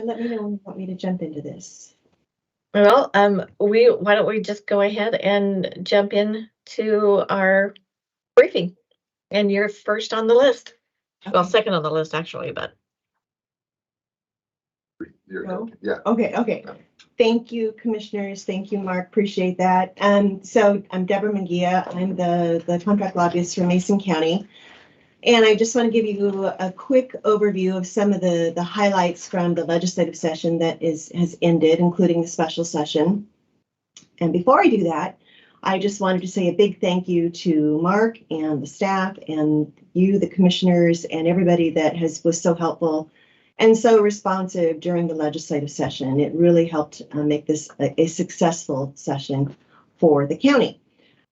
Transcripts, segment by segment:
let me know when you want me to jump into this. Well, why don't we just go ahead and jump in to our briefing, and you're first on the list. Okay. Well, second on the list actually, but. Yeah. Okay. Thank you, commissioners. Thank you, Mark. Appreciate that. So I'm Deborah Munguia. I'm the contract lobbyist for Mason County. And I just want to give you a quick overview of some of the highlights from the legislative session that has ended, including the special session. And before I do that, I just wanted to say a big thank you to Mark and the staff and you, the commissioners, and everybody that was so helpful and so responsive during the legislative session. It really helped make this a successful session for the county.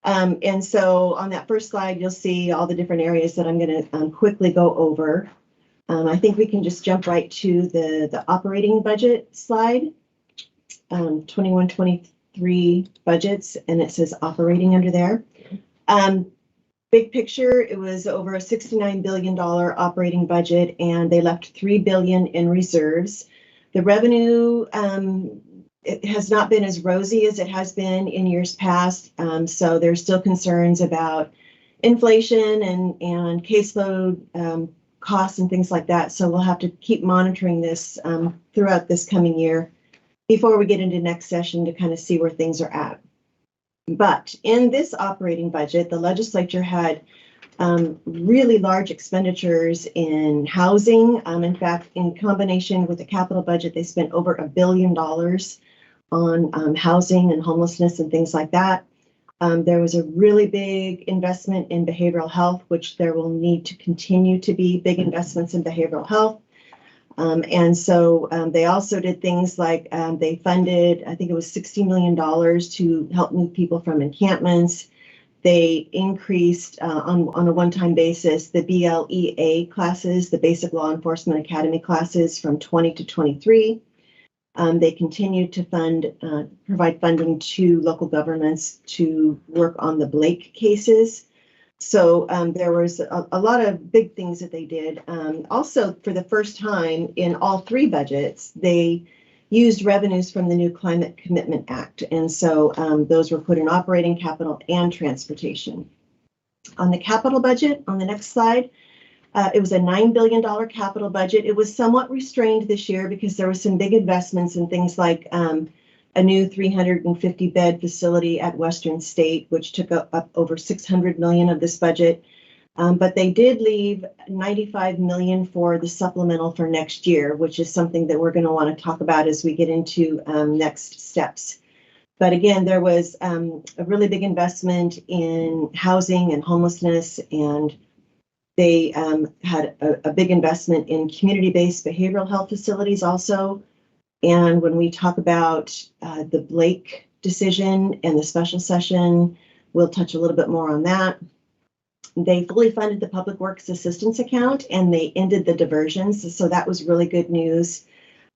And so on that first slide, you'll see all the different areas that I'm going to quickly go over. I think we can just jump right to the operating budget slide, 21-23 budgets, and it says operating under there. Big picture, it was over a $69 billion operating budget, and they left $3 billion in reserves. The revenue, it has not been as rosy as it has been in years past. So there's still concerns about inflation and caseload costs and things like that. So we'll have to keep monitoring this throughout this coming year before we get into next session to kind of see where things are at. But in this operating budget, the legislature had really large expenditures in housing. In fact, in combination with the capital budget, they spent over $1 billion on housing and homelessness and things like that. There was a really big investment in behavioral health, which there will need to continue to be big investments in behavioral health. And so they also did things like they funded, I think it was $60 million to help move people from encampments. They increased on a one-time basis the BLEA classes, the Basic Law Enforcement Academy classes, from 20 to 23. They continued to provide funding to local governments to work on the Blake cases. So there was a lot of big things that they did. Also, for the first time in all three budgets, they used revenues from the new Climate Commitment Act. And so those were put in operating, capital, and transportation. On the capital budget, on the next slide, it was a $9 billion capital budget. It was somewhat restrained this year because there were some big investments in things like a new 350-bed facility at Western State, which took up over $600 million of this budget. But they did leave $95 million for the supplemental for next year, which is something that we're going to want to talk about as we get into next steps. But again, there was a really big investment in housing and homelessness, and they had a big investment in community-based behavioral health facilities also. And when we talk about the Blake decision and the special session, we'll touch a little bit more on that. They fully funded the Public Works Assistance Account, and they ended the diversions. So that was really good news.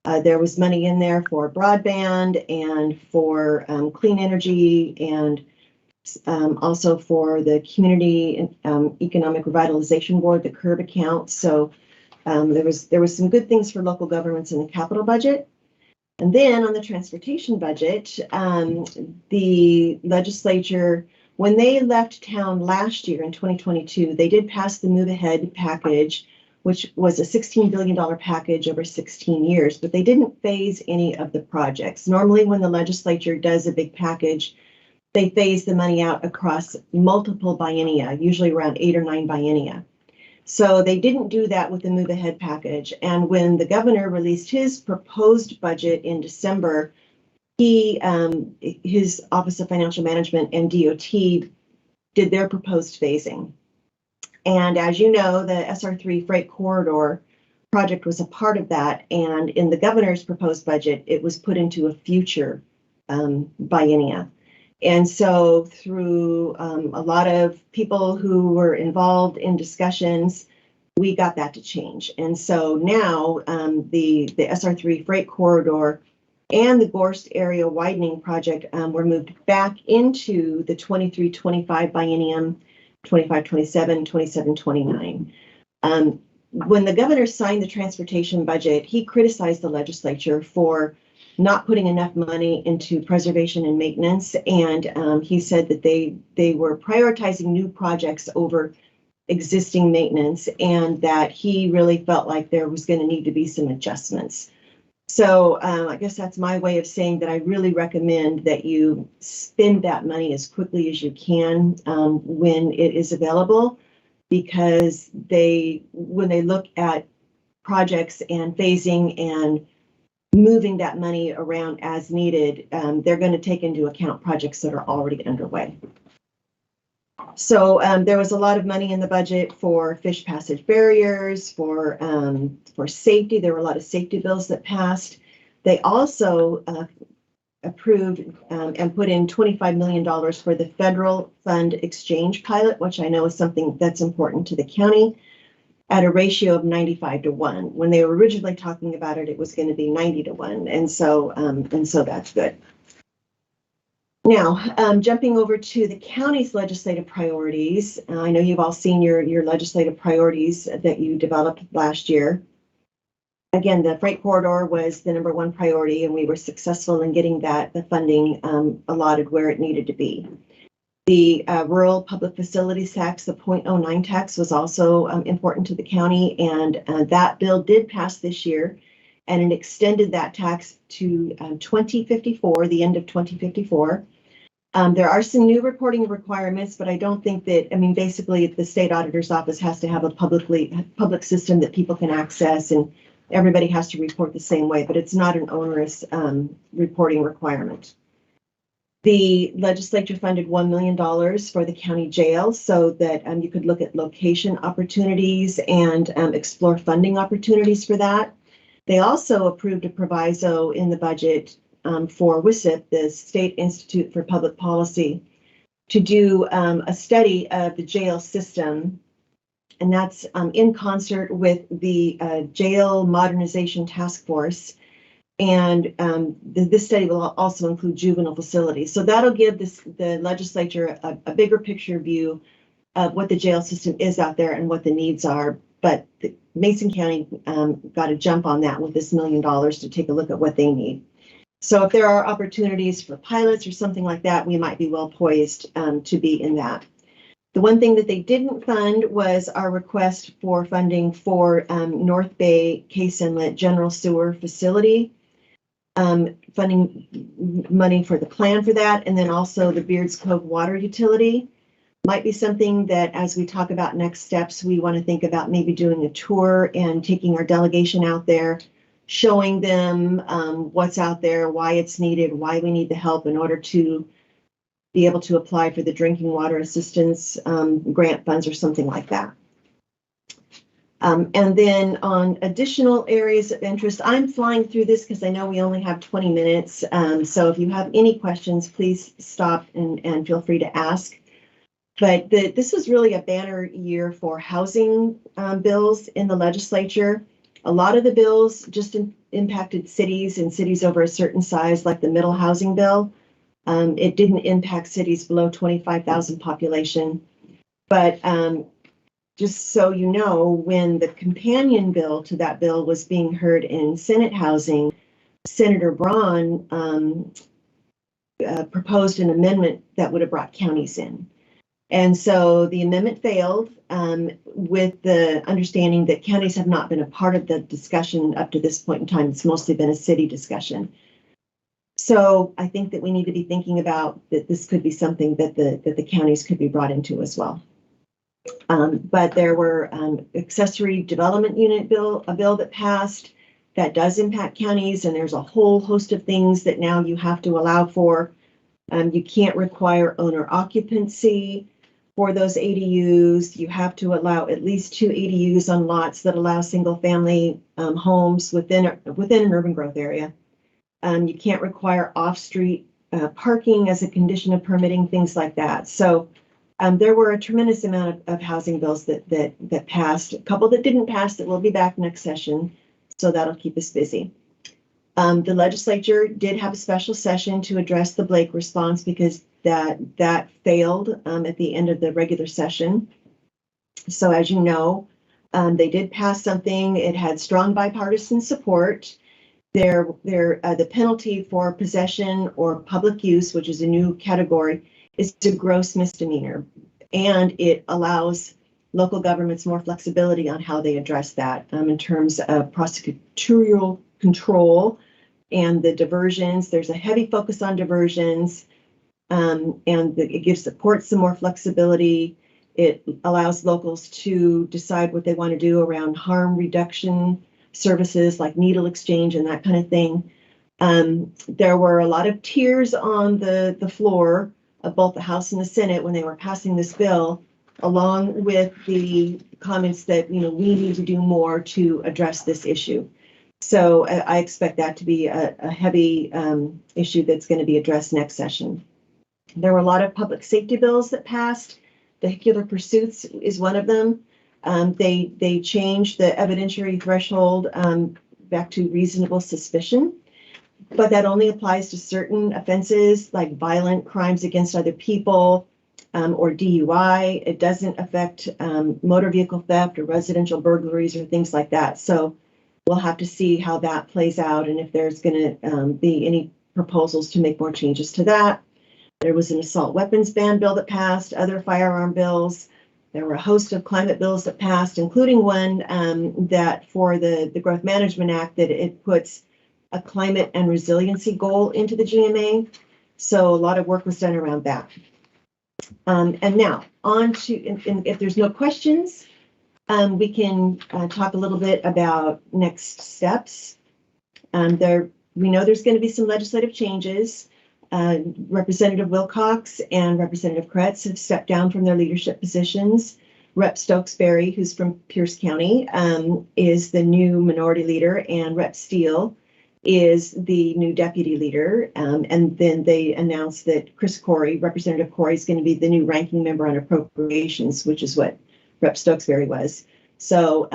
There was money in there for broadband and for clean energy, and also for the Community Economic Revitalization Board, the CURB account. So there was some good things for local governments in the capital budget. And then on the transportation budget, the legislature, when they left town last year in 2022, they did pass the Move Ahead package, which was a $16 billion package over 16 years, but they didn't phase any of the projects. Normally, when the legislature does a big package, they phase the money out across multiple biennia, usually around 8 or 9 biennia. So they didn't do that with the Move Ahead package. And when the governor released his proposed budget in December, his Office of Financial Management and DOT did their proposed phasing. And as you know, the SR3 Freight Corridor project was a part of that. And in the governor's proposed budget, it was put into a future biennia. And so through a lot of people who were involved in discussions, we got that to change. And so now the SR3 Freight Corridor and the Gorst Area Widening Project were moved back into the 23-25 biennium, 25-27, 27-29. when the governor signed the transportation budget, he criticized the legislature for not putting enough money into preservation and maintenance. And he said that they were prioritizing new projects over existing maintenance, and that he really felt like there was going to need to be some adjustments. So I guess that's my way of saying that I really recommend that you spend that money as quickly as you can when it is available, because when they look at projects and phasing and moving that money around as needed, they're going to take into account projects that are already underway. So there was a lot of money in the budget for fish passage barriers, for safety. There were a lot of safety bills that passed. They also approved and put in $25 million for the federal fund exchange pilot, which I know is something that's important to the county, at a ratio of 95-1. When they were originally talking about it, it was going to be 90-1, and so that's good. Now, jumping over to the county's legislative priorities, I know you've all seen your legislative priorities that you developed last year. Again, the freight corridor was the #1 priority, and we were successful in getting the funding allotted where it needed to be. The rural public facilities tax, the 0.09 tax, was also important to the county, and that bill did pass this year, and it extended that tax to 2054, the end of 2054. There are some new reporting requirements, but I don't think that, basically the state auditor's office has to have a public system that people can access, and everybody has to report the same way, but it's not an onerous reporting requirement. The legislature funded $1 million for the county jail so that you could look at location opportunities and explore funding opportunities for that. They also approved a proviso in the budget for WISIP, the State Institute for Public Policy, to do a study of the jail system, and that's in concert with the Jail Modernization Task Force. And this study will also include juvenile facilities. So that'll give the legislature a bigger picture view of what the jail system is out there and what the needs are. But Mason County got a jump on that with this $1 million to take a look at what they need. So if there are opportunities for pilots or something like that, we might be well poised to be in that. The one thing that they didn't fund was our request for funding for North Bay Case Inlet General Sewer Facility. Funding money for the plan for that, and then also the Beards Cove water utility might be something that, as we talk about next steps, we want to think about maybe doing a tour and taking our delegation out there, showing them what's out there, why it's needed, why we need the help in order to be able to apply for the drinking water assistance grant funds or something like that. And then on additional areas of interest, I'm flying through this because I know we only have 20 minutes. So if you have any questions, please stop and feel free to ask. But this was really a banner year for housing bills in the legislature. A lot of the bills just impacted cities and cities over a certain size, like the middle housing bill. It didn't impact cities below 25,000 population. But just so you know, when the companion bill to that bill was being heard in Senate Housing, Senator Braun proposed an amendment that would have brought counties in. And so the amendment failed with the understanding that counties have not been a part of the discussion up to this point in time. It's mostly been a city discussion. So I think that we need to be thinking about that this could be something that the counties could be brought into as well. But there were accessory development unit a bill that passed that does impact counties, and there's a whole host of things that now you have to allow for. You can't require owner occupancy for those ADUs. You have to allow at least 2 ADUs on lots that allow single family homes within an urban growth area. You can't require off-street parking as a condition of permitting, things like that. So there were a tremendous amount of housing bills that passed. A couple that didn't pass that will be back next session, so that'll keep us busy. The legislature did have a special session to address the Blake response because that failed at the end of the regular session. So as you know, They did pass something. It had strong bipartisan support. The penalty for possession or public use, which is a new category, is a gross misdemeanor. And it allows local governments more flexibility on how they address that in terms of prosecutorial control and the diversions. There's a heavy focus on diversions, it gives supports some more flexibility. It allows locals to decide what they want to do around harm reduction services like needle exchange and that kind of thing. There were a lot of tears on the floor of both the House and the Senate when they were passing this bill, along with the comments that, we need to do more to address this issue. So I expect that to be a heavy issue that's going to be addressed next session. There were a lot of public safety bills that passed. Vehicular pursuits is one of them. They changed the evidentiary threshold back to reasonable suspicion, but that only applies to certain offenses like violent crimes against other people or DUI. It doesn't affect motor vehicle theft or residential burglaries or things like that. So we'll have to see how that plays out and if there's going to be any proposals to make more changes to that. There was an assault weapons ban bill that passed, other firearm bills. There were a host of climate bills that passed, including one that for the Growth Management Act, that it puts a climate and resiliency goal into the GMA. So a lot of work was done around that. And now on to, if there's no questions, we can talk a little bit about next steps. We know there's going to be some legislative changes. Representative Wilcox and Representative Kretz have stepped down from their leadership positions. Rep Stokesbury, who's from Pierce County, is the new minority leader, and Rep Steele is the new deputy leader. And then they announced that Representative Corey, is going to be the new ranking member on appropriations, which is what Rep Stokesbury was. So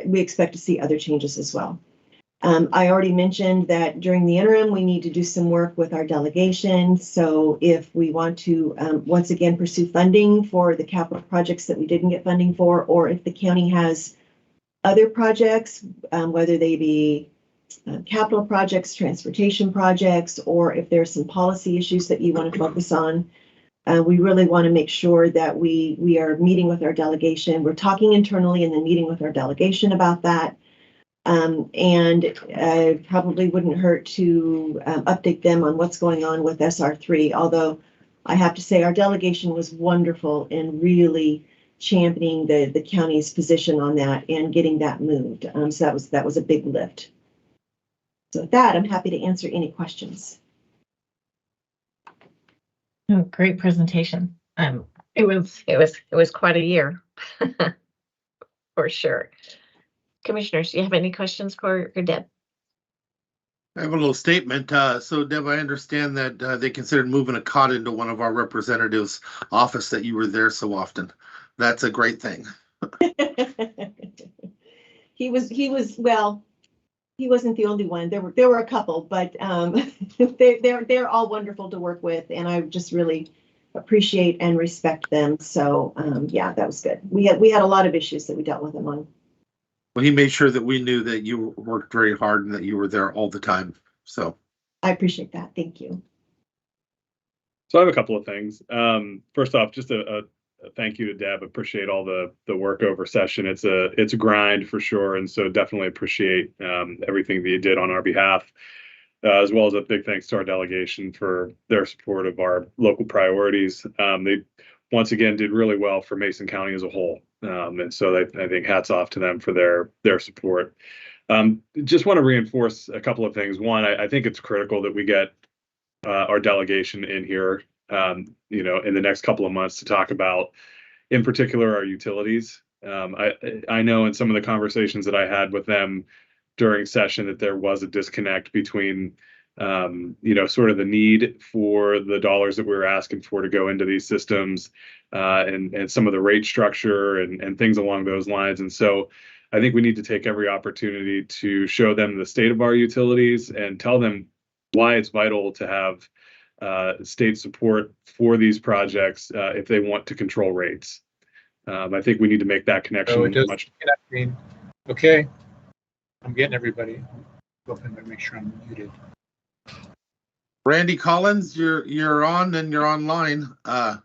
we expect to see other changes as well. I already mentioned that during the interim, we need to do some work with our delegation. So if we want to once again pursue funding for the capital projects that we didn't get funding for, or if the county has other projects, whether they be capital projects, transportation projects, or if there's some policy issues that you want to focus on, we really want to make sure that we are meeting with our delegation. We're talking internally and then meeting with our delegation about that. And probably wouldn't hurt to update them on what's going on with SR3, although I have to say our delegation was wonderful in really championing the county's position on that and getting that moved. So that was a big lift. So with that, I'm happy to answer any questions. Oh, great presentation. It was quite a year for sure. Commissioners, do you have any questions for Deb? I have a little statement. So, Deb, I understand that they considered moving a cot into one of our representatives' office that you were there so often. That's a great thing. He wasn't the only one. There were a couple, but they're all wonderful to work with, and I just really appreciate and respect them. So yeah, that was good. We had a lot of issues that we dealt with them on. Well, he made sure that we knew that you worked very hard and that you were there all the time. So I appreciate that. Thank you. So I have a couple of things. First off, just a thank you to Deb. Appreciate all the work over session. It's a grind for sure, and so definitely appreciate everything that you did on our behalf, as well as a big thanks to our delegation for their support of our local priorities. They once again did really well for Mason County as a whole. And so I think hats off to them for their support. Just want to reinforce a couple of things. One, I think it's critical that we get our delegation in here, in the next couple of months to talk about, in particular, our utilities. I know in some of the conversations that I had with them during session that there was a disconnect between sort of the need for the dollars that we were asking for to go into these systems and some of the rate structure and things along those lines. And so I think we need to take every opportunity to show them the state of our utilities and tell them why it's vital to have state support for these projects if they want to control rates. I think we need to make that connection. So it does much. Okay, I'm getting everybody. Go ahead and make sure I'm muted. Randy Collins, you're on and you're online. I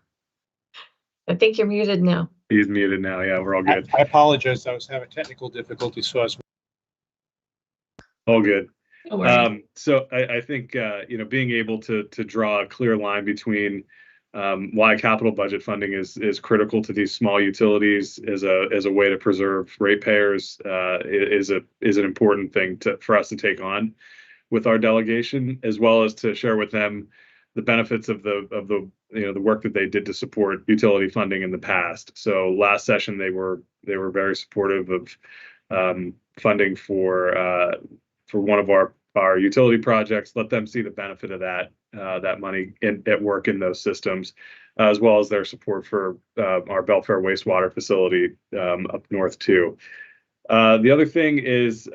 think you're muted now. He's muted now. Yeah, we're all good. I apologize. I was having technical difficulties, so I was. All good. Don't worry. So I think being able to draw a clear line between why capital budget funding is critical to these small utilities as a way to preserve ratepayers is an important thing for us to take on with our delegation, as well as to share with them the benefits of the work that they did to support utility funding in the past. So last session they were very supportive of funding for one of our utility projects. Let them see the benefit of that money at work in those systems, as well as their support for our Belfair wastewater facility up north too. The other thing is,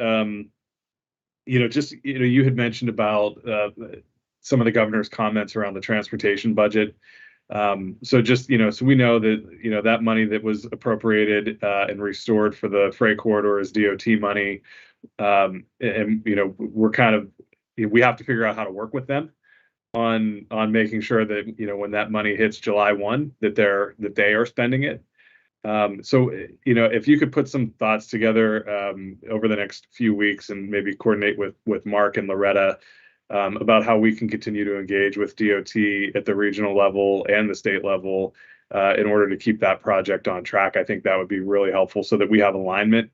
you had mentioned about some of the governor's comments around the transportation budget. So we know that, that money that was appropriated and restored for the freight corridor is DOT money. We have to figure out how to work with them on making sure that, when that money hits July 1, that they are spending it. If you could put some thoughts together over the next few weeks and maybe coordinate with Mark and Loretta about how we can continue to engage with DOT at the regional level and the state level in order to keep that project on track, I think that would be really helpful so that we have alignment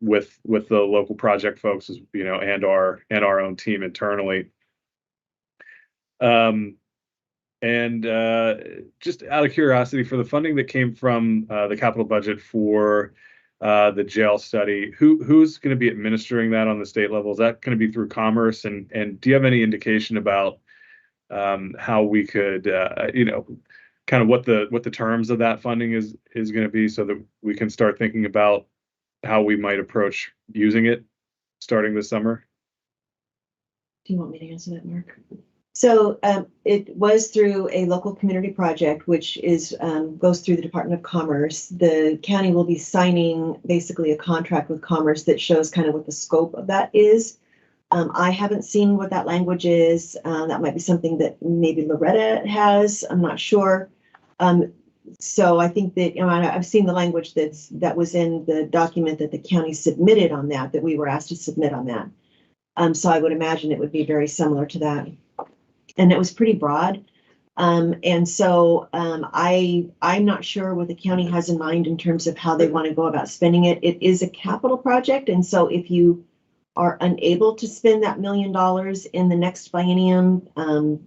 with the local project folks, and our own team internally. Just out of curiosity, for the funding that came from the capital budget for the jail study, who's going to be administering that on the state level? Is that going to be through Commerce? And do you have any indication about how we could, kind of what the terms of that funding is going to be, so that we can start thinking about how we might approach using it starting this summer? Do you want me to answer that, Mark? So it was through a local community project, which goes through the Department of Commerce. The county will be signing basically a contract with Commerce that shows kind of what the scope of that is. I haven't seen what that language is. That might be something that maybe Loretta has. I'm not sure. So I think that, I've seen the language that was in the document that the county submitted on that we were asked to submit on that. So I would imagine it would be very similar to that. And it was pretty broad. I'm not sure what the county has in mind in terms of how they want to go about spending it. It is a capital project. And so if you are unable to spend that $1 million in the next biennium,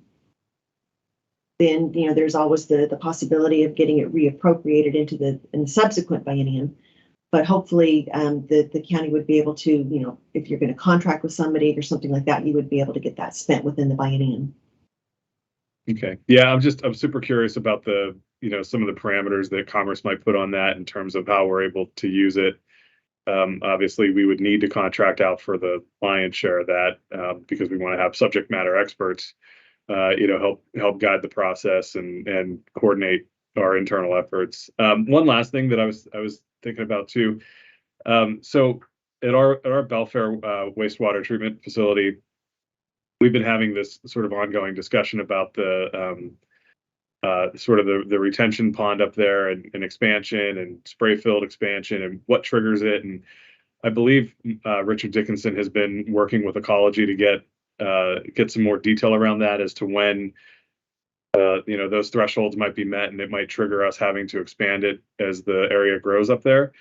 then there's always the possibility of getting it reappropriated in the subsequent biennium. But hopefully the county would be able to, if you're going to contract with somebody or something like that, you would be able to get that spent within the biennium. Okay. Yeah, I'm super curious about some of the parameters that Commerce might put on that in terms of how we're able to use it. Obviously, we would need to contract out for the lion's share of that because we want to have subject matter experts, help guide the process and coordinate our internal efforts. One last thing that I was thinking about too. So at our Belfair wastewater treatment facility, we've been having this sort of ongoing discussion about the the retention pond up there and expansion and spray field expansion and what triggers it. And I believe Richard Dickinson has been working with Ecology to get some more detail around that as to when those thresholds might be met and it might trigger us having to expand it as the area grows up there.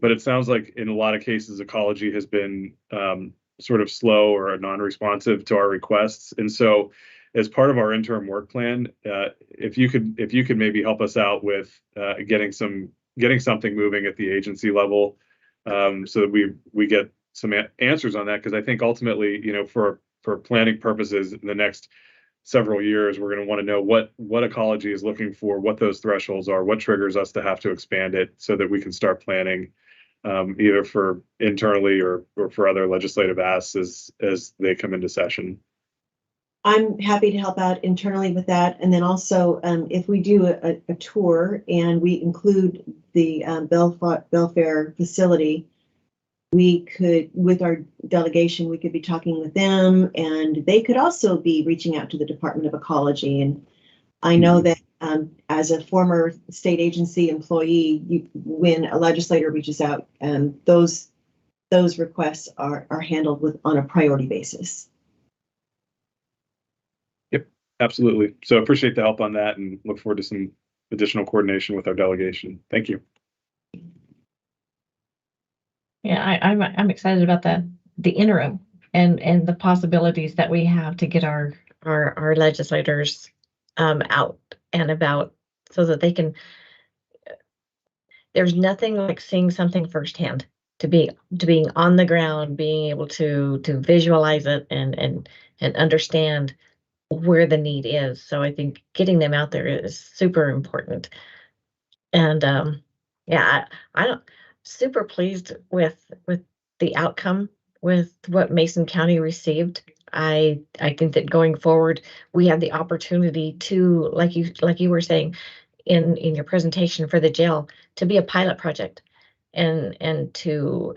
But it sounds like in a lot of cases, Ecology has been sort of slow or non-responsive to our requests. And so as part of our interim work plan, if you could maybe help us out with getting something moving at the agency level, so that we get some answers on that. Because I think ultimately, for planning purposes in the next several years, we're going to want to know what Ecology is looking for, what those thresholds are, what triggers us to have to expand it, so that we can start planning either for internally or for other legislative asks as they come into session. I'm happy to help out internally with that. And then also, if we do a tour and we include the Belfair facility, we could, with our delegation, we could be talking with them, and they could also be reaching out to the Department of Ecology. And I know that as a former state agency employee, when a legislator reaches out, those requests are handled on a priority basis. Yep, absolutely. So appreciate the help on that and look forward to some additional coordination with our delegation. Thank you. Yeah, I'm excited about the interim and the possibilities that we have to get our legislators out and about so that they can. There's nothing like seeing something firsthand, to being on the ground, being able to visualize it and understand where the need is. So I think getting them out there is super important. And yeah, I'm super pleased with the outcome with what Mason County received. I think that going forward, we have the opportunity to, like you were saying in your presentation for the jail, to be a pilot project and to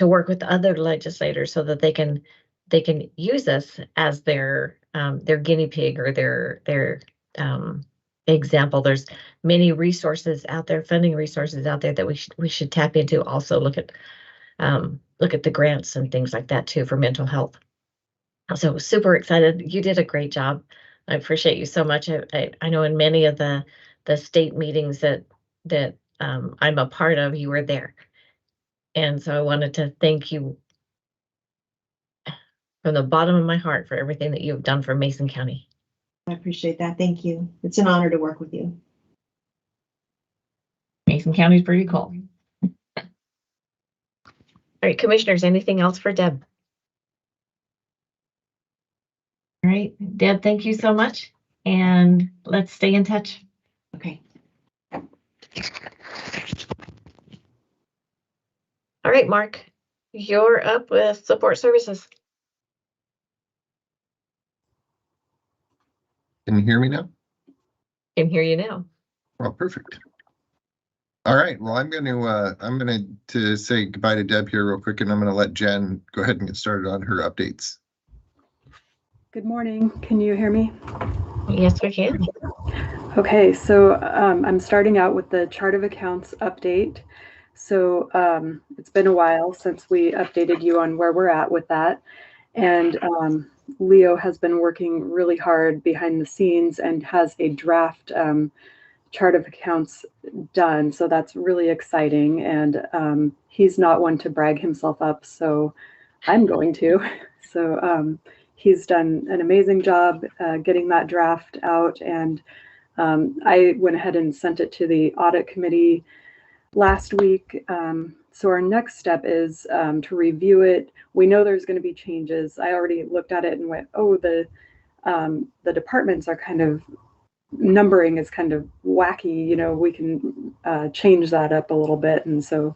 work with other legislators so that they can use us as their guinea pig or their example. There's many resources out there, funding resources out there that we should tap into. Also look at the grants and things like that too for mental health. So super excited. You did a great job. I appreciate you so much. I know in many of the state meetings that I'm a part of, you were there. And so I wanted to thank you from the bottom of my heart for everything that you've done for Mason County. I appreciate that. Thank you. It's an honor to work with you. Mason County is pretty cool. All right, commissioners, anything else for Deb? All right, Deb, thank you so much. And let's stay in touch. Okay. All right, Mark, you're up with support services. Can you hear me now? Can hear you now. Well, perfect. All right. Well, I'm going to say goodbye to Deb here real quick, and I'm going to let Jen go ahead and get started on her updates. Good morning. Can you hear me? Yes, we can. Okay, so I'm starting out with the chart of accounts update. So it's been a while since we updated you on where we're at with that. And Leo has been working really hard behind the scenes and has a draft chart of accounts done. So that's really exciting. And he's not one to brag himself up, so I'm going to. So he's done an amazing job getting that draft out. And I went ahead and sent it to the audit committee last week. So our next step is to review it. We know there's going to be changes. I already looked at it and went, oh, the departments are kind of, numbering is kind of wacky. You know, we can change that up a little bit. And so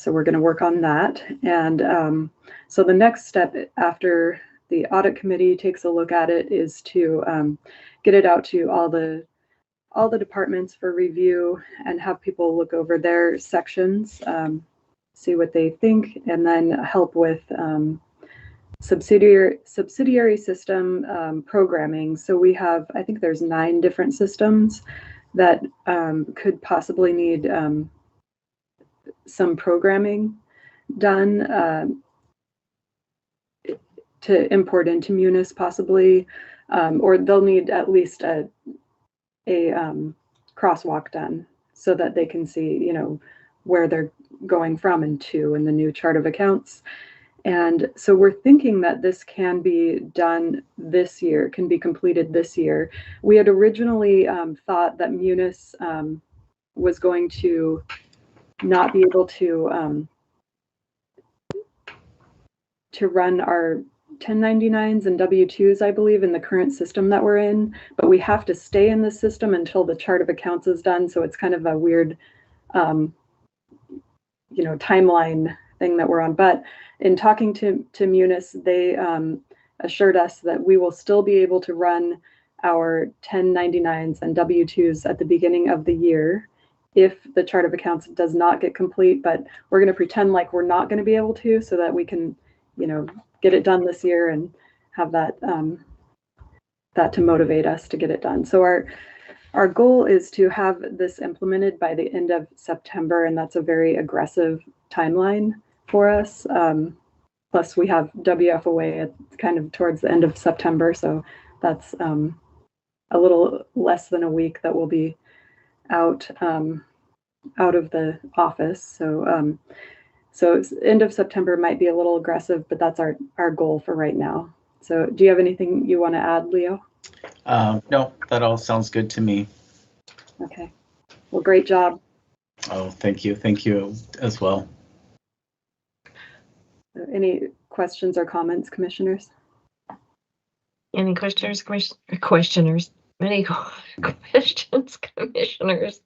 we're going to work on that. And so the next step after the audit committee takes a look at it is to get it out to all the departments for review and have people look over their sections, see what they think, and then help with subsidiary system programming. So we have, I think there's 9 different systems that could possibly need some programming done to import into Munis possibly, or they'll need at least a crosswalk done so that they can see, you know, where they're going from and to in the new chart of accounts. And so we're thinking that this can be done this year, can be completed this year. We had originally thought that Munis was going to not be able to run our 1099s and W-2s, I believe, in the current system that we're in, but we have to stay in the system until the chart of accounts is done. So it's kind of a weird, timeline thing that we're on. But in talking to Munis, they assured us that we will still be able to run our 1099s and W-2s at the beginning of the year if the chart of accounts does not get complete, but we're going to pretend like we're not going to be able to, so that we can, get it done this year and have that that to motivate us to get it done. So our goal is to have this implemented by the end of September, and that's a very aggressive timeline for us. Plus we have WFOA at kind of towards the end of September, so that's a little less than a week that we'll be out of the office. So end of September might be a little aggressive, but that's our goal for right now. So do you have anything you want to add, Leo? No, that all sounds good to me. Okay. Well, great job. Oh, thank you. Thank you as well. Any questions or comments, commissioners? Any questioners, questioners? Any questions, commissioners?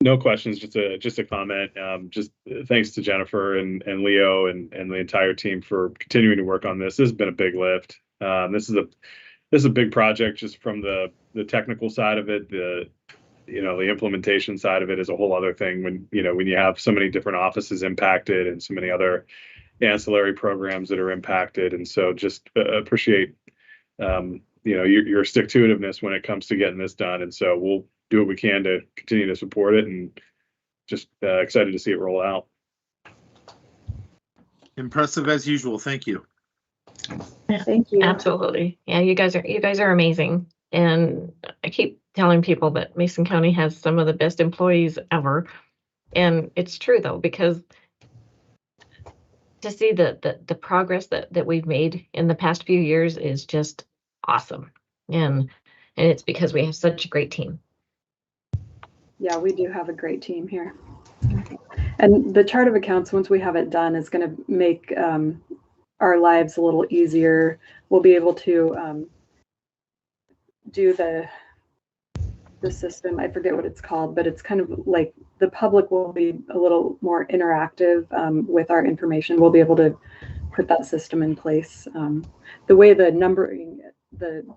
No questions, just a comment. Just thanks to Jennifer and Leo and the entire team for continuing to work on this. This has been a big lift. This is a big project just from the technical side of it. The implementation side of it is a whole other thing when you have so many different offices impacted and so many other ancillary programs that are impacted. And so just appreciate your stick-to-itiveness when it comes to getting this done. And so we'll do what we can to continue to support it, and just excited to see it roll out. Impressive as usual. Thank you. Thank you. Absolutely. Yeah, you guys are amazing. And I keep telling people that Mason County has some of the best employees ever. And it's true though, because to see the progress that we've made in the past few years is just awesome. And it's because we have such a great team. Yeah, we do have a great team here. And the chart of accounts, once we have it done, is going to make our lives a little easier. We'll be able to do the system. I forget what it's called, but it's kind of like the public will be a little more interactive with our information. We'll be able to put that system in place. The way the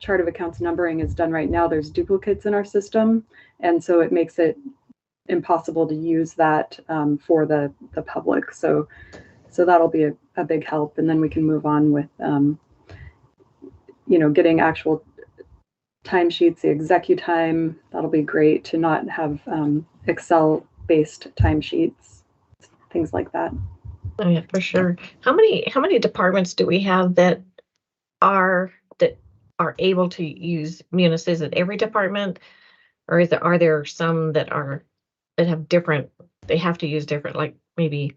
chart of accounts numbering is done right now, there's duplicates in our system, and so it makes it impossible to use that for the public. So that'll be a big help, and then we can move on with getting actual timesheets, the execu-time. That'll be great to not have Excel-based timesheets, things like that. Oh yeah, for sure. How many departments do we have that are able to use Munis? Is it every department, or are there some that have different? They have to use different, like maybe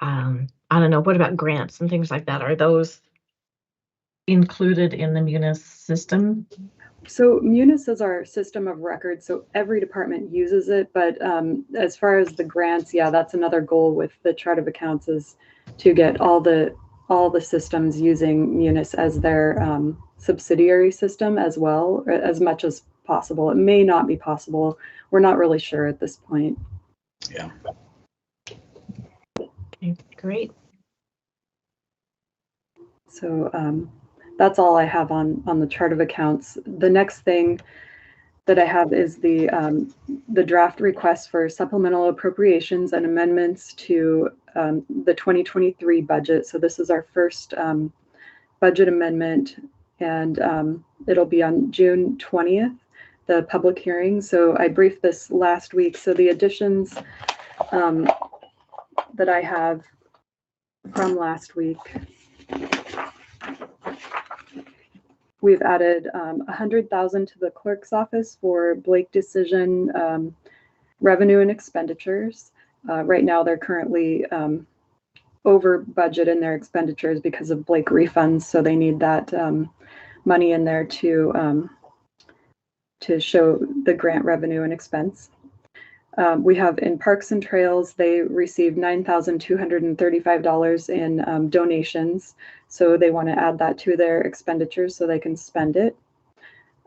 I don't know. What about grants and things like that? Are those included in the Munis system? So Munis is our system of record, so every department uses it. But as far as the grants, yeah, that's another goal with the chart of accounts, is to get all the systems using Munis as their subsidiary system as well, as much as possible. It may not be possible. We're not really sure at this point. Yeah. Okay, great. So that's all I have on the chart of accounts. The next thing that I have is the draft request for supplemental appropriations and amendments to the 2023 budget. So this is our first budget amendment, and it'll be on June 20th, the public hearing. So I briefed this last week. So the additions that I have from last week, we've added $100,000 to the clerk's office for Blake decision revenue and expenditures. Right now, they're currently over budget in their expenditures because of Blake refunds, so they need that money in there to show the grant revenue and expense. We have in Parks and Trails, they received $9,235 in donations. So they want to add that to their expenditures so they can spend it.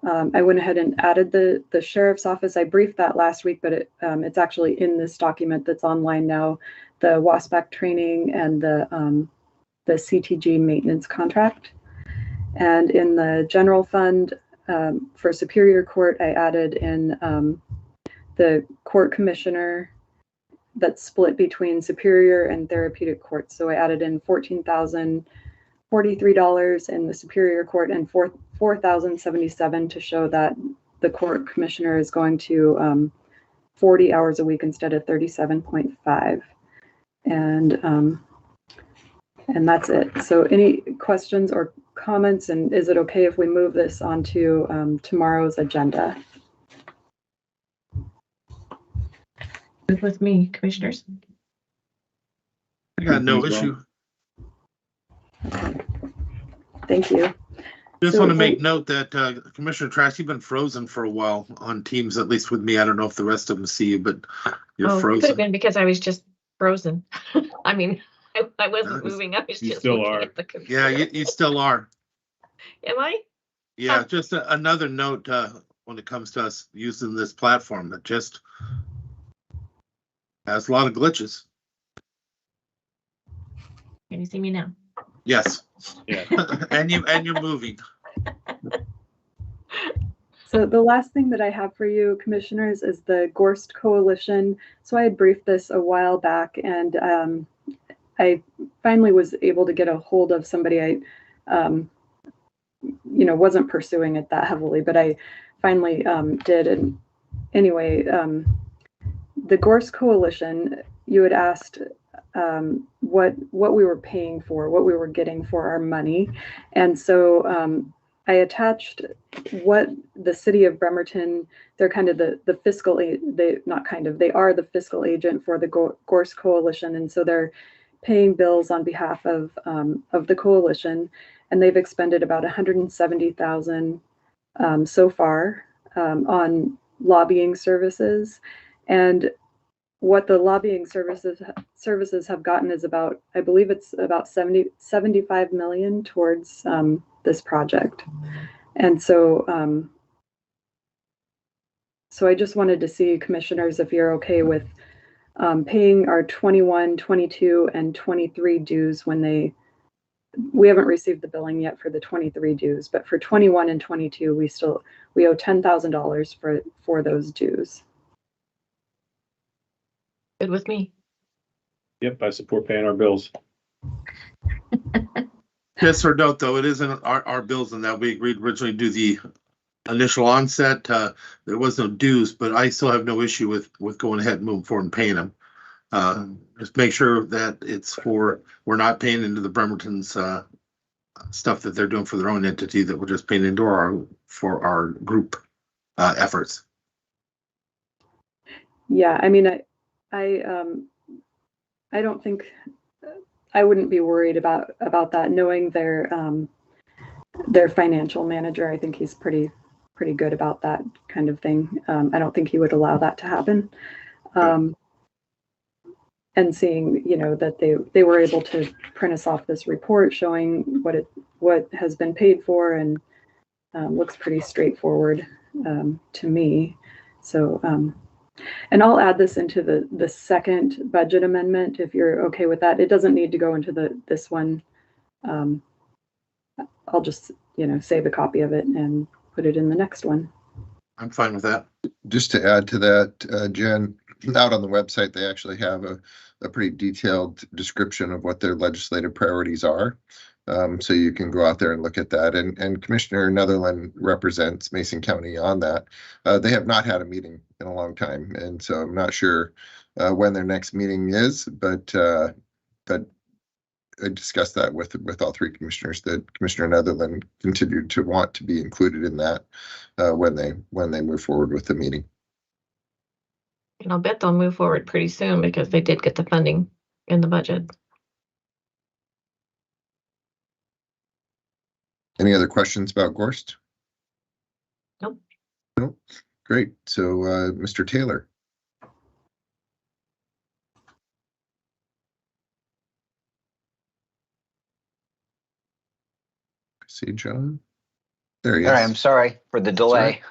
I went ahead and added the sheriff's office. I briefed that last week, but it's actually in this document that's online now. The WASPAC training and the the CTG maintenance contract. And in the general fund for Superior Court, I added in the court commissioner that's split between Superior and Therapeutic Court. So I added in $14,043 in the Superior Court and $4,077 to show that the court commissioner is going to 40 hours a week instead of 37.5. And that's it. So any questions or comments, and is it okay if we move this onto tomorrow's agenda? Good with me, commissioners. I got no As well. issue. Thank you. Just So want to we- make note that Commissioner Trask, you've been frozen for a while on Teams, at least with me. I don't know if the rest of them see you, but you're Could have frozen. been because I was just frozen. I mean, I wasn't Nice. moving. I was You just still looking are. at the computer. Yeah, you still are. Am I? Yeah, just another note when it comes to us using this platform that just has a lot of glitches. Can you see me now? Yes, Yeah. and you're moving. So the last thing that I have for you, commissioners, is the Gorst Coalition. So I had briefed this a while back, and I finally was able to get a hold of somebody. I, wasn't pursuing it that heavily, but I finally did. And anyway, the Gorst Coalition, you had asked what we were paying for, what we were getting for our money, and so I attached what the city of Bremerton, they're kind of the fiscal, they are the fiscal agent for the Gorst Coalition, and so they're paying bills on behalf of the coalition, and they've expended about $170,000 so far on lobbying services, and what the lobbying services have gotten is about, I believe it's about 75 million towards this project. And so I just wanted to see, commissioners, if you're okay with paying our 21, 22, and 23 dues when we haven't received the billing yet for the 23 dues, but for 21 and 22, we owe $10,000 for those dues. Good with me. Yep, I support paying our bills. Yes or note, though, it isn't our bills in that we agreed originally to do the initial onset. There was no dues, but I still have no issue with going ahead and moving forward and paying them. Just make sure that we're not paying into the Bremerton's stuff that they're doing for their own entity, that we're just paying into for our group efforts. Yeah, I mean, I don't think, I wouldn't be worried about that, knowing their financial manager. I think he's pretty good about that kind of thing. I don't think he would allow that to happen. And seeing, that they were able to print us off this report showing what has been paid for, and looks pretty straightforward to me. So, and I'll add this into the second budget amendment if you're okay with that. It doesn't need to go into this one. I'll just, save a copy of it and put it in the next one. I'm fine with that. Just to add to that, Jen, out on the website, they actually have a pretty detailed description of what their legislative priorities are. So you can go out there and look at that. And Commissioner Netherland represents Mason County on that. They have not had a meeting in a long time, and so I'm not sure when their next meeting is, but I discussed that with all three commissioners, that Commissioner Netherland continued to want to be included in that when they move forward with the meeting. And I'll bet they'll move forward pretty soon because they did get the funding in the budget. Any other questions about Gorst? Nope. Nope. Great. So, Mr. Taylor. See John? There he is. All right, I'm sorry for the delay.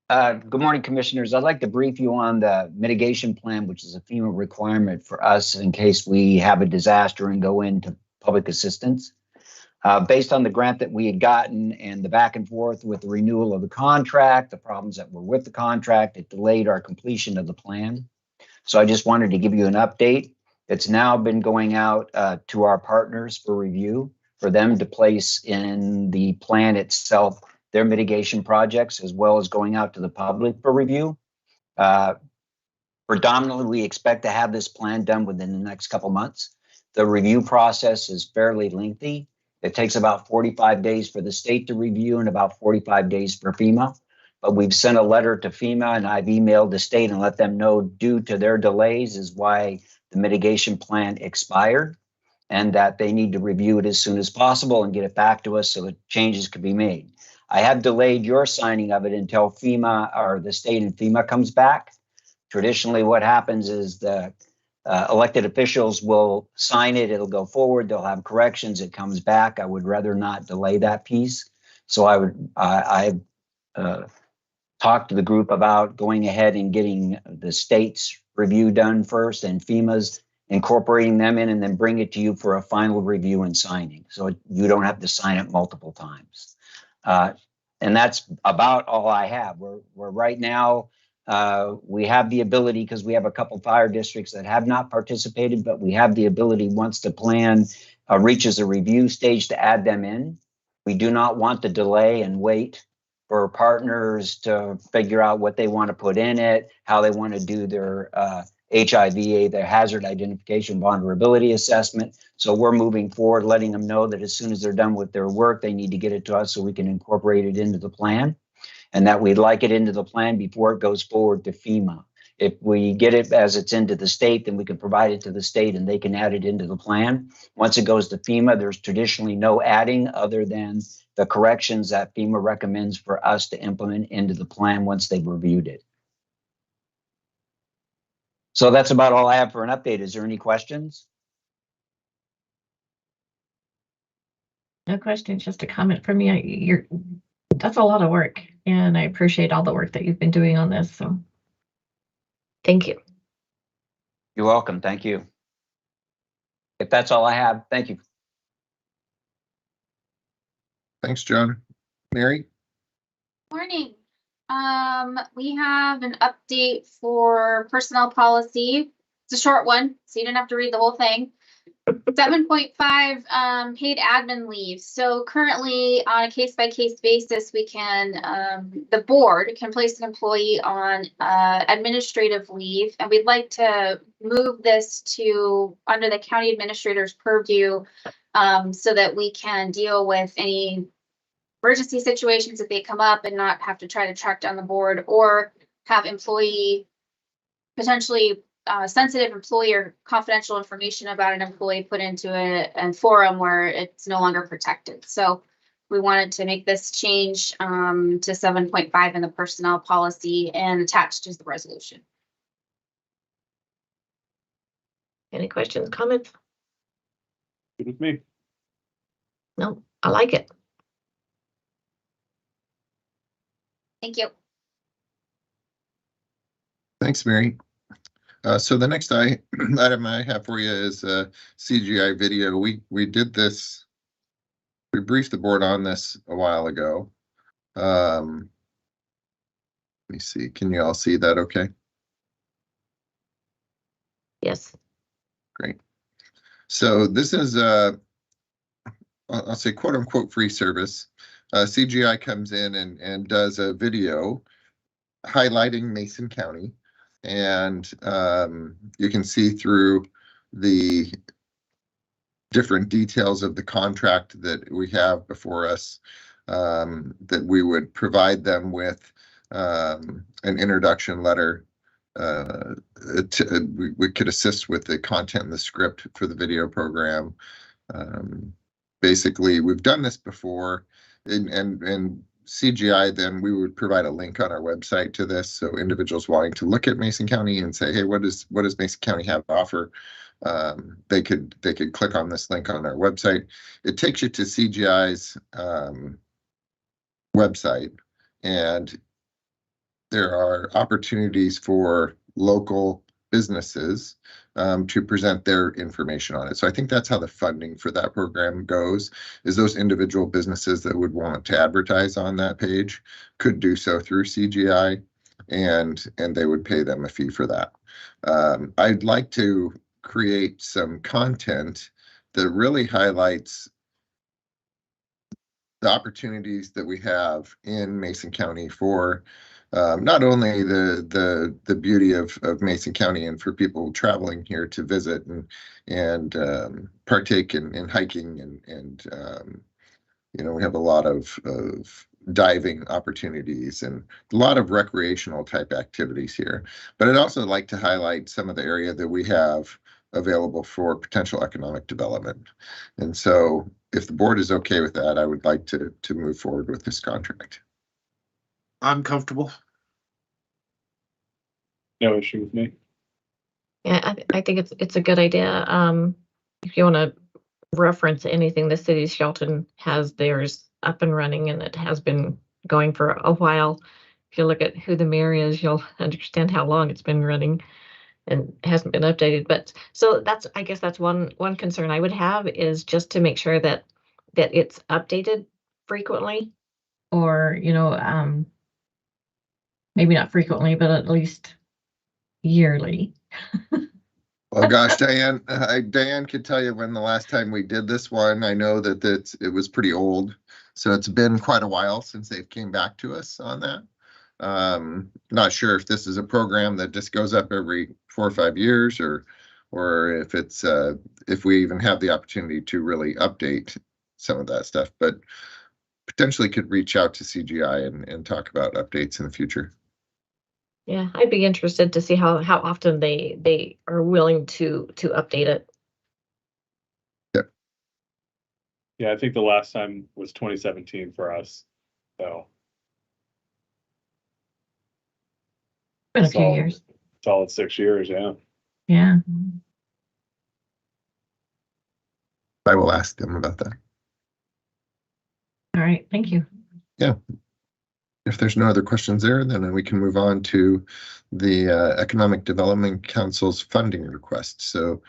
Good morning, commissioners. I'd like to brief you on the mitigation plan, which is a FEMA requirement for us in case we have a disaster and go into public assistance. Based on the grant that we had gotten and the back and forth with the renewal of the contract, the problems that were with the contract, it delayed our completion of the plan. So I just wanted to give you an update. It's now been going out to our partners for review, for them to place in the plan itself their mitigation projects, as well as going out to the public for review. Predominantly, we expect to have this plan done within the next couple months. The review process is fairly lengthy. It takes about 45 days for the state to review and about 45 days for FEMA. But we've sent a letter to FEMA and I've emailed the state and let them know due to their delays is why the mitigation plan expired and that they need to review it as soon as possible and get it back to us so that changes could be made. I have delayed your signing of it until FEMA or the state and FEMA comes back. Traditionally, what happens is the elected officials will sign it, it'll go forward, they'll have corrections, it comes back. I would rather not delay that piece. So I talked to the group about going ahead and getting the state's review done first and FEMA's, incorporating them in, and then bring it to you for a final review and signing. So you don't have to sign it multiple times. And that's about all I have. We're right now, we have the ability, because we have a couple fire districts that have not participated, but we have the ability once the plan reaches a review stage to add them in. We do not want to delay and wait for partners to figure out what they want to put in it, how they want to do their HIVA, their hazard identification vulnerability assessment. So we're moving forward, letting them know that as soon as they're done with their work, they need to get it to us so we can incorporate it into the plan, and that we'd like it into the plan before it goes forward to FEMA. If we get it as it's into the state, then we can provide it to the state and they can add it into the plan. Once it goes to FEMA, there's traditionally no adding other than the corrections that FEMA recommends for us to implement into the plan once they've reviewed it. So that's about all I have for an update. Is there any questions? No questions, just a comment from me. That's a lot of work, and I appreciate all the work that you've been doing on this. So thank you. You're welcome. Thank you. If that's all I have, thank you. Thanks, John. Mary? Morning. We have an update for personnel policy. It's a short one, so you didn't have to read the whole thing. 7.5 paid admin leave. So currently on a case-by-case basis, we can, the board can place an employee on administrative leave, and we'd like to move this to under the county administrator's purview so that we can deal with any emergency situations if they come up and not have to try to track down the board or have employee potentially sensitive employee or confidential information about an employee put into a forum where it's no longer protected. So we wanted to make this change to 7.5 in the personnel policy and attached to the resolution. Any questions, comments? Good with me. No, I like it. Thank you. Thanks, Mary. So the next item I have for you is CGI video. We did this, we briefed the board on this a while ago. Let me see, can you all see that okay? Yes. Great. So this is I'll say quote unquote free service. CGI comes in and does a video highlighting Mason County, and you can see through the different details of the contract that we have before us that we would provide them with an introduction letter. We could assist with the content and the script for the video program. Basically, we've done this before, and CGI, then we would provide a link on our website to this, so individuals wanting to look at Mason County and say, hey, what does Mason County have to offer? They could click on this link on our website. It takes you to CGI's website, and there are opportunities for local businesses to present their information on it. So I think that's how the funding for that program goes, is those individual businesses that would want to advertise on that page could do so through CGI, and they would pay them a fee for that. I'd like to create some content that really highlights the opportunities that we have in Mason County for not only the beauty of Mason County and for people traveling here to visit and partake in hiking and you know, we have a lot of diving opportunities and a lot of recreational type activities here. But I'd also like to highlight some of the area that we have available for potential economic development. And so if the board is okay with that, I would like to move forward with this contract. I'm comfortable. No issue with me. Yeah, I think it's a good idea. If you want to reference anything, the city of Shelton has theirs up and running, and it has been going for a while. If you look at who the mayor is, you'll understand how long it's been running and hasn't been updated. But so I guess that's one concern I would have, is just to make sure that it's updated frequently, or, you know, maybe not frequently, but at least yearly. Well, gosh, Diane, Diane could tell you when the last time we did this one. I know that it was pretty old, so it's been quite a while since they've came back to us on that. Not sure if this is a program that just goes up every 4 or 5 years, or if it's if we even have the opportunity to really update some of that stuff, but potentially could reach out to CGI and talk about updates in the future. Yeah, I'd be interested to see how often they are willing to update it. Yep. Yeah, I think the last time was 2017 for us. So Been a few years. Solid 6 years, yeah. Yeah. I will ask them about that. All right, thank you. Yeah. If there's no other questions there, then we can move on to the Economic Development Council's funding request. So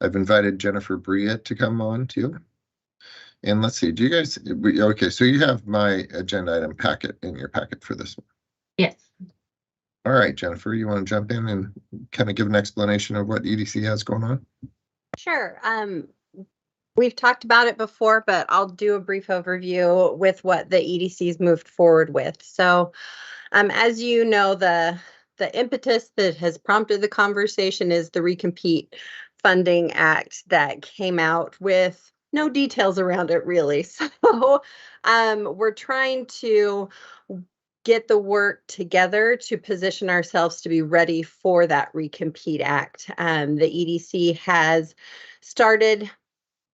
I've invited Jennifer Bria to come on too. And let's see, do you guys, okay, so you have my agenda item packet in your packet for this one. Yes. All right, Jennifer, you want to jump in and kind of give an explanation of what EDC has going on? Sure. We've talked about it before, but I'll do a brief overview with what the EDC's moved forward with. So, as you know, the impetus that has prompted the conversation is the Recompete Funding Act that came out with no details around it, really. So, we're trying to get the work together to position ourselves to be ready for that Recompete Act. The EDC has started.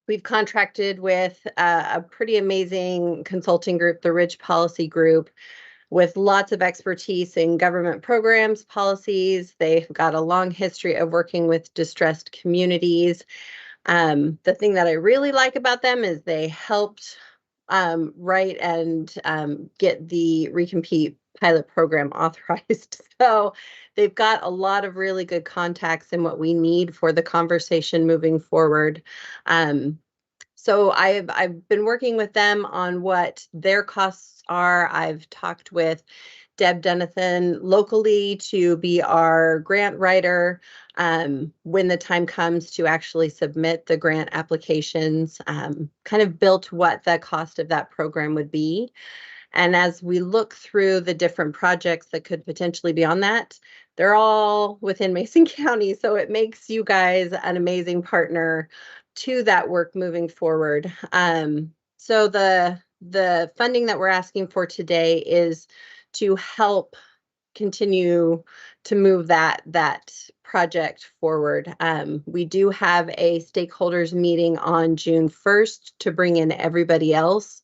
We've contracted with a pretty amazing consulting group, the Ridge Policy Group, with lots of expertise in government programs, policies. They've got a long history of working with distressed communities. The thing that I really like about them is they helped write and get the Recompete pilot program authorized. So they've got a lot of really good contacts in what we need for the conversation moving forward. So I've been working with them on what their costs are. I've talked with Deb Denathan locally to be our grant writer when the time comes to actually submit the grant applications, kind of built what the cost of that program would be. And as we look through the different projects that could potentially be on that, they're all within Mason County. So it makes you guys an amazing partner to that work moving forward. So the funding that we're asking for today is to help continue to move that project forward. We do have a stakeholders meeting on June 1st to bring in everybody else,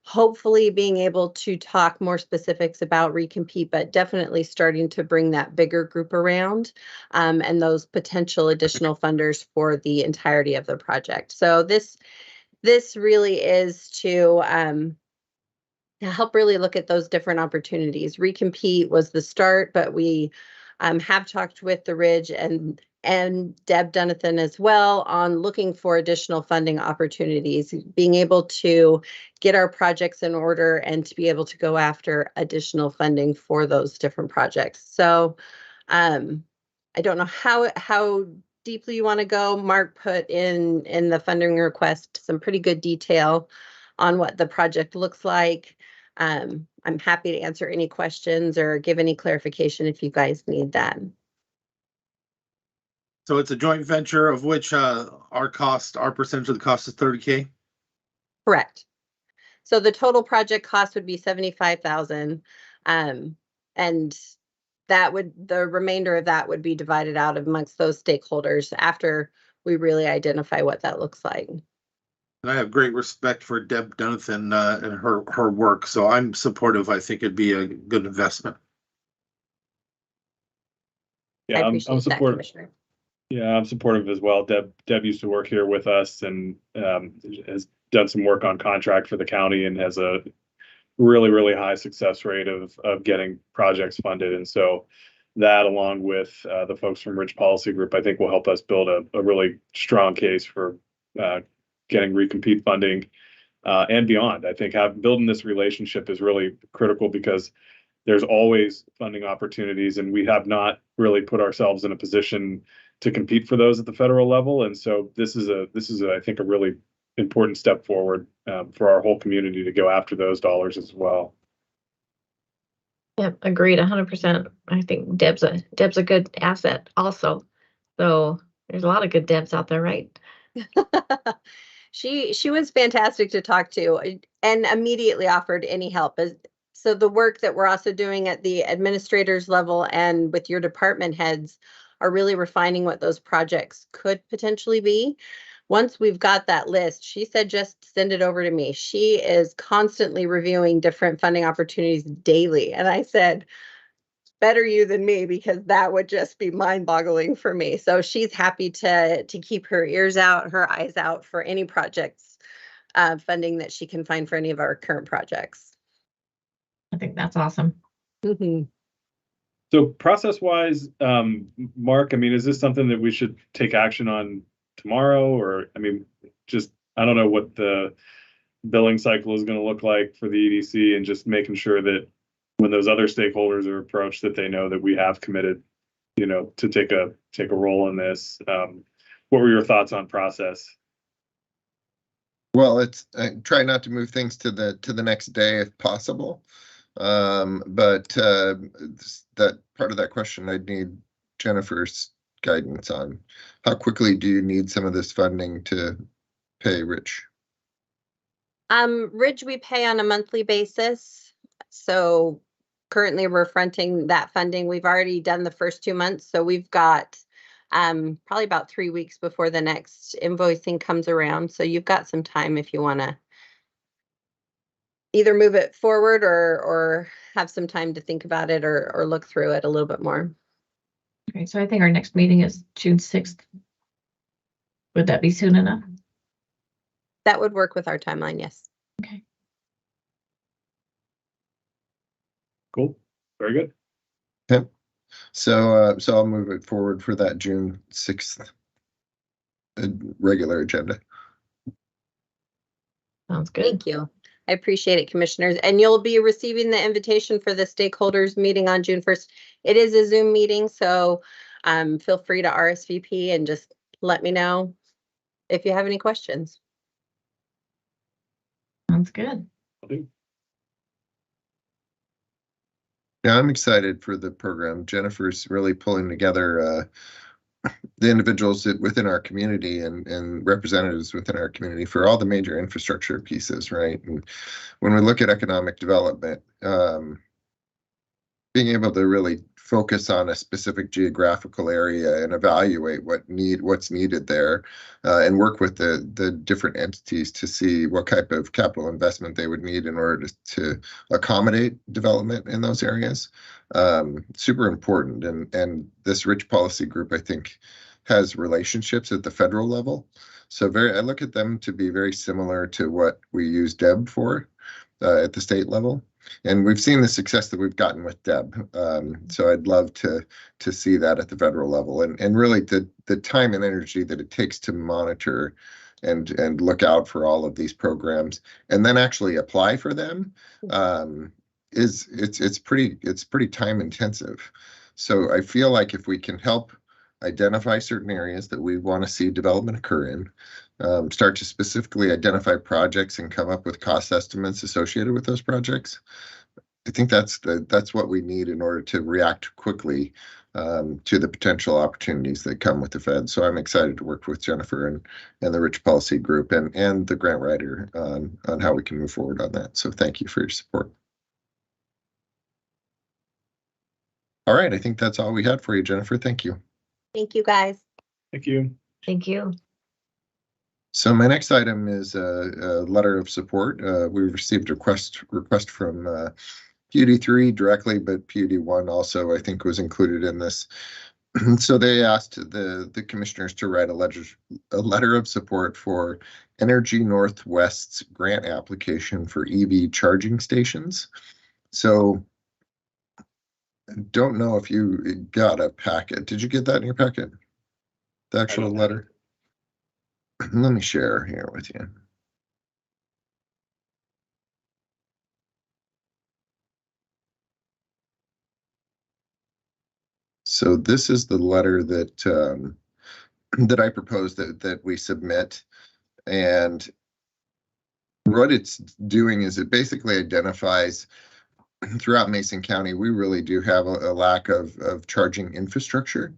hopefully being able to talk more specifics about Recompete, but definitely starting to bring that bigger group around and those potential additional funders for the entirety of the project. So this really is to help really look at those different opportunities. Recompete was the start, but we have talked with the Ridge, and and Deb Dunathan as well on looking for additional funding opportunities, being able to get our projects in order and to be able to go after additional funding for those different projects. So I don't know how deeply you want to go. Mark put in the funding request some pretty good detail on what the project looks like. I'm happy to answer any questions or give any clarification if you guys need that. So it's a joint venture of which our percentage of the cost is 30K. Correct. So the total project cost would be 75,000, and the remainder of that would be divided out amongst those stakeholders after we really identify what that looks like. And I have great respect for Deb Dunathan and her work, so I'm supportive. I think it'd be a good investment. I Yeah, appreciate I'm that, supportive. Commissioner. Yeah, I'm supportive as well. Deb used to work here with us and has done some work on contract for the county and has a really high success rate of getting projects funded. And so that, along with the folks from Rich Policy Group, I think will help us build a really strong case for getting recompete funding and beyond. I think building this relationship is really critical because there's always funding opportunities, and we have not really put ourselves in a position to compete for those at the federal level. And so this is I think a really important step forward for our whole community to go after those dollars as well. Yep, agreed 100%. I think Deb's a good asset also. So there's a lot of good Debs out there, right? She was fantastic to talk to and immediately offered any help. So the work that we're also doing at the administrators level and with your department heads are really refining what those projects could potentially be. Once we've got that list, she said, just send it over to me. She is constantly reviewing different funding opportunities daily. And I said, better you than me, because that would just be mind-boggling for me. So she's happy to keep her ears out, her eyes out for any projects, funding that she can find for any of our current projects. I think that's awesome. Mm-hmm. So process-wise, Mark, I mean, is this something that we should take action on tomorrow? Or, I mean, I don't know what the billing cycle is going to look like for the EDC, and just making sure that when those other stakeholders are approached, that they know that we have committed, to take a role in this. What were your thoughts on process? Well, I try not to move things to the next day if possible. But that part of that question, I'd need Jennifer's guidance on. How quickly do you need some of this funding to pay Rich? Rich, we pay on a monthly basis. So currently we're fronting that funding. We've already done the first 2 months. So we've got probably about 3 weeks before the next invoicing comes around. So you've got some time if you want to either move it forward or have some time to think about it or look through it a little bit more. Okay, so I think our next meeting is June 6th. Would that be soon enough? That would work with our timeline, yes. Okay. Cool. Very good. Okay. So I'll move it forward for that June 6th regular agenda. Sounds good. Thank you. I appreciate it, commissioners. And you'll be receiving the invitation for the stakeholders meeting on June 1st. It is a Zoom meeting, so feel free to RSVP and just let me know if you have any questions. Sounds good. Yeah, I'm excited for the program. Jennifer's really pulling together the individuals within our community and representatives within our community for all the major infrastructure pieces, right? And when we look at economic development, being able to really focus on a specific geographical area and evaluate what's needed there, and work with the different entities to see what type of capital investment they would need in order to accommodate development in those areas. Super important. And this Rich Policy Group, I think, has relationships at the federal level. So I look at them to be very similar to what we use Deb for at the state level. And we've seen the success that we've gotten with Deb. So I'd love to see that at the federal level, and really the time and energy that it takes to monitor and look out for all of these programs and then actually apply for them it's pretty time intensive. So I feel like if we can help identify certain areas that we want to see development occur in, start to specifically identify projects and come up with cost estimates associated with those projects, I think that's what we need in order to react quickly to the potential opportunities that come with the Fed. So I'm excited to work with Jennifer and the Rich Policy Group and the grant writer on how we can move forward on that. So thank you for your support. All right, I think that's all we had for you, Jennifer. Thank you. Thank you, guys. Thank you. Thank you. So my next item is a letter of support. We received a request from PUD3 directly, but PUD1 also, I think, was included in this. So they asked the commissioners to write a letter of support for Energy Northwest's grant application for EV charging stations. So I don't know if you got a packet. Did you get that in your packet? The actual letter? Let me share here with you. So this is the letter that that I propose that we submit, and what it's doing is it basically identifies throughout Mason County, we really do have a lack of charging infrastructure.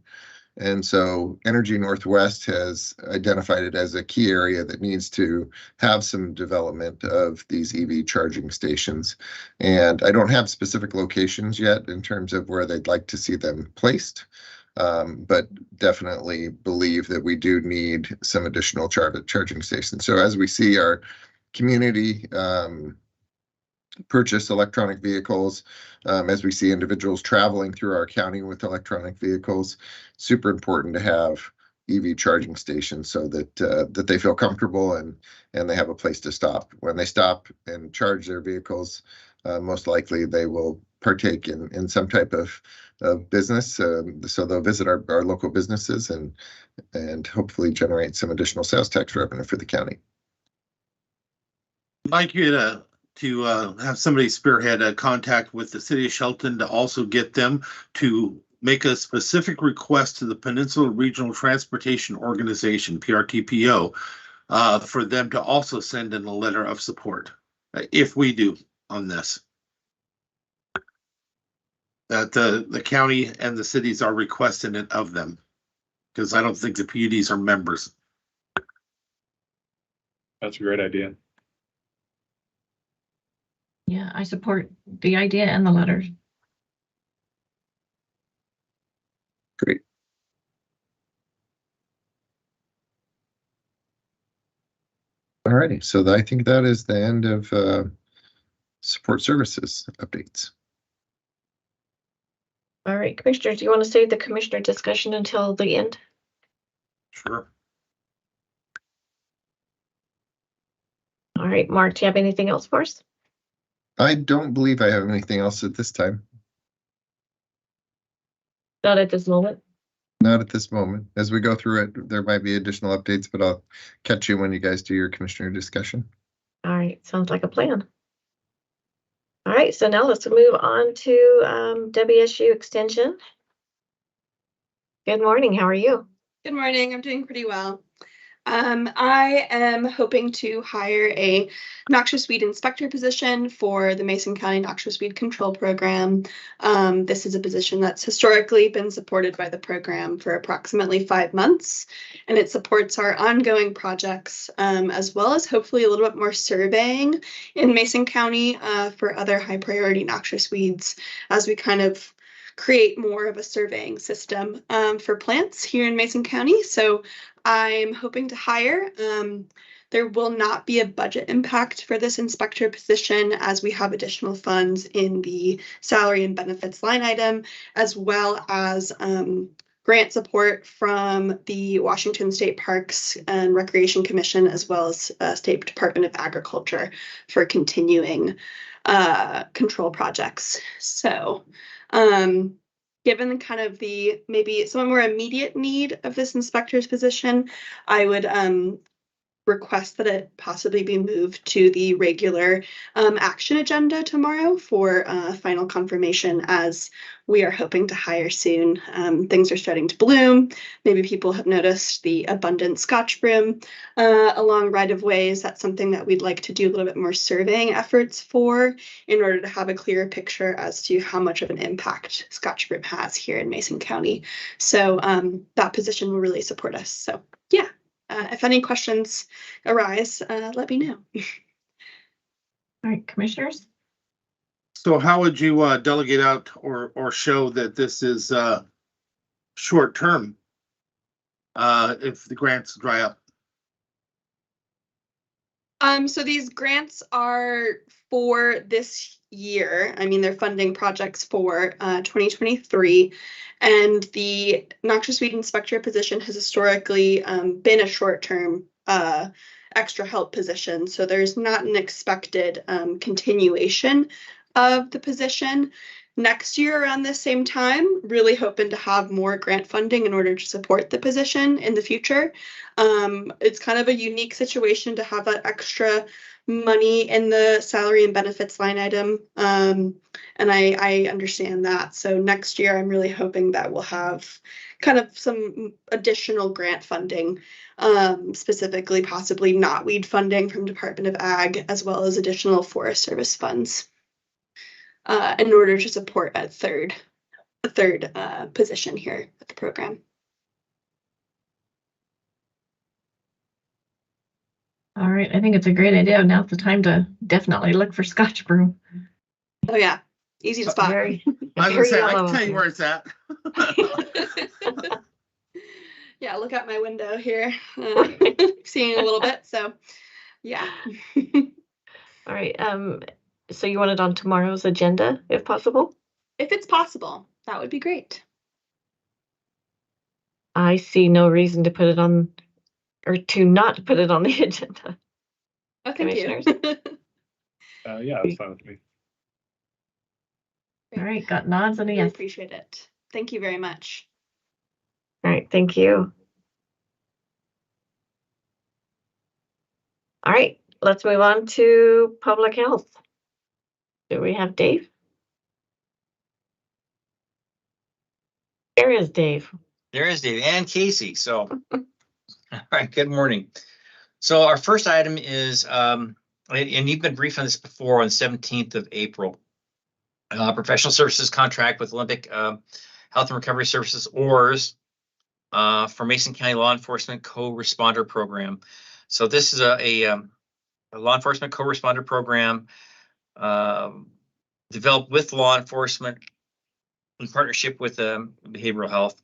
And so Energy Northwest has identified it as a key area that needs to have some development of these EV charging stations. And I don't have specific locations yet in terms of where they'd like to see them placed, but definitely believe that we do need some additional charging stations. So as we see our community purchase electronic vehicles, as we see individuals traveling through our county with electronic vehicles, super important to have EV charging stations so that they feel comfortable and they have a place to stop. When they stop and charge their vehicles, most likely they will partake in some type of business. So they'll visit our local businesses and hopefully generate some additional sales tax revenue for the county. I'd like you to have somebody spearhead a contact with the city of Shelton to also get them to make a specific request to the Peninsula Regional Transportation Organization, PRTPO, for them to also send in a letter of support, if we do on this. That the county and the cities are requesting it of them, because I don't think the PUDs are members. That's a great idea. Yeah, I support the idea and the letter. Great. All righty, so I think that is the end of support services updates. All right, commissioners, do you want to save the commissioner discussion until the end? Sure. All right, Mark, do you have anything else for us? I don't believe I have anything else at this time. Not at this moment. Not at this moment. As we go through it, there might be additional updates, but I'll catch you when you guys do your commissioner discussion. All right, sounds like a plan. All right, so now let's move on to WSU Extension. Good morning, how are you? Good morning, I'm doing pretty well. I am hoping to hire a noxious weed inspector position for the Mason County Noxious Weed Control Program. This is a position that's historically been supported by the program for approximately 5 months, and it supports our ongoing projects, as well as hopefully a little bit more surveying in Mason County for other high priority noxious weeds as we kind of create more of a surveying system for plants here in Mason County. So I'm hoping to hire. There will not be a budget impact for this inspector position as we have additional funds in the salary and benefits line item, as well as grant support from the Washington State Parks and Recreation Commission, as well as State Department of Agriculture for continuing control projects. So given the kind of the maybe some more immediate need of this inspector's position, I would request that it possibly be moved to the regular action agenda tomorrow for final confirmation, as we are hoping to hire soon. Things are starting to bloom. Maybe people have noticed the abundant Scotch broom along right-of-ways. That's something that we'd like to do a little bit more surveying efforts for in order to have a clearer picture as to how much of an impact Scotch broom has here in Mason County. So that position will really support us. So yeah. If any questions arise, let me know. All right, commissioners? So how would you delegate out or show that this is short term if the grants dry up? So these grants are for this year. I mean, they're funding projects for 2023, and the noxious weed inspector position has historically been a short-term extra help position. So there's not an expected continuation of the position. Next year around the same time, really hoping to have more grant funding in order to support the position in the future. It's kind of a unique situation to have that extra money in the salary and benefits line item. And I understand that. So next year, I'm really hoping that we'll have kind of some additional grant funding, specifically possibly knotweed funding from Department of Ag, as well as additional Forest Service funds. In order to support a third position here at the program. All right, I think it's a great idea. Now's the time to definitely look for Scotch broom. Oh yeah, easy to spot. I can tell you where it's at. Yeah, look out my window here. Seeing a little bit, so yeah. All right, so you want it on tomorrow's agenda, if possible? If it's possible, that would be great. I see no reason to put it on, or to not put it on the agenda. Oh, thank you. Yeah, that's fine with me. All right, got nods and a I yes. appreciate it. Thank you very much. All right, thank you. All right, let's move on to public health. Do we have Dave? There is Dave. There is Dave and Casey. So, all right, good morning. So our first item is, and you've been briefed on this before, on the 17th of April, professional services contract with Olympic Health and Recovery Services, ORS, for Mason County Law Enforcement Co-Responder Program. So this is a law enforcement co-responder program developed with law enforcement in partnership with behavioral health.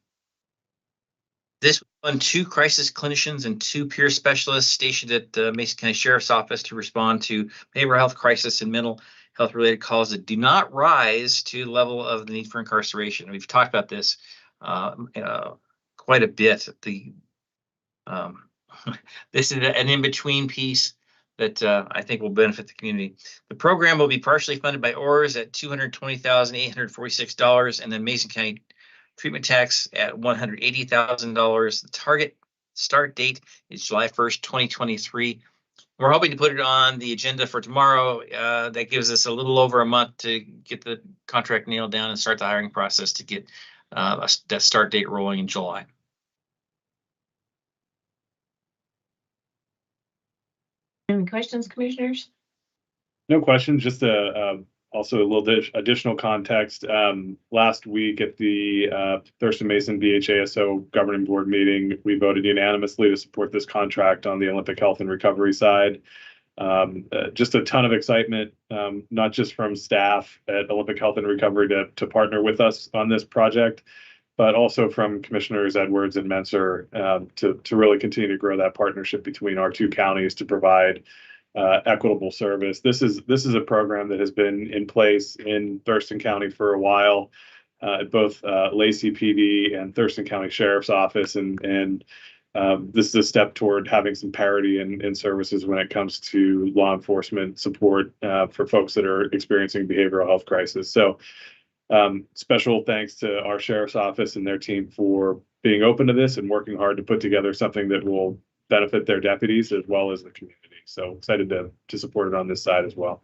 This will fund 2 crisis clinicians and 2 peer specialists stationed at the Mason County Sheriff's Office to respond to behavioral health crisis and mental health related calls that do not rise to the level of the need for incarceration. We've talked about this quite a bit. This is an in-between piece that I think will benefit the community. The program will be partially funded by ORS at $220,846, and then Mason County treatment tax at $180,000. The target start date is July 1st, 2023. We're hoping to put it on the agenda for tomorrow. That gives us a little over a month to get the contract nailed down and start the hiring process to get that start date rolling in July. Any questions, commissioners? No questions, just also a little additional context. Last week at the Thurston Mason BHASO governing board meeting, we voted unanimously to support this contract on the Olympic Health and Recovery side. Just a ton of excitement, not just from staff at Olympic Health and Recovery to partner with us on this project, but also from Commissioners Edwards and Menser to really continue to grow that partnership between our 2 counties to provide equitable service. This is a program that has been in place in Thurston County for a while, at both Lacey PD and Thurston County Sheriff's Office, and this is a step toward having some parity in services when it comes to law enforcement support for folks that are experiencing behavioral health crisis. So special thanks to our sheriff's office and their team for being open to this and working hard to put together something that will benefit their deputies as well as the community. So excited to support it on this side as well.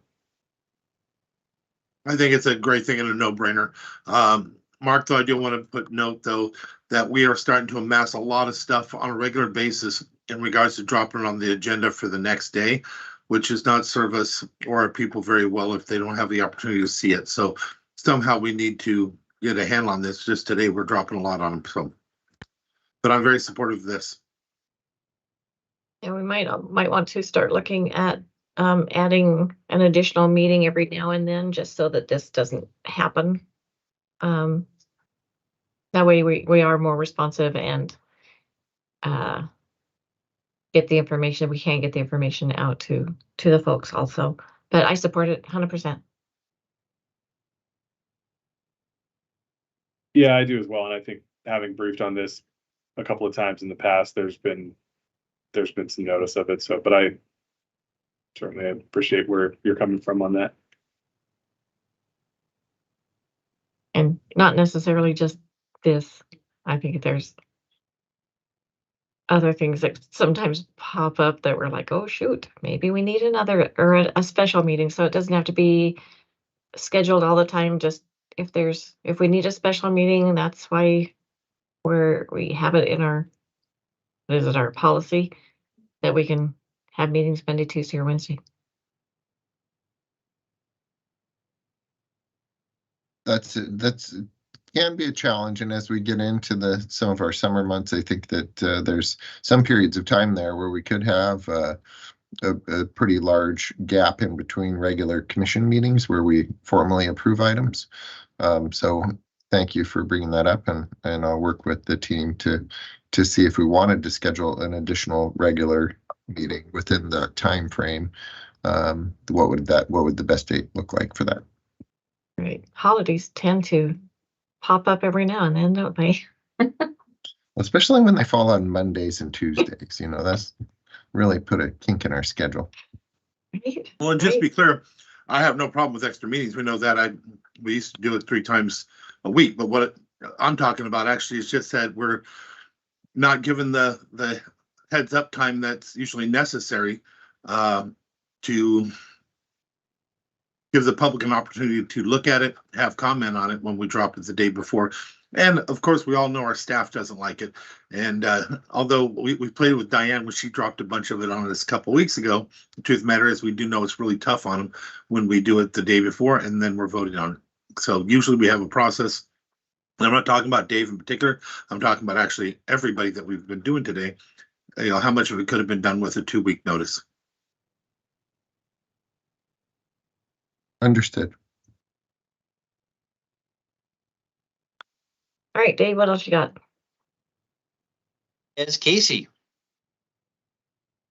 I think it's a great thing and a no-brainer. Mark, though, I do want to put note, though, that we are starting to amass a lot of stuff on a regular basis in regards to dropping it on the agenda for the next day, which does not serve us or our people very well if they don't have the opportunity to see it. So somehow we need to get a handle on this. Just today, we're dropping a lot on them. So, but I'm very supportive of this. And we might want to start looking at adding an additional meeting every now and then, just so that this doesn't happen. That way we are more responsive and get the information. We can get the information out to the folks also. But I support it 100%. Yeah, I do as well. And I think having briefed on this a couple of times in the past, there's been some notice of it. So, but I certainly appreciate where you're coming from on that. And not necessarily just this. I think there's other things that sometimes pop up that we're like, oh shoot, maybe we need another or a special meeting. So it doesn't have to be scheduled all the time. Just if we need a special meeting, that's why we have it in our policy that we can have meetings Monday, Tuesday, or Wednesday. That's can be a challenge, and as we get into some of our summer months, I think that there's some periods of time there where we could have a pretty large gap in between regular commission meetings where we formally approve items. So thank you for bringing that up, and I'll work with the team to see if we wanted to schedule an additional regular meeting within the time frame. What would the best date look like for that? Right. Holidays tend to pop up every now and then, don't they? Especially when they fall on Mondays and Tuesdays. That's really put a kink in our schedule. Right. Well, and just to be clear, I have no problem with extra meetings. We know that we used to do it 3 times a week. But what I'm talking about actually is just that we're not given the heads up time that's usually necessary to give the public an opportunity to look at it, have comment on it when we drop it the day before. And of course, we all know our staff doesn't like it. And although we played with Diane when she dropped a bunch of it on us a couple weeks ago, the truth of the matter is we do know it's really tough on them when we do it the day before and then we're voting on it. So usually we have a process. And I'm not talking about Dave in particular. I'm talking about actually everybody that we've been doing today. How much of it could have been done with a 2-week notice. Understood. All right, Dave, what else you got? It's Casey.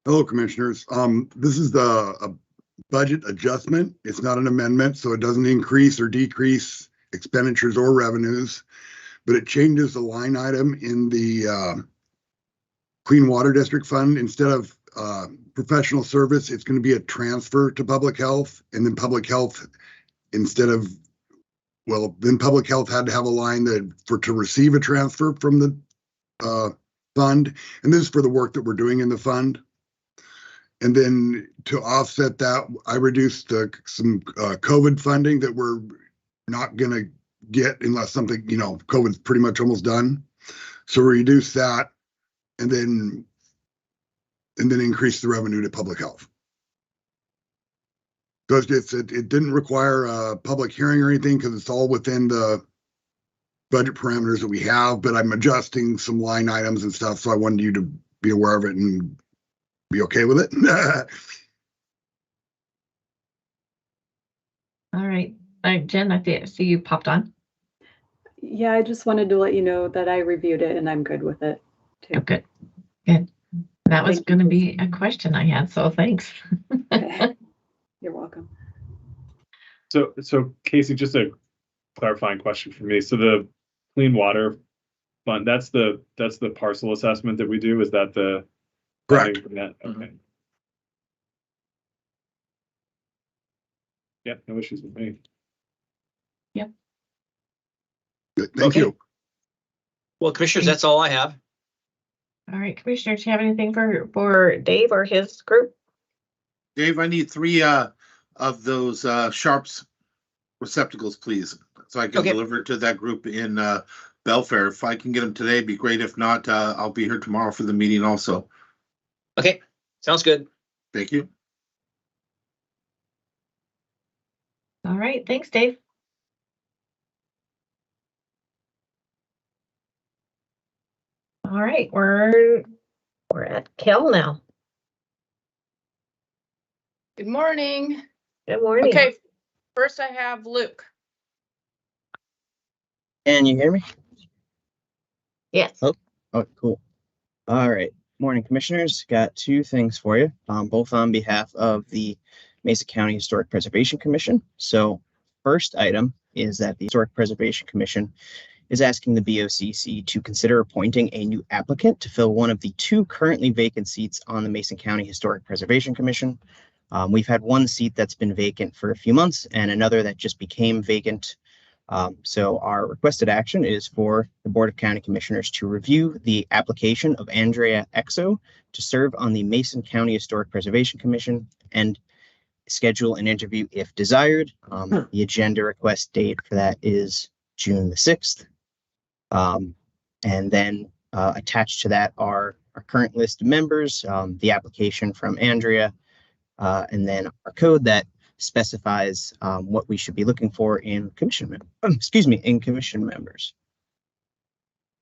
Hello, Commissioners. This is a budget adjustment. It's not an amendment, so it doesn't increase or decrease expenditures or revenues, but it changes the line item in the Clean Water District Fund. Instead of professional service, it's going to be a transfer to public health, and then public health, then public health had to have a line to receive a transfer from the fund, and this is for the work that we're doing in the fund. And then to offset that, I reduced some COVID funding that we're not going to get unless something, COVID's pretty much almost done. So reduce that, and then increase the revenue to public health. So it didn't require a public hearing or anything because it's all within the budget parameters that we have, but I'm adjusting some line items and stuff. So I wanted you to be aware of it and be okay with it. All right. Jen, I see you popped on. Yeah, I just wanted to let you know that I reviewed it and I'm good with it too. Oh, good. Good. That was going to be a question I had, so thanks. Okay. You're welcome. So Casey, just a clarifying question for me. So the Clean Water fund, that's the parcel assessment that we do. Is that the Correct. funding from that? Okay. Yep, no issues with me. Good, thank Okay. you. Well, commissioners, that's all I have. All right, commissioners, do you have anything for Dave or his group? Dave, I need 3 of those Sharps receptacles, please, so I can Okay. deliver it to that group in Belfair. If I can get them today, it'd be great. If not, I'll be here tomorrow for the meeting also. Okay, sounds good. Thank you. All right, thanks, Dave. All right, we're at Kell now. Good morning. Good morning. Okay, first I have Luke. Can you hear me? Yes. Oh, cool. All right. Morning, commissioners. Got 2 things for you, both on behalf of the Mesa County Historic Preservation Commission. So first item is that the Historic Preservation Commission is asking the BOCC to consider appointing a new applicant to fill one of the 2 currently vacant seats on the Mason County Historic Preservation Commission. We've had 1 seat that's been vacant for a few months and another that just became vacant. So our requested action is for the Board of County Commissioners to review the application of Andrea Exo to serve on the Mason County Historic Preservation Commission and schedule an interview if desired. The agenda request date for that is June the 6th. And then attached to that are our current list of members, the application from Andrea, and then our code that specifies what we should be looking for in commission members.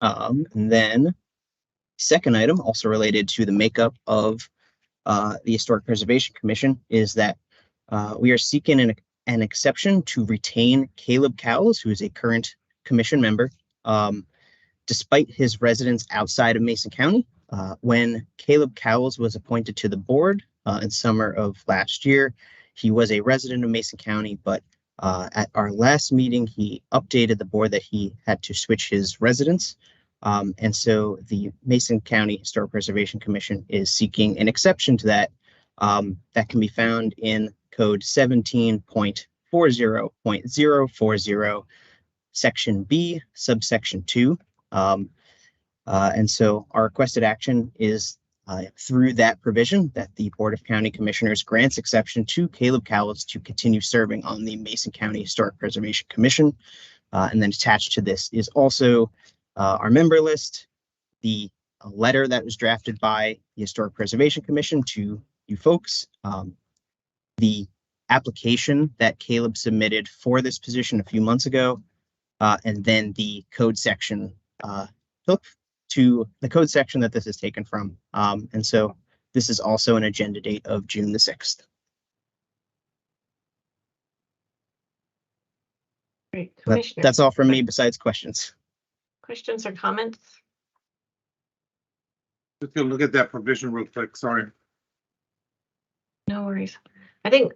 And then second item, also related to the makeup of the Historic Preservation Commission, is that we are seeking an exception to retain Caleb Cowles, who is a current commission member, despite his residence outside of Mason County. When Caleb Cowles was appointed to the board in summer of last year, he was a resident of Mason County, but at our last meeting, he updated the board that he had to switch his residence. And so the Mason County Historic Preservation Commission is seeking an exception to that that can be found in Code 17.40.040, Section B, subsection 2. And so our requested action is through that provision that the Board of County Commissioners grants exception to Caleb Cowles to continue serving on the Mason County Historic Preservation Commission. And then attached to this is also our member list, the letter that was drafted by the Historic Preservation Commission to you folks, the application that Caleb submitted for this position a few months ago, and then the code section to the code section that this is taken from. And so this is also an agenda date of June the 6th. Great. That's all from me besides questions. Questions or comments? Just gonna look at that provision real quick, sorry. No worries. I think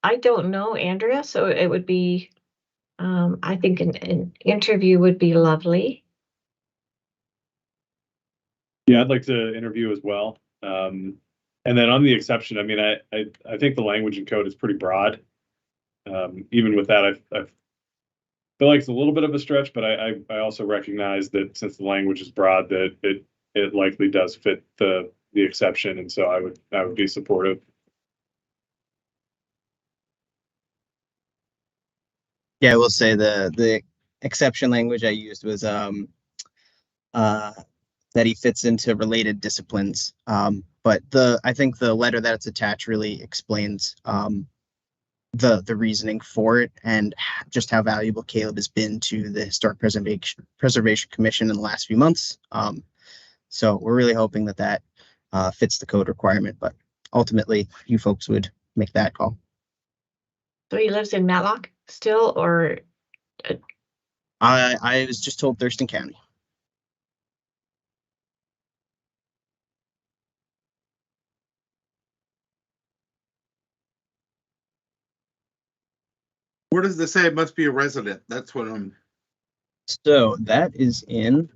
I don't know Andrea, so it would be I think an interview would be lovely. Yeah, I'd like to interview as well. And then on the exception, I mean, I think the language in code is pretty broad. Even with that, I feel like it's a little bit of a stretch, but I also recognize that since the language is broad, that it likely does fit the exception, and so I would be supportive. Yeah, I will say the exception language I used was that he fits into related disciplines. But I think the letter that's attached really explains the reasoning for it and just how valuable Caleb has been to the Historic Preservation Commission in the last few months. So we're really hoping that fits the code requirement, but ultimately you folks would make that call. So he lives in Matlock still, or? I was just told Thurston County. Where does this say it must be a resident? That's what I'm. So that is in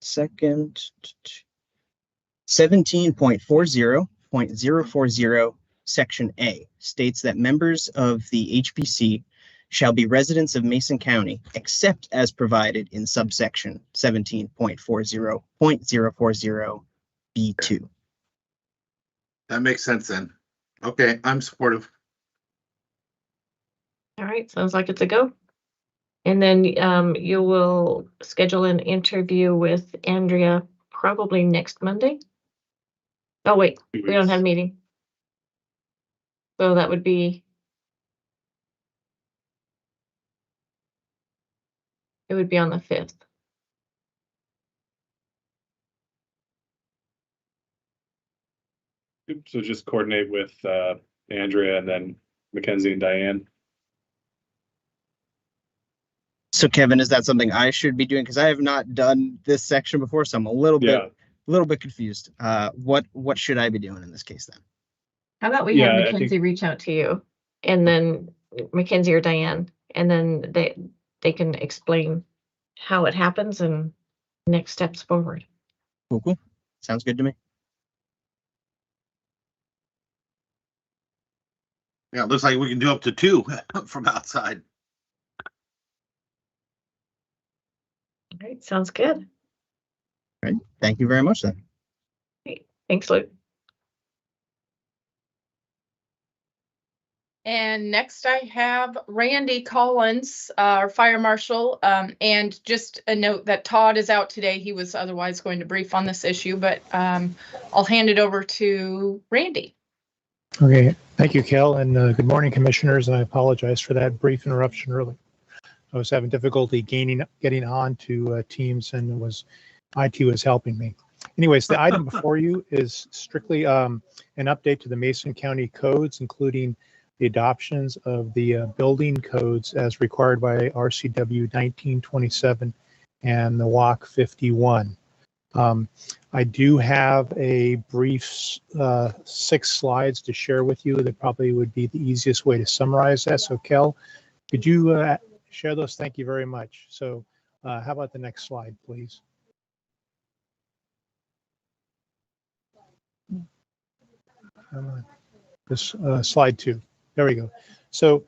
second 17.40.040 section A states that members of the HPC shall be residents of Mason County, except as provided in subsection 17.40.040 B2. That makes sense then. Okay, I'm supportive. All right, sounds like it's a go. And then you will schedule an interview with Andrea probably next Monday. Oh, wait, we don't have a meeting. So that would be, it would be on the 5th. So just coordinate with Andrea and then Mackenzie and Diane. So Kevin, is that something I should be doing? Because I have not done this section before, so I'm a little bit confused. What should I be doing in this case then? How about we have Mackenzie reach out to you, and then Mackenzie or Diane, and then they can explain how it happens and next steps forward. Cool. Sounds good to me. Yeah, it looks like we can do up to 2 from outside. All right, sounds good. All right, thank you very much then. Great. Thanks, Luke. And next I have Randy Collins, our fire marshal. And just a note that Todd is out today. He was otherwise going to brief on this issue, but I'll hand it over to Randy. Okay, thank you, Kell, and good morning, commissioners. And I apologize for that brief interruption early. I was having difficulty getting on to Teams, and IT was helping me. Anyways, the item before you is strictly an update to the Mason County codes, including the adoptions of the building codes as required by RCW 1927 and the WOC 51. I do have a brief 6 slides to share with you that probably would be the easiest way to summarize that. So Kell, could you share those? Thank you very much. So how about the next slide, please? Come on. This slide 2. There we go. So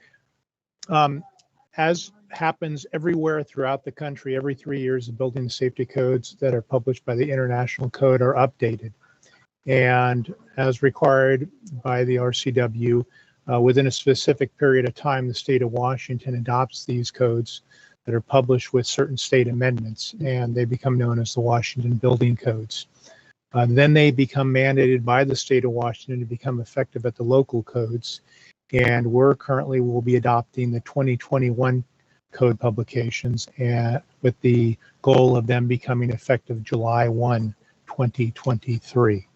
as happens everywhere throughout the country, every 3 years, the building safety codes that are published by the International Code are updated. And as required by the RCW, within a specific period of time, the state of Washington adopts these codes that are published with certain state amendments, and they become known as the Washington Building Codes. Then they become mandated by the state of Washington to become effective at the local codes. And we're currently will be adopting the 2021 code publications, and with the goal of them becoming effective July 1, 2023.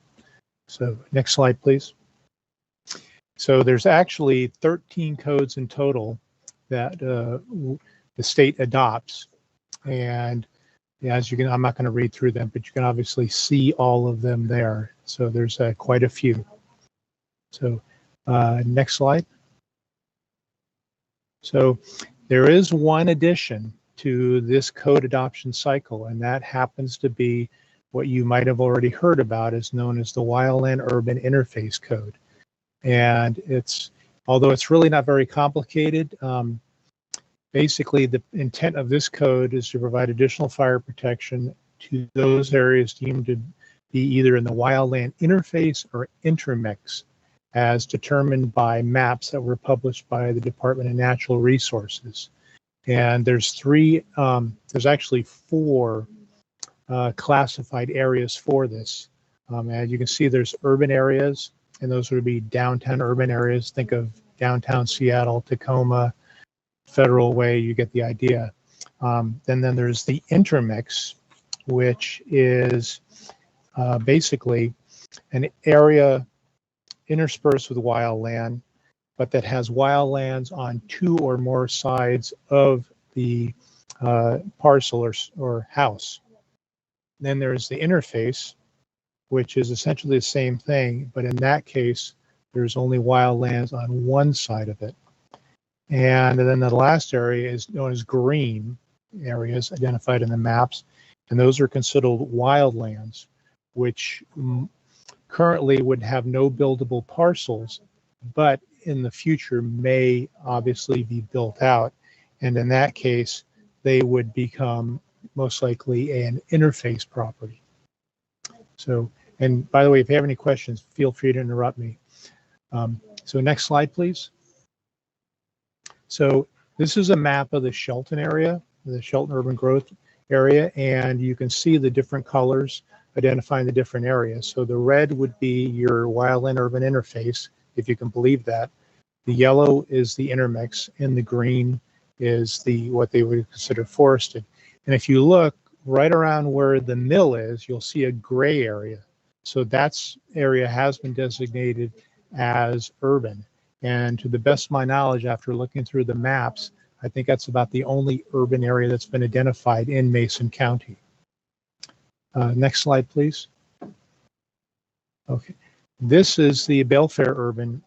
So next slide, please. So there's actually 13 codes in total that the state adopts. And as you can, I'm not going to read through them, but you can obviously see all of them there. So there's quite a few. So next slide. So there is one addition to this code adoption cycle, and that happens to be what you might have already heard about, is known as the Wildland Urban Interface Code. And although it's really not very complicated, basically the intent of this code is to provide additional fire protection to those areas deemed to be either in the wildland interface or intermix, as determined by maps that were published by the Department of Natural Resources. And there's actually 4 classified areas for this. As you can see, there's urban areas, and those would be downtown urban areas. Think of downtown Seattle, Tacoma, Federal Way, you get the idea. Then there's the intermix, which is basically an area interspersed with wildland, but that has wildlands on 2 or more sides of the parcel or house. Then there's the interface, which is essentially the same thing, but in that case, there's only wildlands on one side of it. And then the last area is known as green areas identified in the maps. And those are considered wildlands, which currently would have no buildable parcels, but in the future may obviously be built out. And in that case, they would become most likely an interface property. So, and by the way, if you have any questions, feel free to interrupt me. So next slide, please. So this is a map of the Shelton area, the Shelton urban growth area, and you can see the different colors identifying the different areas. So the red would be your wildland urban interface, if you can believe that. The yellow is the intermix, and the green is the what they would consider forested. And if you look right around where the mill is, you'll see a gray area. So that area has been designated as urban. And to the best of my knowledge, after looking through the maps, I think that's about the only urban area that's been identified in Mason County. Next slide, please. Okay, this is the Belfair urban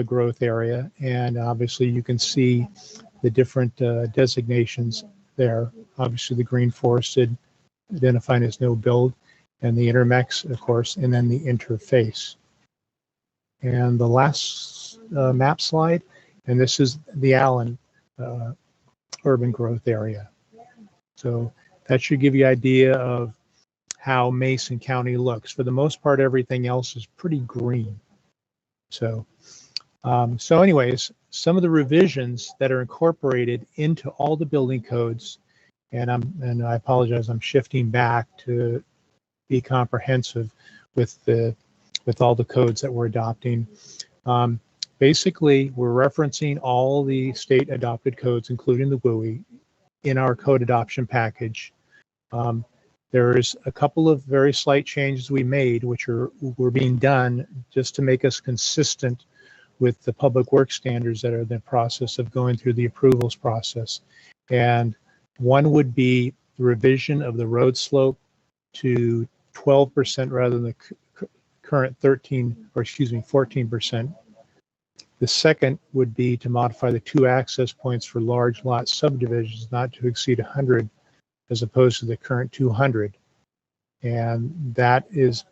growth area, and obviously you can see the different designations there. Obviously the green forested, identifying as no build, and the intermex, of course, and then the interface. And the last map slide, and this is the Allen urban growth area. So that should give you an idea of how Mason County looks. For the most part, everything else is pretty green. So, so anyways, some of the revisions that are incorporated into all the building codes, and I apologize, I'm shifting back to be comprehensive with all the codes that we're adopting. Basically, we're referencing all the state adopted codes, including the WUI, in our code adoption package. There's a couple of very slight changes we made, which were being done just to make us consistent with the public works standards that are in the process of going through the approvals process. And one would be the revision of the road slope to 12% rather than the current 14%. The second would be to modify the 2 access points for large lot subdivisions not to exceed 100 as opposed to the current 200. And that is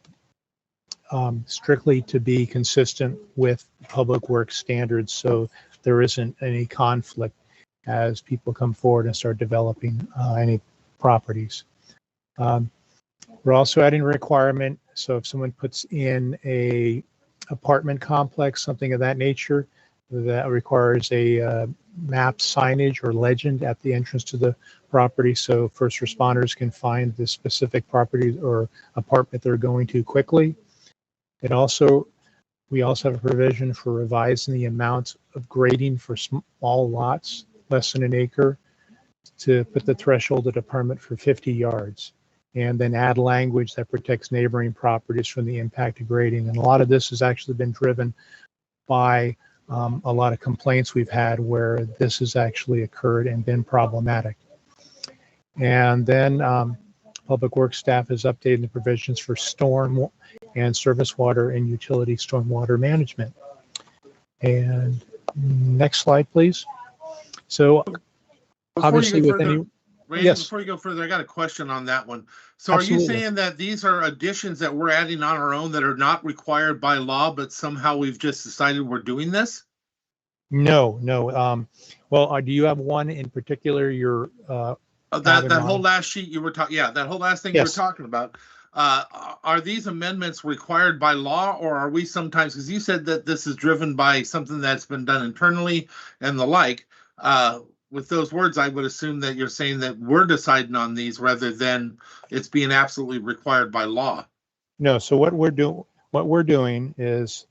strictly to be consistent with public works standards, so there isn't any conflict as people come forward and start developing any properties. We're also adding a requirement, so if someone puts in a apartment complex, something of that nature, that requires a map signage or legend at the entrance to the property, so first responders can find the specific property or apartment they're going to quickly. We also have a provision for revising the amount of grading for small lots less than an acre to put the threshold at a permit for 50 yards, and then add language that protects neighboring properties from the impact of grading. And a lot of this has actually been driven by a lot of complaints we've had where this has actually occurred and been problematic. And then Public Works staff has updated the provisions for storm and surface water and utility stormwater management. And next slide, please. So obviously with any, Randy, yes. Before you go further, I got a question on that one. So Absolutely. Are you saying that these are additions that we're adding on our own that are not required by law, but somehow we've just decided we're doing this? No. Well, do you have one in particular you're that whole last sheet you were talking, yeah, that whole last thing you were talking about. Are these amendments required by law, or are we sometimes, because you said that this is driven by something that's been done internally and the like, with those words, I would assume that you're saying that we're deciding on these rather than it's being absolutely required by law. No, so what we're doing is,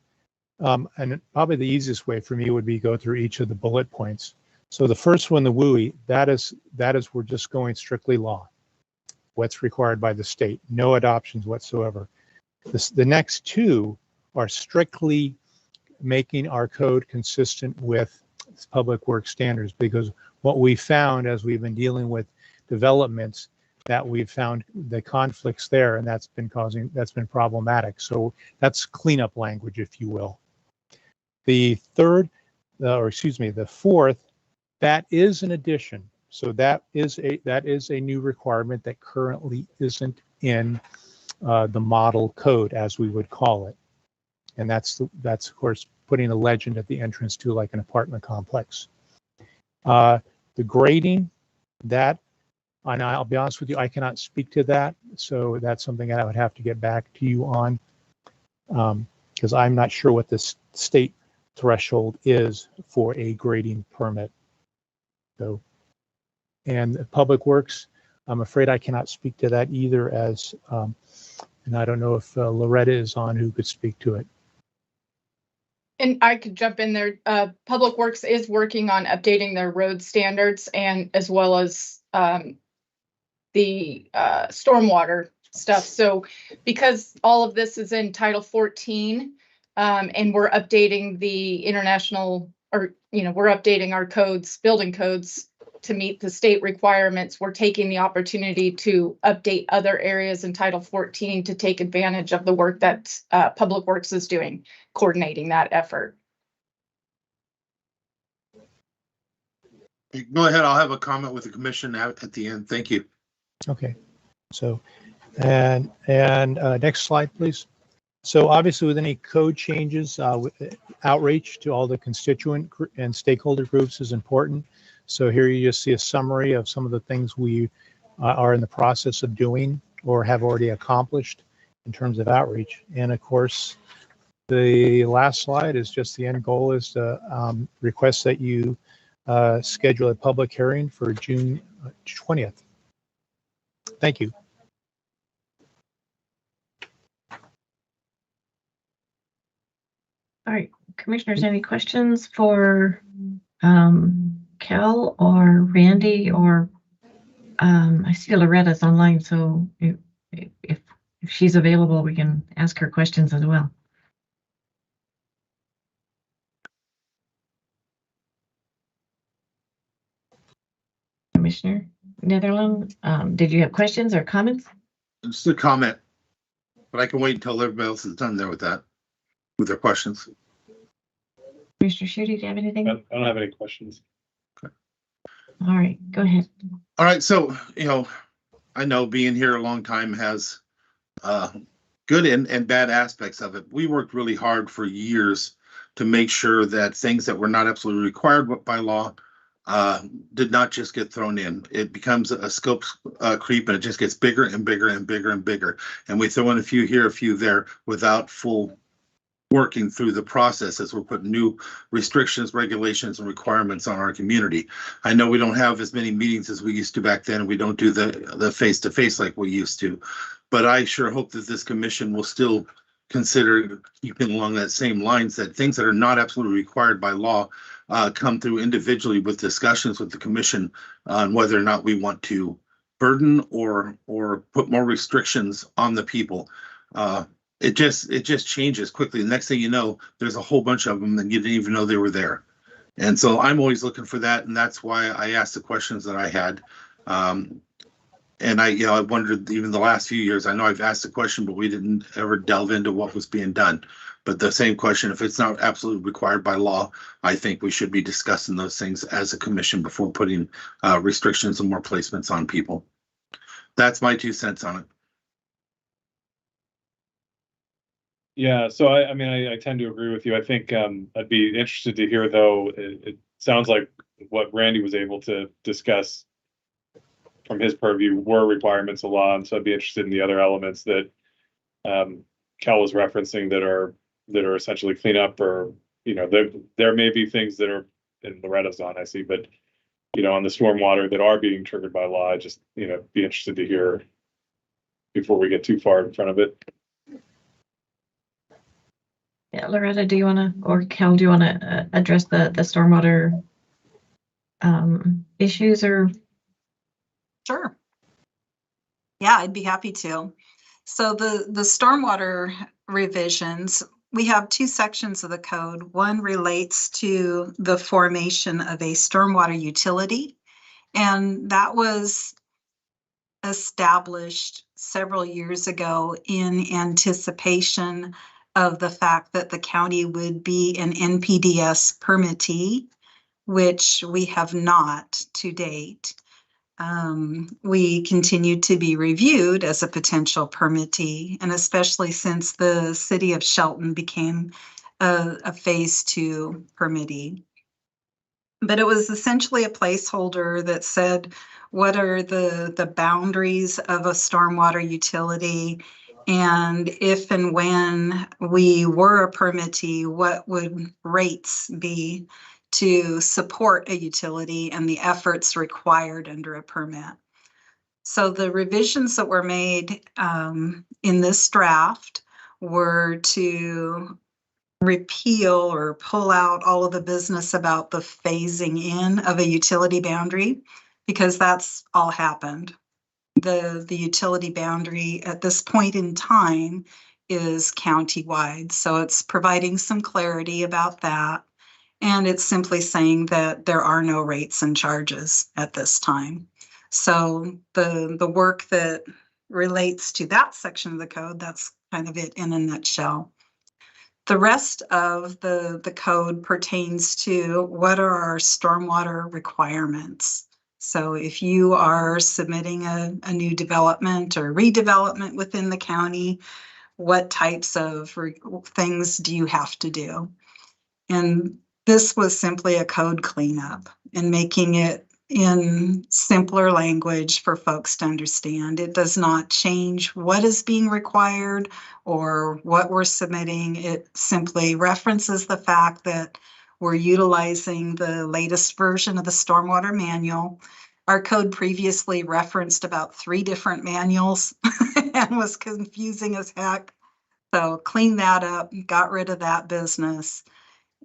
and probably the easiest way for me would be go through each of the bullet points. So the first one, the WUI, that is we're just going strictly law. What's required by the state, no adoptions whatsoever. The next two are strictly making our code consistent with public works standards, because what we found as we've been dealing with developments, that we've found the conflicts there, and that's been problematic. So that's cleanup language, if you will. The fourth That is an addition. So that is a new requirement that currently isn't in the model code, as we would call it. And that's of course putting a legend at the entrance to like an apartment complex. The grading, that, and I'll be honest with you, I cannot speak to that. So that's something I would have to get back to you on, because I'm not sure what the state threshold is for a grading permit. So, and Public Works, I'm afraid I cannot speak to that either, as, and I don't know if Loretta is on who could speak to it. And I could jump in there. Public Works is working on updating their road standards, and as well as the stormwater stuff. So because all of this is in Title 14, and we're updating the international, or, we're updating our codes, building codes to meet the state requirements, we're taking the opportunity to update other areas in Title 14 to take advantage of the work that Public Works is doing, coordinating that effort. Go ahead. I'll have a comment with the commission at the end. Thank you. Okay. So, and next slide, please. So obviously with any code changes, outreach to all the constituent and stakeholder groups is important. So here you just see a summary of some of the things we are in the process of doing or have already accomplished in terms of outreach. And of course, the last slide is just the end goal is to request that you schedule a public hearing for June 20th. Thank you. All right, commissioners, any questions for Kell or Randy, or I see Loretta's online, so if she's available, we can ask her questions as well. Commissioner Netherland, did you have questions or comments? Just a comment, but I can wait until everybody else is done there with that, with their questions. Commissioner Schutte, do you have anything? I don't have any questions. Okay. All right, go ahead. All right, so, I know being here a long time has good and bad aspects of it. We worked really hard for years to make sure that things that were not absolutely required by law did not just get thrown in. It becomes a scope creep, and it just gets bigger and bigger and bigger and bigger. And we throw in a few here, a few there, without full working through the process as we're putting new restrictions, regulations, and requirements on our community. I know we don't have as many meetings as we used to back then, and we don't do the face-to-face like we used to. But I sure hope that this commission will still consider keeping along that same lines, that things that are not absolutely required by law come through individually with discussions with the commission on whether or not we want to burden or put more restrictions on the people. It just changes quickly. The next thing you know, there's a whole bunch of them that you didn't even know they were there. And so I'm always looking for that, and that's why I asked the questions that I had. And I wondered even the last few years, I know I've asked the question, but we didn't ever delve into what was being done. But the same question, if it's not absolutely required by law, I think we should be discussing those things as a commission before putting restrictions and more placements on people. That's my 2 cents on it. Yeah, so I tend to agree with you. I think I'd be interested to hear, though, it sounds like what Randy was able to discuss from his purview were requirements of law, and so I'd be interested in the other elements that Kell was referencing that are essentially cleanup, or there may be things that are in Loretta's on, I see, but on the stormwater that are being triggered by law, I just be interested to hear before we get too far in front of it. Yeah, Loretta, do you want to, or Kell, do you want to address the stormwater issues, or? Sure. Yeah, I'd be happy to. So the stormwater revisions, we have 2 sections of the code. One relates to the formation of a stormwater utility, and that was established several years ago in anticipation of the fact that the county would be an NPDES permittee which we have not to date. We continue to be reviewed as a potential permittee, and especially since the city of Shelton became a phase 2 permittee. But it was essentially a placeholder that said, what are the boundaries of a stormwater utility? And if and when we were a permittee, what would rates be to support a utility and the efforts required under a permit? So the revisions that were made in this draft were to repeal or pull out all of the business about the phasing in of a utility boundary, because that's all happened. The utility boundary at this point in time is countywide. So it's providing some clarity about that. And it's simply saying that there are no rates and charges at this time. So the work that relates to that section of the code, that's kind of it in a nutshell. The rest of the code pertains to what are our stormwater requirements. So if you are submitting a new development or redevelopment within the county, what types of things do you have to do? And this was simply a code cleanup and making it in simpler language for folks to understand. It does not change what is being required or what we're submitting. It simply references the fact that we're utilizing the latest version of the stormwater manual. Our code previously referenced about 3 different manuals and was confusing as heck. So clean that up, got rid of that business.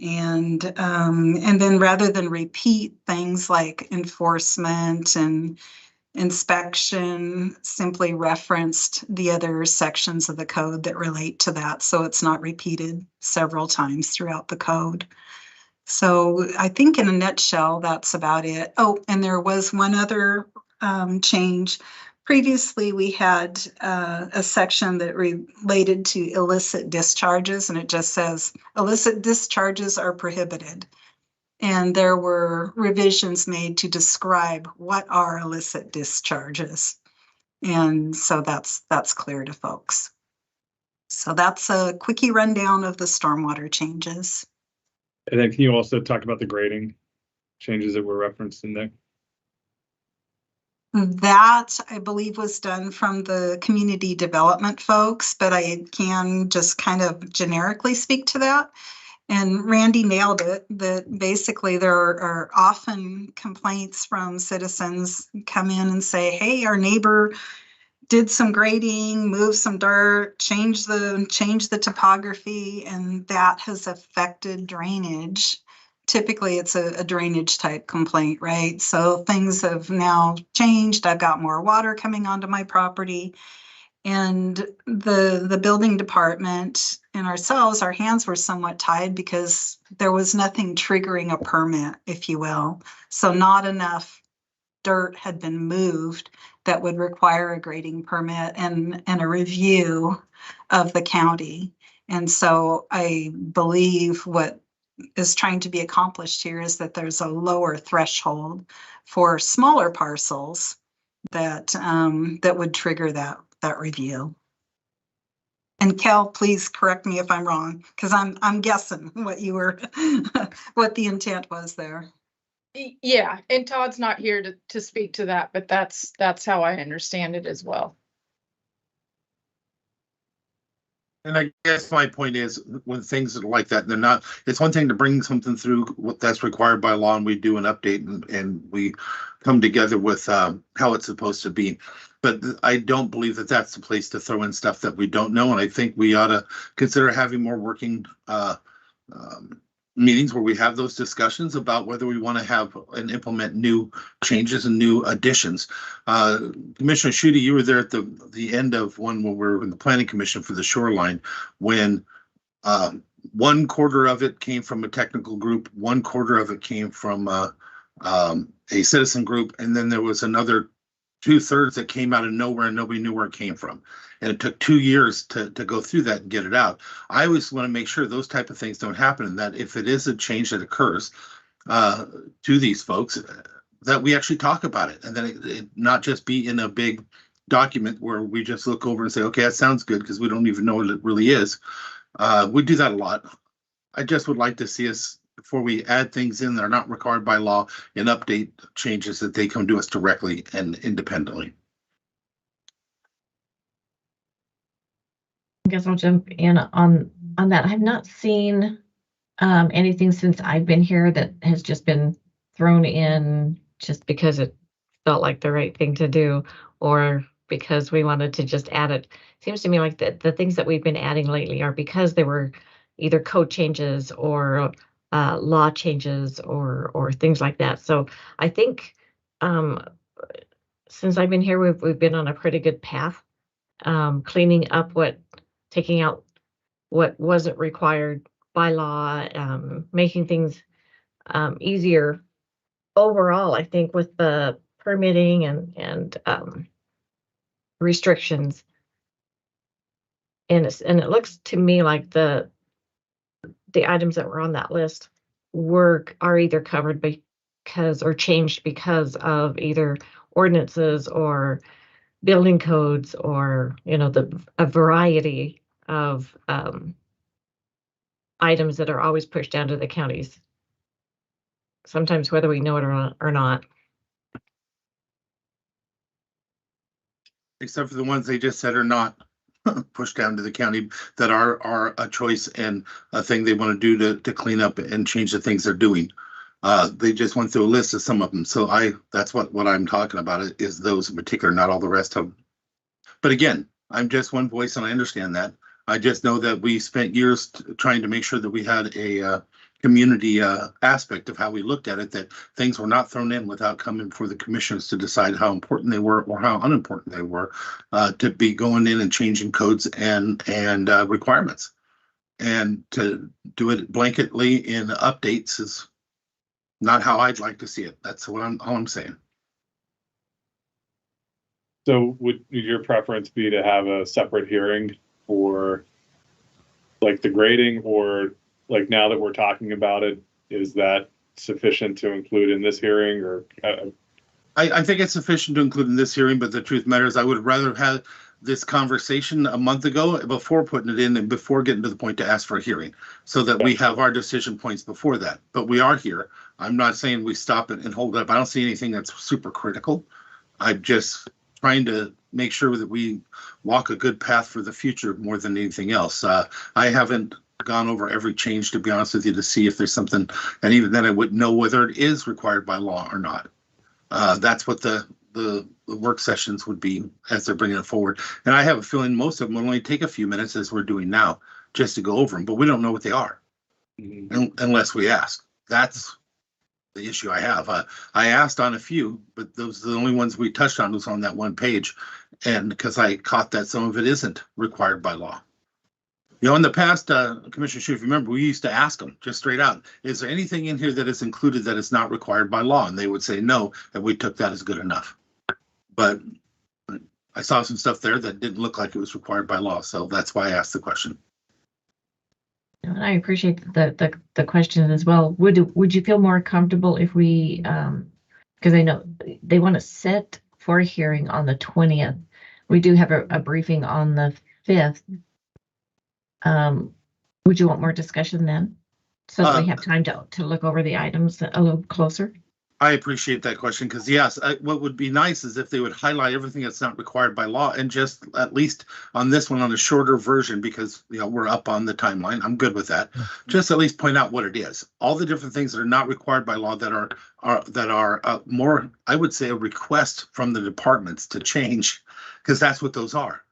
And then rather than repeat things like enforcement and inspection, simply referenced the other sections of the code that relate to that. So it's not repeated several times throughout the code. So I think in a nutshell, that's about it. Oh, and there was one other change. Previously, we had a section that related to illicit discharges, and it just says illicit discharges are prohibited. And there were revisions made to describe what are illicit discharges. And so that's clear to folks. So that's a quickie rundown of the stormwater changes. And then can you also talk about the grading changes that were referenced in there? That, I believe, was done from the community development folks, but I can just kind of generically speak to that. And Randy nailed it, that basically there are often complaints from citizens come in and say, hey, our neighbor did some grading, moved some dirt, changed the topography, and that has affected drainage. Typically, it's a drainage type complaint, right? So things have now changed. I've got more water coming onto my property. And the building department and ourselves, our hands were somewhat tied because there was nothing triggering a permit, if you will. So not enough dirt had been moved that would require a grading permit and a review of the county. And so I believe what is trying to be accomplished here is that there's a lower threshold for smaller parcels that that would trigger that review. And Kell, please correct me if I'm wrong, because I'm guessing what you were what the intent was there. Yeah, and Todd's not here to speak to that, but that's how I understand it as well. And I guess my point is, when things are like that, they're not, it's one thing to bring something through what that's required by law and we do an update and we come together with how it's supposed to be. But I don't believe that that's the place to throw in stuff that we don't know. And I think we ought to consider having more working meetings where we have those discussions about whether we want to have and implement new changes and new additions. Commissioner Schutte, you were there at the end of one when we were in the planning commission for the shoreline, when 1/4 of it came from a technical group, 1/4 of it came from a citizen group, and then there was another 2/3 that came out of nowhere and nobody knew where it came from. And it took 2 years to go through that and get it out. I always want to make sure those type of things don't happen, and that if it is a change that occurs, to these folks, that we actually talk about it, and then it not just be in a big document where we just look over and say, okay, that sounds good, because we don't even know what it really is. We do that a lot. I just would like to see us, before we add things in that are not required by law, and update changes, that they come to us directly and independently. I guess I'll jump in on that. I've not seen anything since I've been here that has just been thrown in just because it felt like the right thing to do, or because we wanted to just add it. Seems to me like the things that we've been adding lately are because there were either code changes or law changes or things like that. So I think since I've been here, we've been on a pretty good path, cleaning up taking out what wasn't required by law, making things easier overall, I think, with the permitting and restrictions. And it looks to me like the items that were on that list are either covered because or changed because of either ordinances or building codes, or a variety of items that are always pushed down to the counties, sometimes whether we know it or not. Except for the ones they just said are not pushed down to the county, that are a choice and a thing they want to do to clean up and change the things they're doing. They just went through a list of some of them. So that's what I'm talking about, is those in particular, not all the rest of them. But again, I'm just one voice, and I understand that. I just know that we spent years trying to make sure that we had a community aspect of how we looked at it, that things were not thrown in without coming before the commissioners to decide how important they were or how unimportant they were, to be going in and changing codes and requirements. And to do it blanketly in updates is not how I'd like to see it. That's all I'm saying. So would your preference be to have a separate hearing for like the grading, or like now that we're talking about it, is that sufficient to include in this hearing? Or I think it's sufficient to include in this hearing, but the truth matters, I would rather have had this conversation a month ago before putting it in and before getting to the point to ask for a hearing, so that we have our decision points before that. But we are here. I'm not saying we stop it and hold it up. I don't see anything that's super critical. I'm just trying to make sure that we walk a good path for the future more than anything else. I haven't gone over every change, to be honest with you, to see if there's something, and even then I wouldn't know whether it is required by law or not. That's what the work sessions would be as they're bringing it forward. And I have a feeling most of them will only take a few minutes, as we're doing now, just to go over them, but we don't know what they are unless we ask. That's the issue I have. I asked on a few, but those are the only ones we touched on was on that one page. And because I caught that some of it isn't required by law. In the past, Commissioner Shu, if you remember, we used to ask them just straight out, is there anything in here that is included that is not required by law? And they would say no, and we took that as good enough. But I saw some stuff there that didn't look like it was required by law. So that's why I asked the question. And I appreciate the questions as well. Would you feel more comfortable if we, because I know they want to set for a hearing on the 20th. We do have a briefing on the 5th. Would you want more discussion then, so that we have time to look over the items a little closer? I appreciate that question, because yes, what would be nice is if they would highlight everything that's not required by law, and just at least on this one on a shorter version, because we're up on the timeline. I'm good with that. Just at least point out what it is. All the different things that are not required by law that are more, I would say, a request from the departments to change, because that's what those are.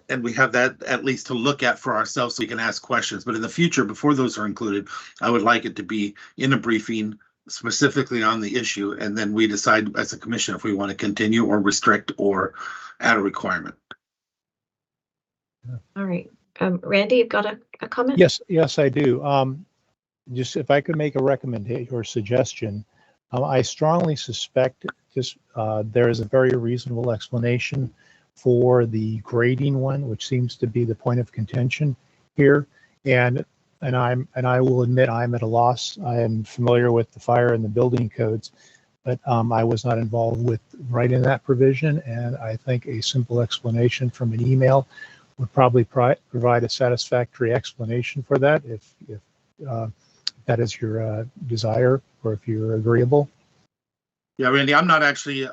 And we have that at least to look at for ourselves, so we can ask questions. But in the future, before those are included, I would like it to be in a briefing specifically on the issue, and then we decide as a commission if we want to continue or restrict or add a requirement. All right. Randy, you've got a comment? Yes, I do. Just if I could make a recommendation or suggestion, I strongly suspect there is a very reasonable explanation for the grading one, which seems to be the point of contention here. And and I will admit I'm at a loss. I am familiar with the fire and the building codes, but I was not involved with writing that provision, and I think a simple explanation from an email would probably provide a satisfactory explanation for that if that is your desire, or if you're agreeable. Yeah, Randy, I'm not actually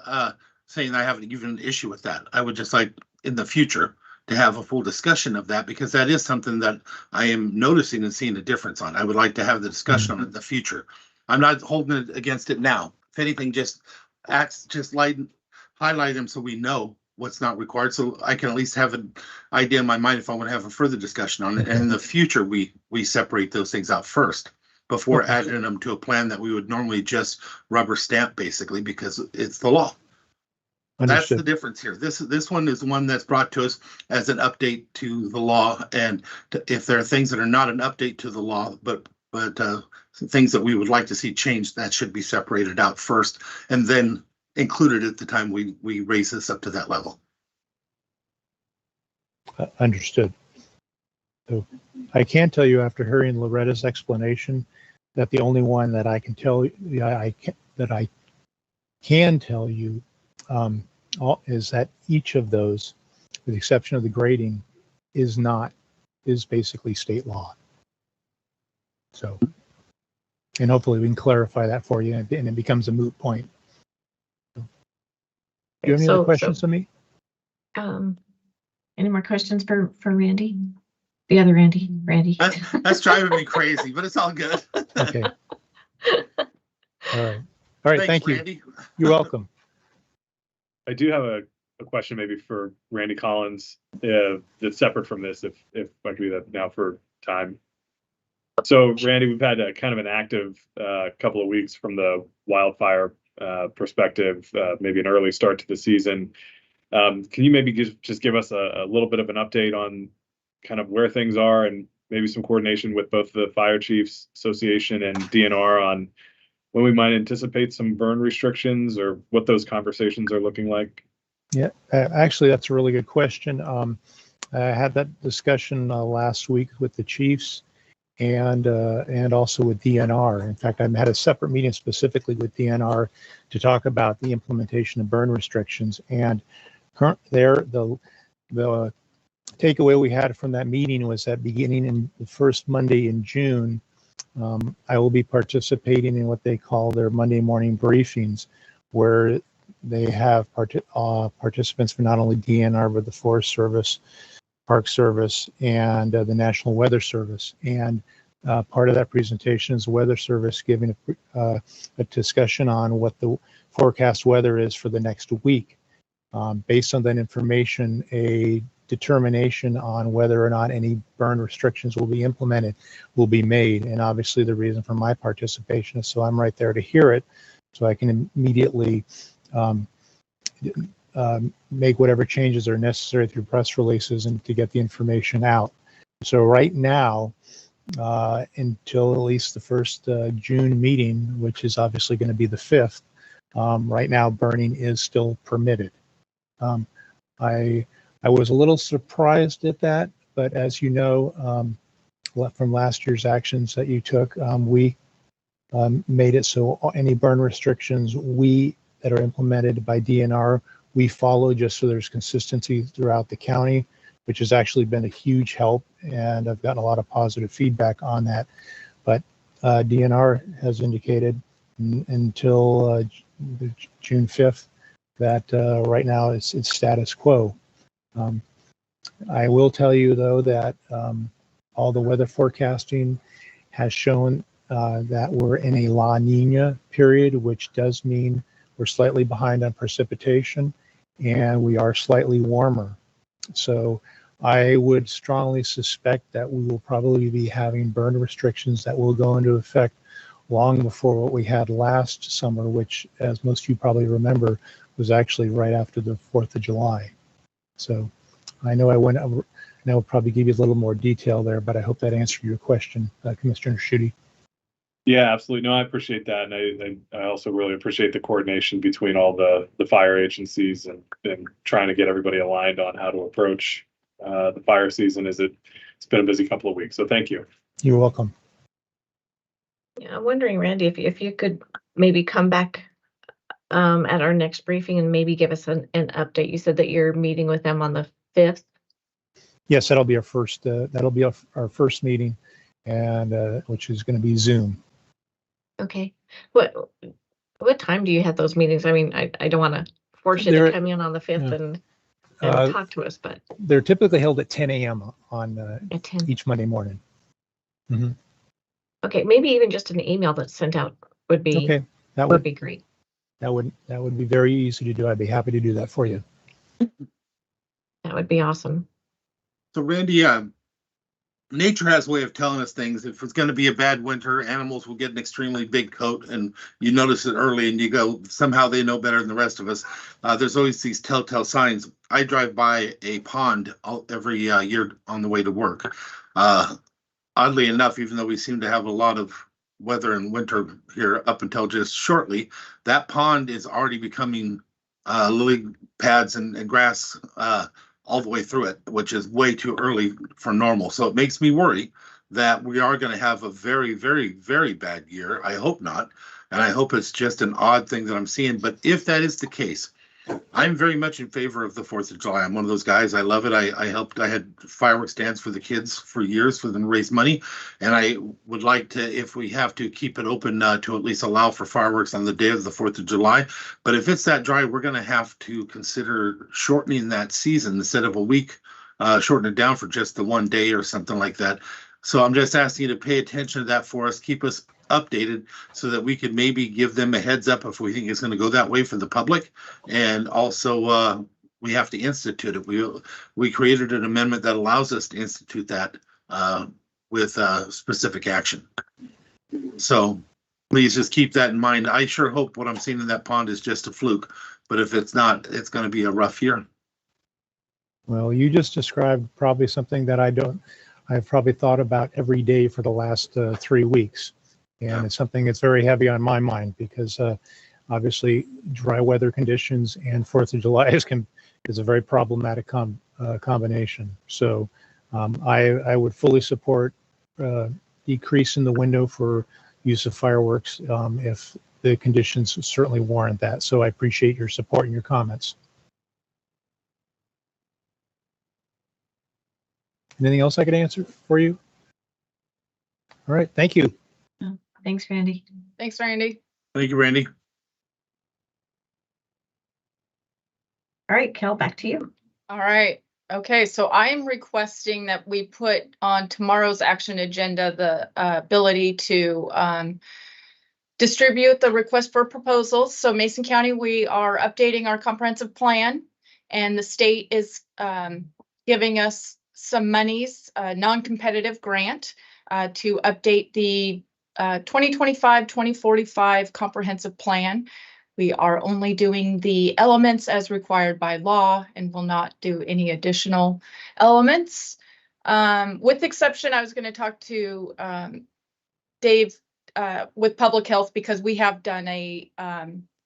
saying I have even an issue with that. I would just like in the future to have a full discussion of that, because that is something that I am noticing and seeing a difference on. I would like to have the discussion on it in the future. I'm not holding it against it now. If anything, just highlight them so we know what's not required, so I can at least have an idea in my mind if I want to have a further discussion on it. And in the future, we separate those things out first before adding them to a plan that we would normally just rubber stamp, basically, because it's the law. That's the difference here. This one is one that's brought to us as an update to the law, and if there are things that are not an update to the law, but things that we would like to see changed, that should be separated out first and then included at the time we raise this up to that level. Understood. So I can tell you, after hearing Loretta's explanation, that the only one that I can tell you is that each of those, with the exception of the grading, is basically state law. So, and hopefully we can clarify that for you, and it becomes a moot point. Do you have any other questions for me? Any more questions for Randy? The other Randy? That's driving me crazy, but it's all good. Okay. All right. Thanks, thank you. Randy. You're welcome. I do have a question maybe for Randy Collins that's separate from this, if I can do that now for time. So Randy, we've had a kind of an active couple of weeks from the wildfire perspective, maybe an early start to the season. Can you maybe just give us a little bit of an update on kind of where things are, and maybe some coordination with both the Fire Chiefs Association and DNR on when we might anticipate some burn restrictions, or what those conversations are looking like? Yeah, actually, that's a really good question. I had that discussion last week with the chiefs and also with DNR. In fact, I had a separate meeting specifically with DNR to talk about the implementation of burn restrictions. And the takeaway we had from that meeting was that beginning in the first Monday in June, I will be participating in what they call their Monday morning briefings, where they have participants from not only DNR, but the Forest Service, Park Service, and the National Weather Service. And part of that presentation is the Weather Service giving a discussion on what the forecast weather is for the next week. Based on that information, a determination on whether or not any burn restrictions will be implemented will be made. And obviously the reason for my participation is so I'm right there to hear it, so I can immediately make whatever changes are necessary through press releases and to get the information out. So right now, until at least the first June meeting, which is obviously going to be the 5th, right now burning is still permitted. I was a little surprised at that, but as you know, from last year's actions that you took, we made it so any burn restrictions that are implemented by DNR, we follow, just so there's consistency throughout the county, which has actually been a huge help, and I've gotten a lot of positive feedback on that. But DNR has indicated until June 5th that right now it's status quo. I will tell you, though, that all the weather forecasting has shown that we're in a La Nina period, which does mean we're slightly behind on precipitation and we are slightly warmer. So I would strongly suspect that we will probably be having burn restrictions that will go into effect long before what we had last summer, which, as most of you probably remember, was actually right after the 4th of July. So I know and I'll probably give you a little more detail there, but I hope that answered your question, Commissioner Schutte. Yeah, absolutely. No, I appreciate that. And I also really appreciate the coordination between all the fire agencies and trying to get everybody aligned on how to approach the fire season. It's been a busy couple of weeks. So thank you. You're welcome. Yeah, I'm wondering, Randy, if you could maybe come back at our next briefing and maybe give us an update. You said that you're meeting with them on the 5th. Yes, that'll be our first. That'll be our first meeting, and which is going to be Zoom. Okay. What time do you have those meetings? I mean, I don't want to force you to come in on the 5th and talk to us, but they're typically held at 10 a.m. on at 10. each Monday morning. Mm-hmm. Okay, maybe even just an email that's sent out would be okay. That would be great. That would be very easy to do. I'd be happy to do that for you. That would be awesome. So Randy, nature has a way of telling us things. If it's going to be a bad winter, animals will get an extremely big coat, and you notice it early, and you go, somehow they know better than the rest of us. There's always these telltale signs. I drive by a pond every year on the way to work. Oddly enough, even though we seem to have a lot of weather and winter here up until just shortly, that pond is already becoming lily pads and grass all the way through it, which is way too early for normal. So it makes me worry that we are going to have a very, very, very bad year. I hope not. And I hope it's just an odd thing that I'm seeing. But if that is the case, I'm very much in favor of the 4th of July. I'm one of those guys. I love it. I had fireworks dance for the kids for years for them to raise money. And I would like to, if we have to, keep it open to at least allow for fireworks on the day of the 4th of July. But if it's that dry, we're going to have to consider shortening that season instead of a week, shorten it down for just the one day or something like that. So I'm just asking you to pay attention to that for us. Keep us updated so that we could maybe give them a heads up if we think it's going to go that way for the public. And also we have to institute it. We created an amendment that allows us to institute that with specific action. So please just keep that in mind. I sure hope what I'm seeing in that pond is just a fluke, but if it's not, it's going to be a rough year. Well, you just described probably something that I've probably thought about every day for the last 3 weeks. And it's something that's very heavy on my mind because obviously dry weather conditions and 4th of July is a very problematic combination. So I would fully support decrease in the window for use of fireworks if the conditions certainly warrant that. So I appreciate your support and your comments. Anything else I could answer for you? All right, thank you. Thanks, Randy. Thanks, Randy. Thank you, Randy. All right, Kell, back to you. All right. Okay, so I am requesting that we put on tomorrow's action agenda the ability to distribute the request for proposals. So Mason County, we are updating our comprehensive plan, and the state is giving us some monies, non-competitive grant to update the 2025-2045 comprehensive plan. We are only doing the elements as required by law and will not do any additional elements. With exception, I was going to talk to Dave with public health because we have done a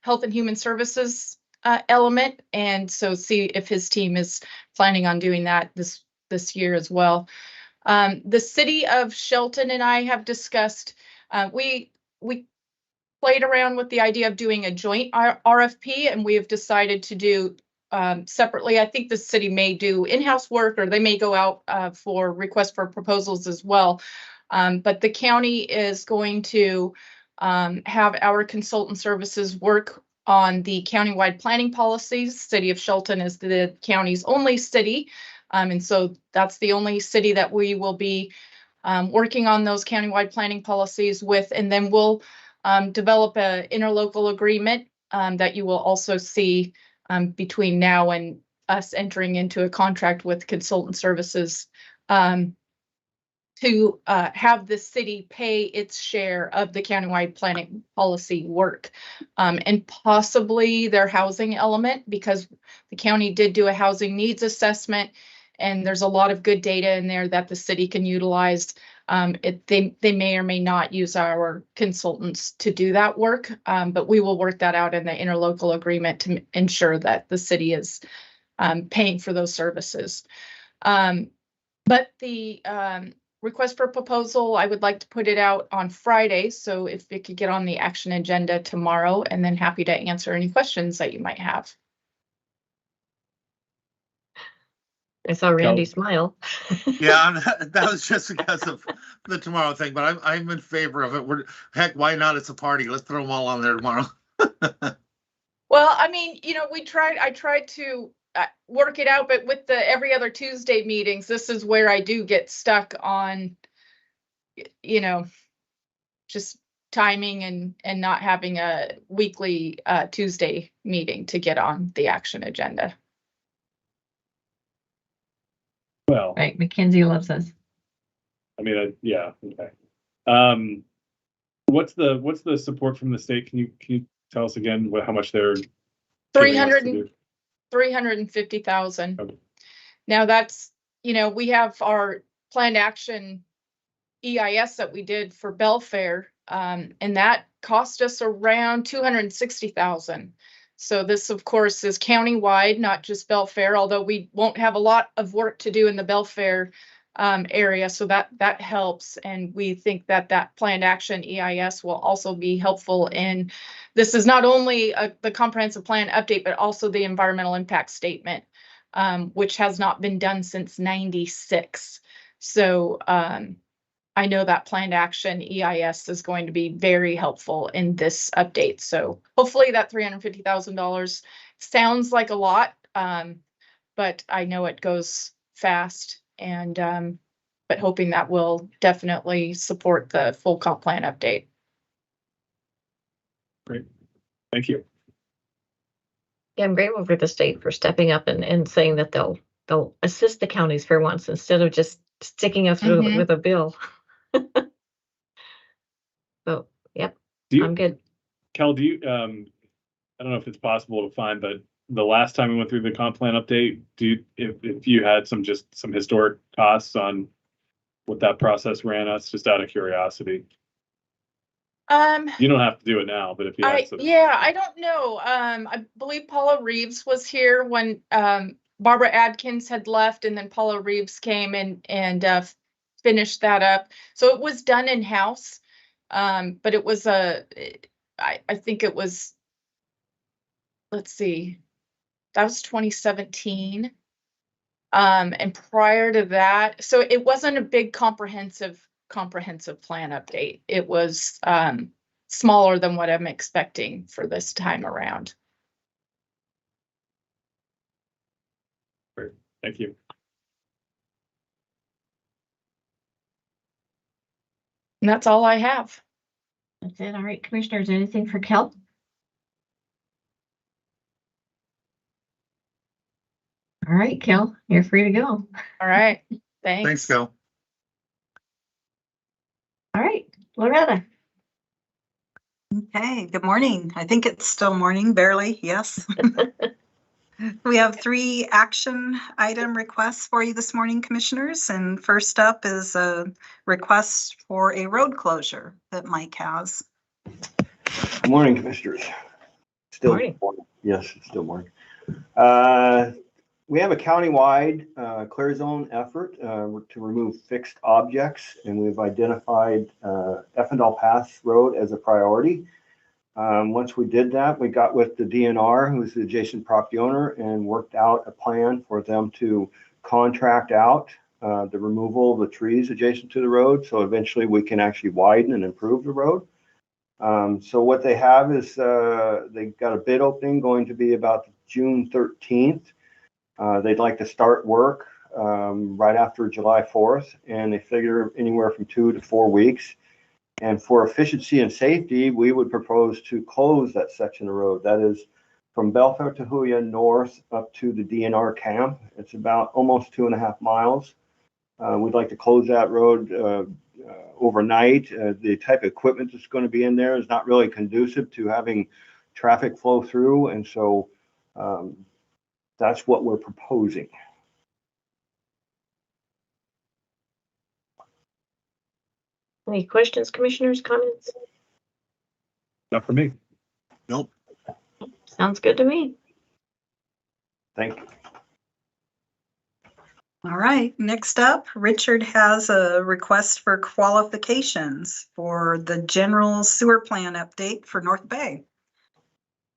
health and human services element, and so see if his team is planning on doing that this year as well. The city of Shelton and I have discussed, we played around with the idea of doing a joint RFP, and we have decided to do separately. I think the city may do in-house work, or they may go out for requests for proposals as well. But the county is going to have our consultant services work on the countywide planning policies. City of Shelton is the county's only city. And so that's the only city that we will be working on those countywide planning policies with. And then we'll develop an interlocal agreement that you will also see between now and us entering into a contract with consultant services to have the city pay its share of the countywide planning policy work, and possibly their housing element, because the county did do a housing needs assessment, and there's a lot of good data in there that the city can utilize. They may or may not use our consultants to do that work, but we will work that out in the interlocal agreement to ensure that the city is paying for those services. But the request for proposal. I would like to put it out on Friday, so if it could get on the action agenda tomorrow, and then happy to answer any questions that you might have. I saw Randy Kell? smile. Yeah, that was just because of the tomorrow thing, but I'm in favor of it. Heck, why not? It's a party. Let's throw them all on there tomorrow. Well, I mean, I tried to work it out, but with the every other Tuesday meetings, this is where I do get stuck on, just timing and not having a weekly Tuesday meeting to get on the action agenda. Well, Right, Mackenzie loves us. I mean, yeah, okay. What's the support from the state? Can you tell us again how much they're giving us to do? 350,000. Okay. Now that's, we have our planned action EIS that we did for Belfair, and that cost us around 260,000. So this, of course, is countywide, not just Belfair, although we won't have a lot of work to do in the Belfair area. So that helps. And we think that planned action EIS will also be helpful in, this is not only the comprehensive plan update, but also the environmental impact statement, which has not been done since '96. So I know that planned action EIS is going to be very helpful in this update. So hopefully that $350,000 sounds like a lot, but I know it goes fast, and but hoping that will definitely support the full comp plan update. Great, thank you. Yeah, I'm grateful for the state for stepping up and saying that they'll assist the counties for once instead of just sticking us with a bill. So, yep, I'm good. Kell, do you, I don't know if it's possible to find, but the last time we went through the comp plan update, if you had some historic costs on what that process ran us, just out of curiosity? You don't have to do it now, but if you had some. Yeah, I don't know. I believe Paula Reeves was here when Barbara Adkins had left, and then Paula Reeves came and finished that up. So it was done in-house. But it was I think it was, let's see, that was 2017. And prior to that, so it wasn't a big comprehensive plan update. It was smaller than what I'm expecting for this time around. Great, thank you. And that's all I have. That's it. All right, commissioners, anything for Kell? All right, Kell, you're free to go. All right, thanks. Thanks, Kell. All right, Loretta. Okay, good morning. I think it's still morning, barely, yes. We have 3 action item requests for you this morning, commissioners. And first up is a request for a road closure that Mike has. Good morning, commissioners. Still morning. Yes, it's still morning. We have a countywide clear zone effort to remove fixed objects, and we've identified Effendall Pass Road as a priority. Once we did that, we got with the DNR, who's the adjacent property owner, and worked out a plan for them to contract out the removal of the trees adjacent to the road. So eventually we can actually widen and improve the road. So what they have is they've got a bid opening going to be about June 13th. They'd like to start work right after July 4th, and they figure anywhere from 2 to 4 weeks. And for efficiency and safety, we would propose to close that section of road. That is from Belfair to Munguia north up to the DNR camp. It's about almost 2.5 miles. We'd like to close that road overnight. The type of equipment that's going to be in there is not really conducive to having traffic flow through. And so that's what we're proposing. Any questions, commissioners, comments? Not for me. Nope. Sounds good to me. Thank you. All right, next up, Richard has a request for qualifications for the general sewer plan update for North Bay.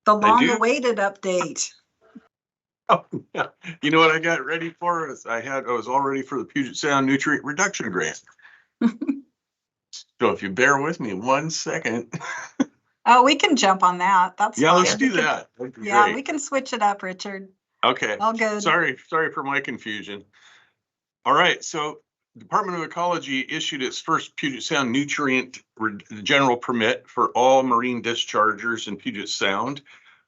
The I do. long-awaited update. Oh, yeah. You know what I got ready for is I was all ready for the Puget Sound nutrient reduction grant. So if you bear with me 1 second. Oh, we can jump on that. That's Yeah, let's fine. do that. That'd be Yeah, great. we can switch it up, Richard. Okay. All good. Sorry for my confusion. All right, so Department of Ecology issued its first Puget Sound nutrient general permit for all marine dischargers in Puget Sound.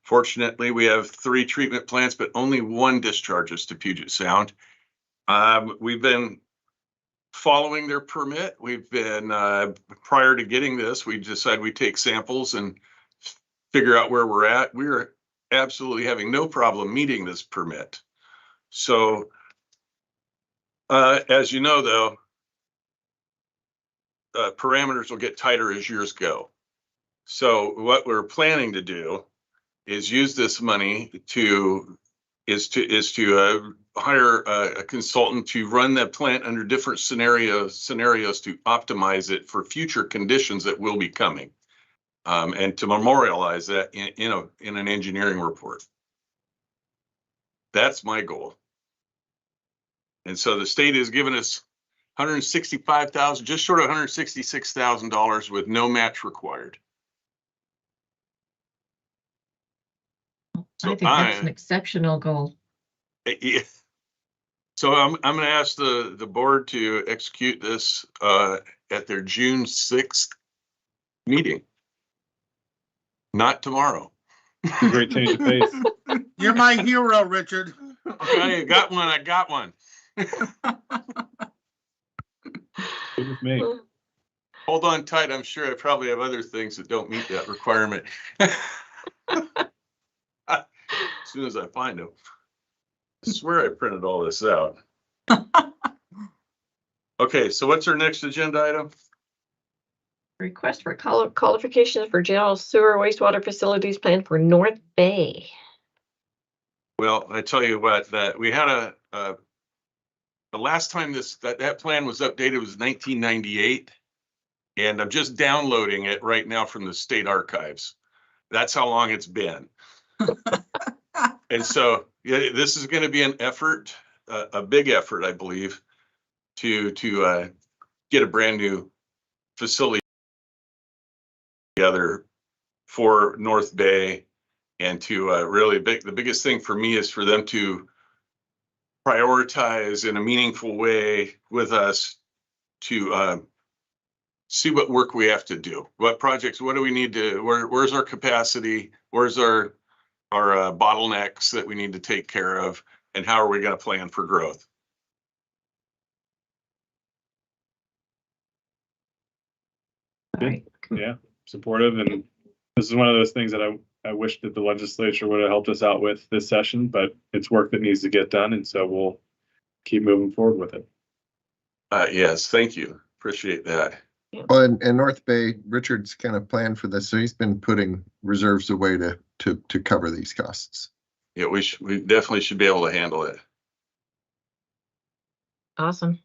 Fortunately, we have 3 treatment plants, but only 1 discharges to Puget Sound. We've been following their permit. We've been, prior to getting this, we decided we'd take samples and figure out where we're at. We're absolutely having no problem meeting this permit. So, as you know, though, parameters will get tighter as years go. So what we're planning to do is use this money to hire a consultant to run that plant under different scenarios to optimize it for future conditions that will be coming, and to memorialize that in an engineering report. That's my goal. And so the state has given us $165,000, just short of $166,000 with no match required. So I think that's an exceptional goal. Yeah. So I'm going to ask the board to execute this at their June 6th meeting. Not tomorrow. Great change of pace. You're my hero, Richard. Okay, I got one. Good with me. Hold on tight. I'm sure I probably have other things that don't meet that requirement. As soon as I find them. I swear I printed all this out. Okay, so what's our next agenda item? Request for qualifications for general sewer wastewater facilities plan for North Bay. Well, I tell you what, that we had the last time that plan was updated was 1998, and I'm just downloading it right now from the state archives. That's how long it's been. And so yeah, this is going to be an effort, a big effort, I believe, to get a brand new facility together for North Bay, and to really the biggest thing for me is for them to prioritize in a meaningful way with us to see what work we have to do, what projects, what do we need to, where's our capacity, where's our bottlenecks that we need to take care of, and how are we going to plan for growth? Right. Yeah, supportive, and this is one of those things that I wish that the legislature would have helped us out with this session, but it's work that needs to get done, and so we'll keep moving forward with it. Yes, thank you. Appreciate that. Well, in North Bay, Richard's kind of planned for this, so he's been putting reserves away to cover these costs. Yeah, we definitely should be able to handle it. Awesome.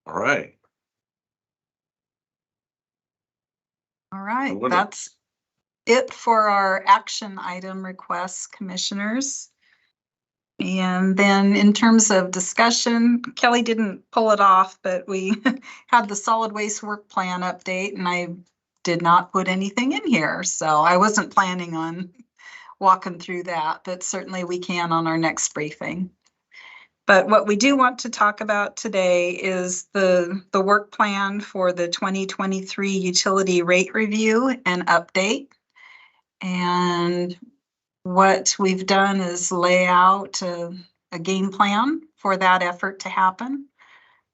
All right. All right, that's it for our action item requests, commissioners. And then in terms of discussion, Kelly didn't pull it off, but we had the solid waste work plan update, and I did not put anything in here. So I wasn't planning on walking through that, but certainly we can on our next briefing. But what we do want to talk about today is the work plan for the 2023 utility rate review and update. And what we've done is lay out a game plan for that effort to happen.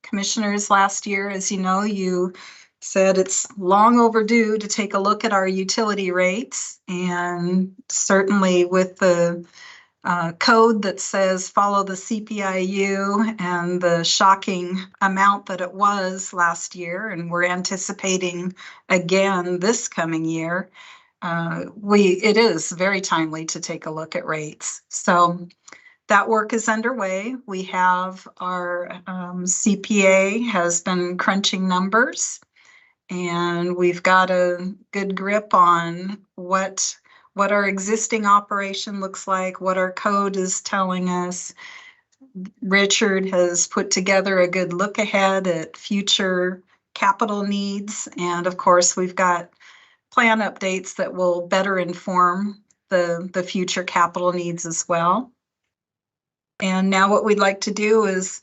Commissioners, last year, as you know, you said it's long overdue to take a look at our utility rates, and certainly with the code that says follow the CPIU and the shocking amount that it was last year, and we're anticipating again this coming year, it is very timely to take a look at rates. So that work is underway. We have our CPA has been crunching numbers, and we've got a good grip on what our existing operation looks like, what our code is telling us. Richard has put together a good look ahead at future capital needs. And of course, we've got plan updates that will better inform the future capital needs as well. And now what we'd like to do is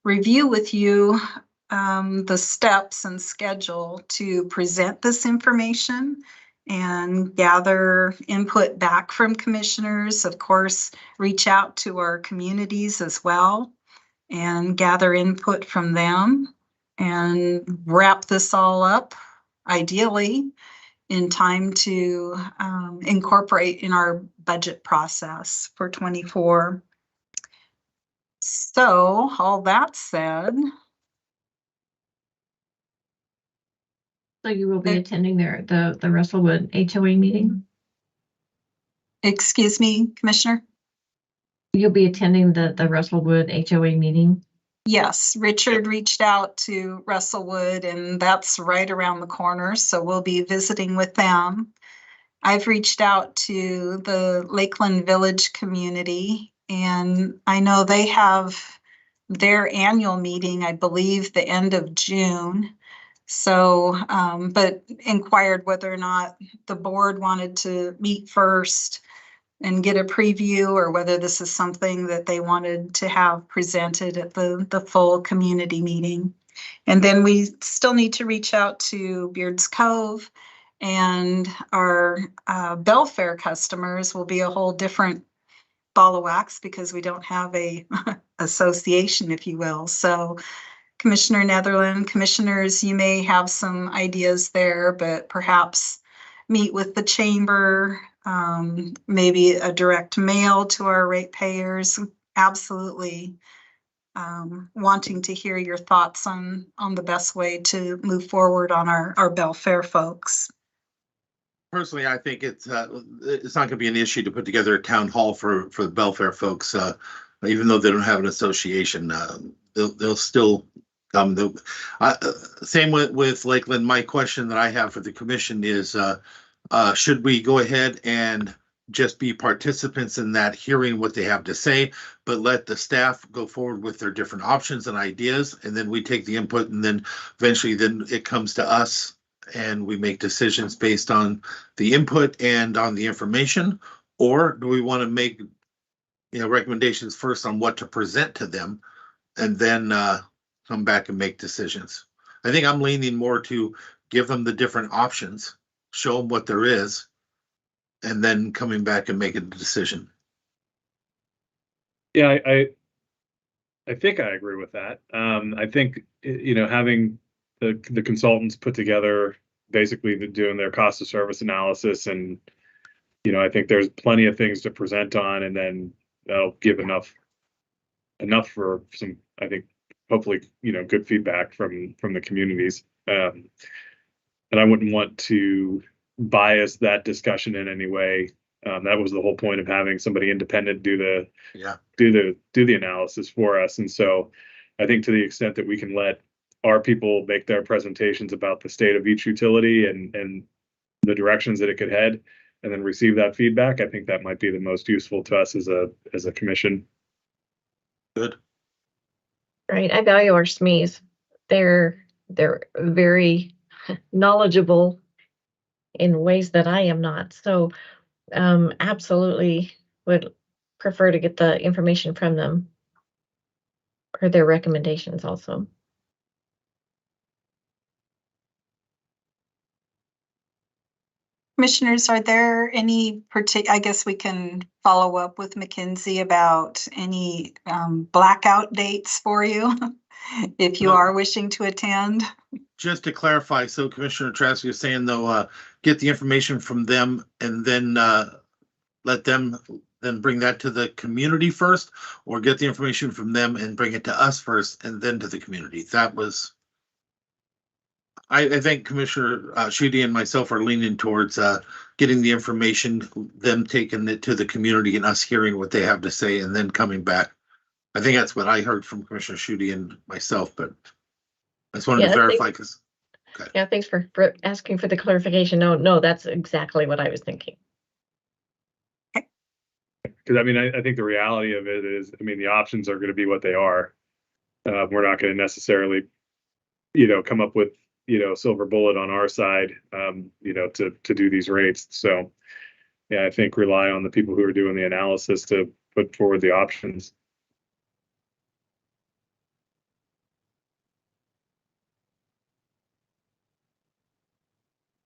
review with you the steps and schedule to present this information and gather input back from commissioners. Of course, reach out to our communities as well and gather input from them and wrap this all up, ideally, in time to incorporate in our budget process for 24. So all that said. So you will be attending the Russellwood HOA meeting? Excuse me, Commissioner? You'll be attending the Russellwood HOA meeting? Yes, Richard reached out to Russellwood, and that's right around the corner, so we'll be visiting with them. I've reached out to the Lakeland Village community, and I know they have their annual meeting, I believe, the end of June. So, but inquired whether or not the board wanted to meet first and get a preview, or whether this is something that they wanted to have presented at the full community meeting. And then we still need to reach out to Beards Cove, and our Belfair customers will be a whole different ball of wax because we don't have a association, if you will. So Commissioner Netherland, commissioners, you may have some ideas there, but perhaps meet with the chamber, maybe a direct mail to our ratepayers. Absolutely wanting to hear your thoughts on the best way to move forward on our Belfair folks. Personally, I think it's not going to be an issue to put together a town hall for the Belfair folks, even though they don't have an association. They'll still come. Same with Lakeland. My question that I have for the commission is, should we go ahead and just be participants in that, hearing what they have to say, but let the staff go forward with their different options and ideas, and then we take the input, and then eventually then it comes to us and we make decisions based on the input and on the information? Or do we want to make recommendations first on what to present to them, and then come back and make decisions? I think I'm leaning more to give them the different options, show them what there is, and then coming back and making a decision. Yeah, I think I agree with that. I think, having the consultants put together, basically doing their cost of service analysis, and I think there's plenty of things to present on, and then that'll give enough for some, I think, hopefully, good feedback from the communities. And I wouldn't want to bias that discussion in any way. That was the whole point of having somebody independent do the analysis for us. And so I think to the extent that we can let our people make their presentations about the state of each utility and the directions that it could head, and then receive that feedback, I think that might be the most useful to us as a commission. Good. Right. I value our SMEs. They're very knowledgeable in ways that I am not. So absolutely would prefer to get the information from them, or their recommendations also. Commissioners, are there any I guess we can follow up with McKinsey about any blackout dates for you if you are wishing to attend? Just to clarify, so Commissioner Trask is saying they'll get the information from them, and then let them then bring that to the community first, or get the information from them and bring it to us first and then to the community. That was I think Commissioner Schutte and myself are leaning towards getting the information, them taking it to the community and us hearing what they have to say and then coming back. I think that's what I heard from Commissioner Schutte and myself, but I just wanted to verify because. Yeah, thanks for asking for the clarification. No, that's exactly what I was thinking. Because I mean, I think the reality of it is, I mean, the options are going to be what they are. We're not going to necessarily, come up with, silver bullet on our side, to do these rates. So, yeah, I think rely on the people who are doing the analysis to put forward the options.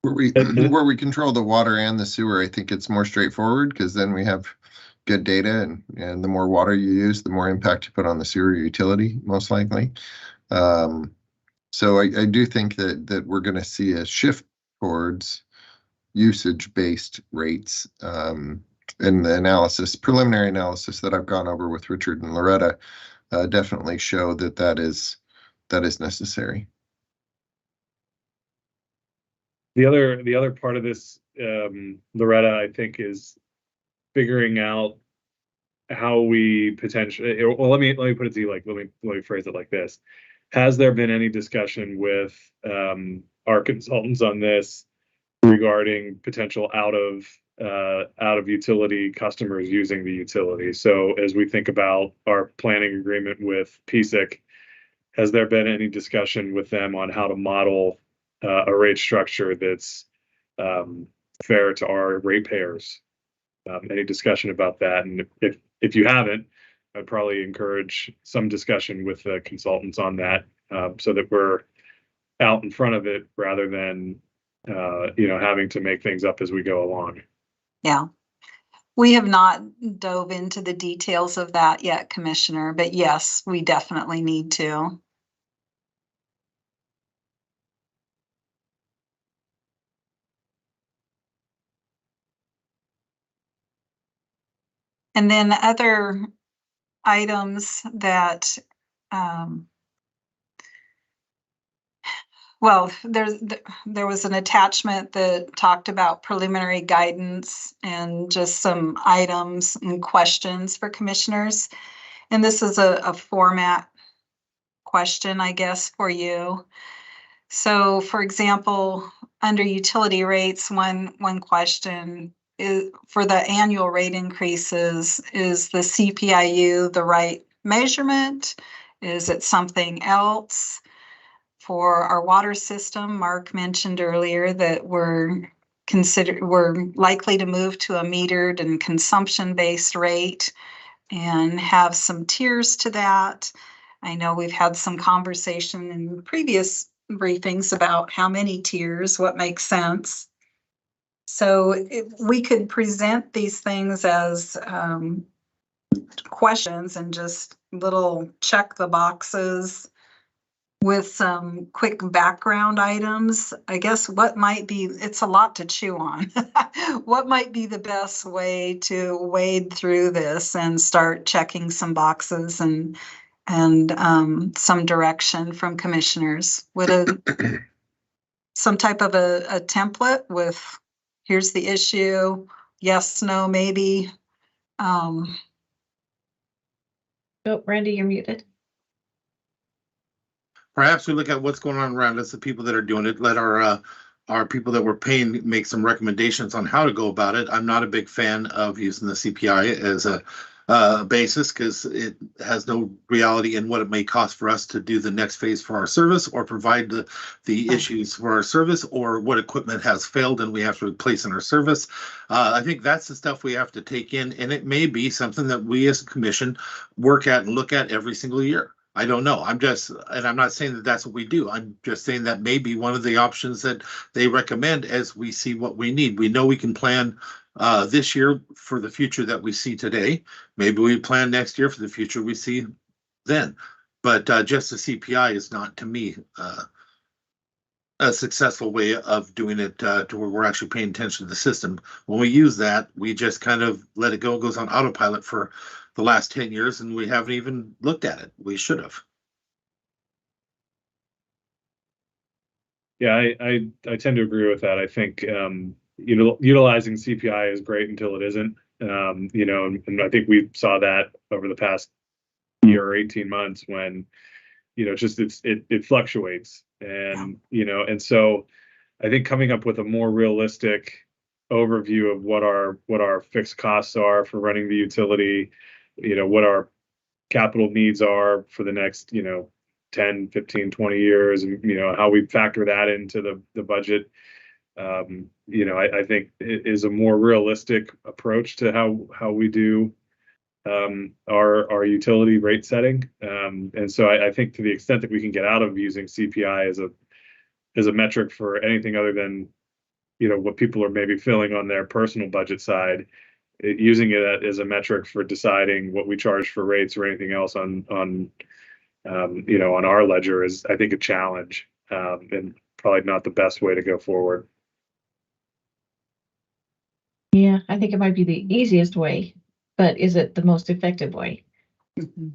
Where we control the water and the sewer, I think it's more straightforward because then we have good data, and the more water you use, the more impact you put on the sewer utility, most likely. So I do think that we're going to see a shift towards usage-based rates. And the preliminary analysis that I've gone over with Richard and Loretta definitely show that is necessary. The other part of this, Loretta, I think, is figuring out how we potentially. Well, let me put it to you let me phrase it like this: has there been any discussion with our consultants on this regarding potential out of utility customers using the utility? So as we think about our planning agreement with PSIC, has there been any discussion with them on how to model a rate structure that's fair to our ratepayers? Any discussion about that? And if you haven't, I'd probably encourage some discussion with the consultants on that, so that we're out in front of it rather than having to make things up as we go along. Yeah. We have not dove into the details of that yet, Commissioner, but yes, we definitely need to. And then other items that, well, there was an attachment that talked about preliminary guidance and just some items and questions for commissioners. And this is a format question, I guess, for you. So, for example, under utility rates, one question is for the annual rate increases, is the CPIU the right measurement? Is it something else? For our water system, Mark mentioned earlier that we're likely to move to a metered and consumption-based rate and have some tiers to that. I know we've had some conversation in previous briefings about how many tiers, what makes sense. So if we could present these things as questions and just little check the boxes with some quick background items. I guess it's a lot to chew on. What might be the best way to wade through this and start checking some boxes and some direction from commissioners? Would some type of a template with here's the issue, yes, no, maybe. Oh, Randy, you're muted. Perhaps we look at what's going on around us, the people that are doing it, let our people that we're paying make some recommendations on how to go about it. I'm not a big fan of using the CPI as a basis because it has no reality in what it may cost for us to do the next phase for our service or provide the issues for our service or what equipment has failed and we have to replace in our service. I think that's the stuff we have to take in, and it may be something that we as a commission work at and look at every single year. I don't know. I'm not saying that that's what we do. I'm just saying that may be one of the options that they recommend as we see what we need. We know we can plan this year for the future that we see today. Maybe we plan next year for the future we see then. But just the CPI is not, to me, a successful way of doing it to where we're actually paying attention to the system. When we use that, we just kind of let it go. It goes on autopilot for the last 10 years, and we haven't even looked at it. We should have. Yeah, I tend to agree with that. I think utilizing CPI is great until it isn't. And I think we saw that over the past year or 18 months when, just it fluctuates. And so I think coming up with a more realistic overview of what our fixed costs are for running the utility, what our capital needs are for the next, 10, 15, 20 years, and how we factor that into the budget. I think it is a more realistic approach to how we do our utility rate setting. And so I think to the extent that we can get out of using CPI as a metric for anything other than what people are maybe feeling on their personal budget side, using it as a metric for deciding what we charge for rates or anything else on our ledger is, I think, a challenge, and probably not the best way to go forward. Yeah, I think it might be the easiest way, but is it the most effective way? Mhm.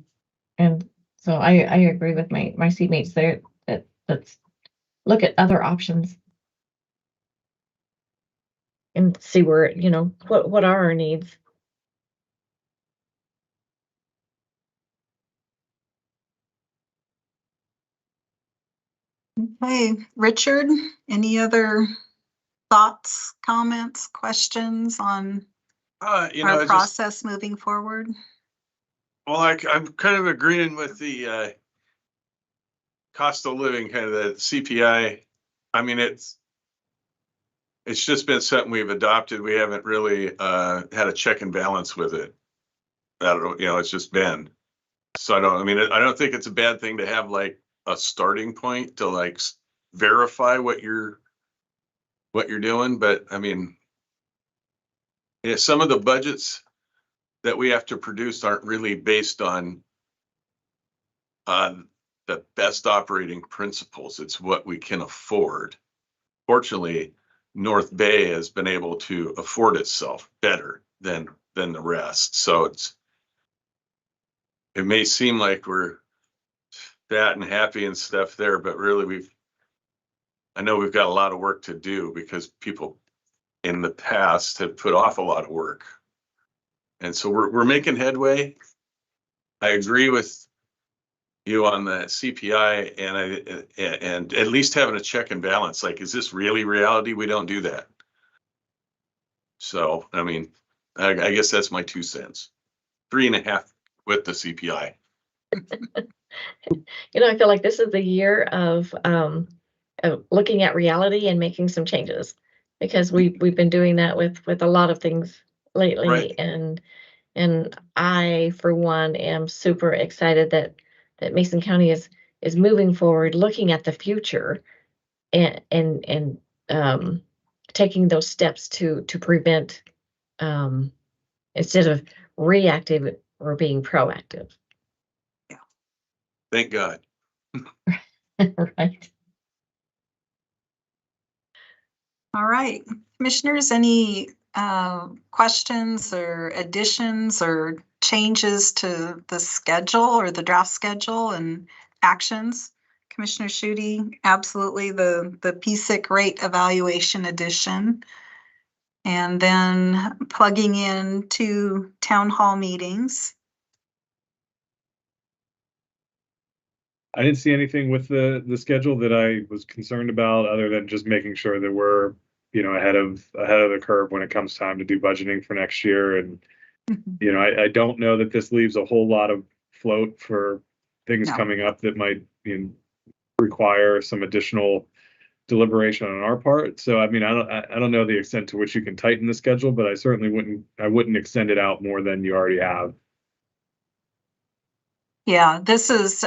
And so I agree with my seatmates there that let's look at other options and see where, what are our needs. Okay, Richard, any other thoughts, comments, questions on our process moving forward? Well, I'm kind of agreeing with the cost of living, kind of the CPI. I mean, it's just been something we've adopted. We haven't really had a check and balance with it. I don't know, it's just been. So I don't think it's a bad thing to have like a starting point to like verify what you're doing. But I mean, some of the budgets that we have to produce aren't really based on the best operating principles. It's what we can afford. Fortunately, North Bay has been able to afford itself better than the rest. So it may seem like we're fat and happy and stuff there, but really I know we've got a lot of work to do because people in the past have put off a lot of work. And so we're making headway. I agree with you on the CPI and at least having a check and balance. Like, is this really reality? We don't do that. So, I mean, I guess that's my 2 cents. 3.5 with the CPI. I feel like this is the year of looking at reality and making some changes, because we've been doing that with a lot of things lately. Right. And I, for one, am super excited that Mason County is moving forward, looking at the future and taking those steps to prevent, instead of reactive, or being proactive. Thank God. Right. All right, commissioners, any questions or additions or changes to the schedule or the draft schedule and actions? Commissioner Schutte, absolutely the PSIC rate evaluation addition. And then plugging in 2 town hall meetings. I didn't see anything with the schedule that I was concerned about, other than just making sure that we're, ahead of the curve when it comes time to do budgeting for next year. And, I don't know that this leaves a whole lot of float for things coming up that might require some additional deliberation on our part. So, I mean, I don't know the extent to which you can tighten the schedule, but I certainly wouldn't extend it out more than you already have. Yeah, this is,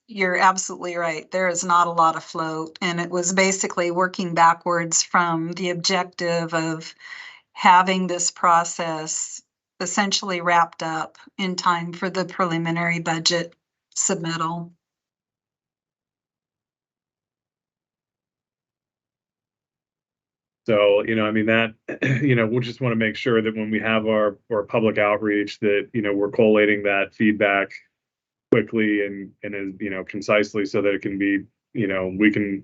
you're absolutely right. There is not a lot of float, and it was basically working backwards from the objective of having this process essentially wrapped up in time for the preliminary budget submittal. So, that, we'll just want to make sure that when we have our public outreach that, we're collating that feedback quickly and concisely, so that it can be, we can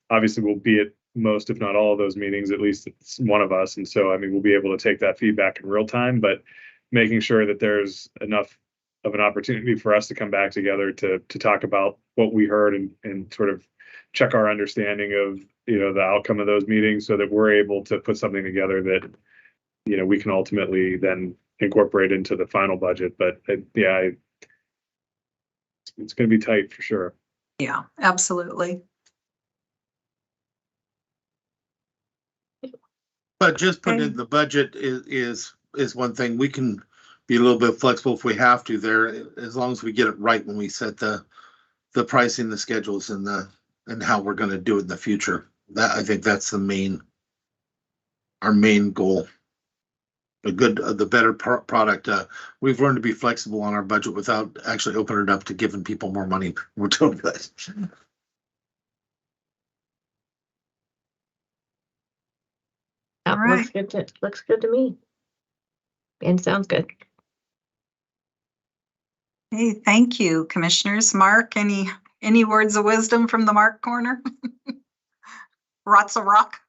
obviously we'll be at most, if not all of those meetings, at least it's one of us. And so, I mean, we'll be able to take that feedback in real time, but making sure that there's enough of an opportunity for us to come back together to talk about what we heard and sort of check our understanding of, the outcome of those meetings so that we're able to put something together that, we can ultimately then incorporate into the final budget. But yeah, it's going to be tight for sure. Yeah, absolutely. But just putting in the budget is one thing. We can be a little bit flexible if we have to there, as long as we get it right when we set the pricing, the schedules, and how we're going to do it in the future. That, I think that's our main goal. The better product. We've learned to be flexible on our budget without actually opening it up to giving people more money. We're doing good. That looks good to me. And sounds good. Hey, thank you, commissioners. Mark, any words of wisdom from the Mark corner? Lots of rock.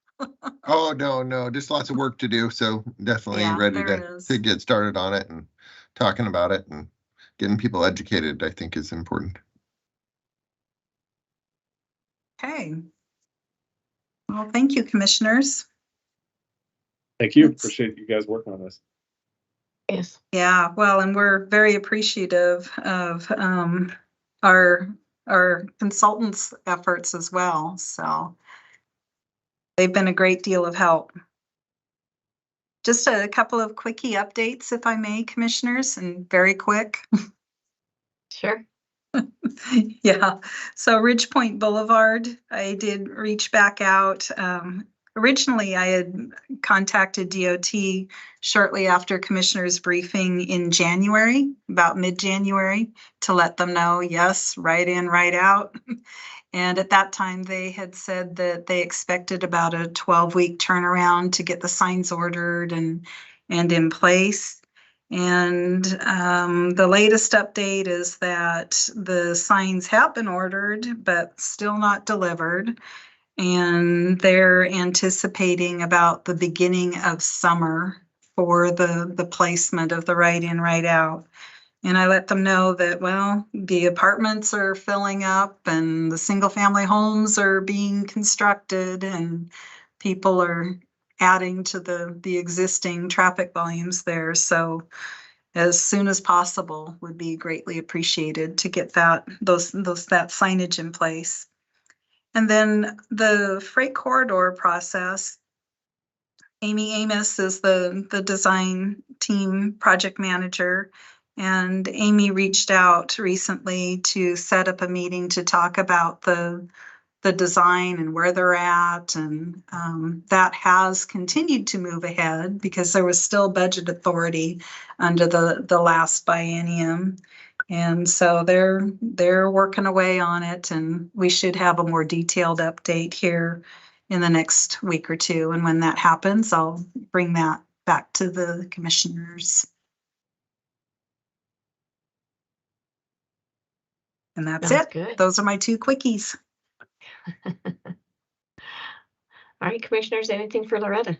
Oh, no, just lots of work to do. So definitely ready to get started on it and talking about it and getting people educated, I think, is important. Okay. Well, thank you, commissioners. Thank you. Appreciate you guys working on this. Yes. Yeah, well, and we're very appreciative of our consultants' efforts as well. So they've been a great deal of help. Just a couple of quickie updates, if I may, commissioners, and very quick. Sure. Yeah, so Ridge Point Boulevard, I did reach back out. Originally, I had contacted DOT shortly after commissioners' briefing in January, about mid-January, to let them know, yes, right in, right out. And at that time, they had said that they expected about a 12-week turnaround to get the signs ordered and in place. And the latest update is that the signs have been ordered, but still not delivered. And they're anticipating about the beginning of summer for the placement of the right in, right out. And I let them know that, well, the apartments are filling up and the single family homes are being constructed and people are adding to the existing traffic volumes there. So as soon as possible would be greatly appreciated to get that signage in place. And then the freight corridor process, Amy Amos is the design team project manager. And Amy reached out recently to set up a meeting to talk about the design and where they're at. And that has continued to move ahead because there was still budget authority under the last biennium. And so they're working away on it, and we should have a more detailed update here in the next week or two. And when that happens, I'll bring that back to the commissioners. And that's it. Good. Those are my two quickies. All right, commissioners, anything for Loretta?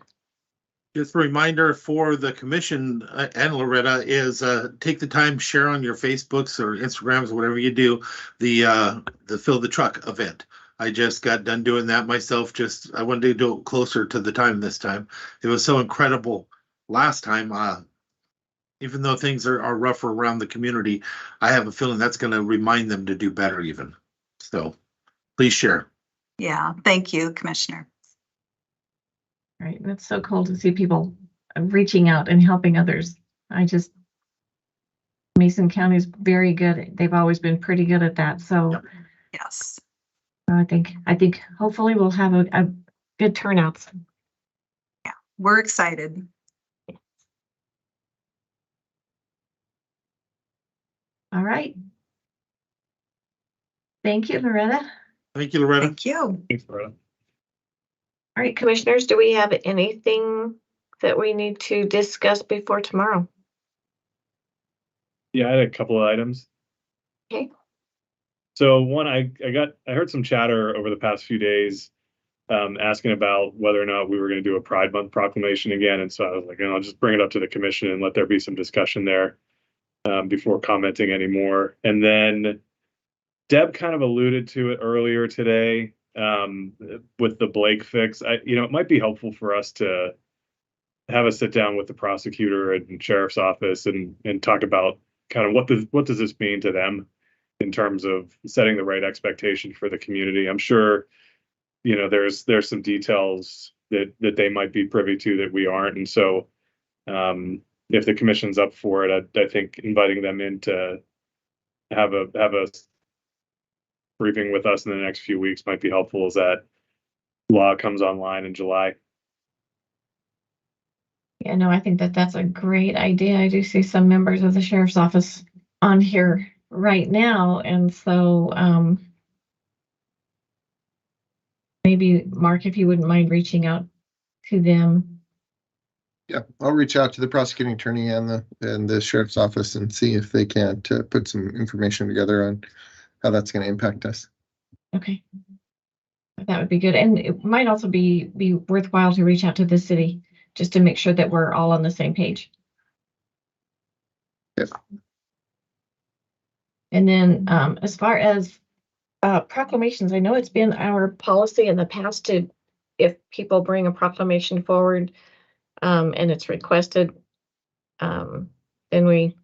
Just a reminder for the commission and Loretta is take the time, share on your Facebooks or Instagrams, whatever you do, the Fill the Truck event. I just got done doing that myself. I wanted to do it closer to the time this time. It was so incredible last time. Even though things are rougher around the community, I have a feeling that's going to remind them to do better even. So please share. Yeah, thank you, Commissioner. Right, that's so cool to see people reaching out and helping others. Mason County is very good. They've always been pretty good at that. So yes, I think hopefully we'll have a good turnouts. Yeah, we're excited. All right. Thank you, Loretta. Thank you, Loretta. Thank you. Thanks, Loretta. All right, commissioners, do we have anything that we need to discuss before tomorrow? Yeah, I had a couple of items. Okay. So one, I heard some chatter over the past few days asking about whether or not we were going to do a Pride Month proclamation again. And so I was like, I'll just bring it up to the commission and let there be some discussion there before commenting anymore. And then Deb kind of alluded to it earlier today with the Blake fix. It might be helpful for us to have a sit down with the prosecutor and sheriff's office and talk about kind of what does this mean to them in terms of setting the right expectation for the community. I'm sure, there's some details that they might be privy to that we aren't. And so if the commission's up for it, I think inviting them in to have a briefing with us in the next few weeks might be helpful as that law comes online in July. Yeah, no, I think that's a great idea. I do see some members of the sheriff's office on here right now. And so maybe Mark, if you wouldn't mind reaching out to them. Yeah, I'll reach out to the prosecuting attorney and the sheriff's office and see if they can't put some information together on how that's going to impact us. Okay. That would be good. And it might also be worthwhile to reach out to the city just to make sure that we're all on the same page. Yes. And then as far as proclamations, I know it's been our policy in the past to, if people bring a proclamation forward and it's requested, then we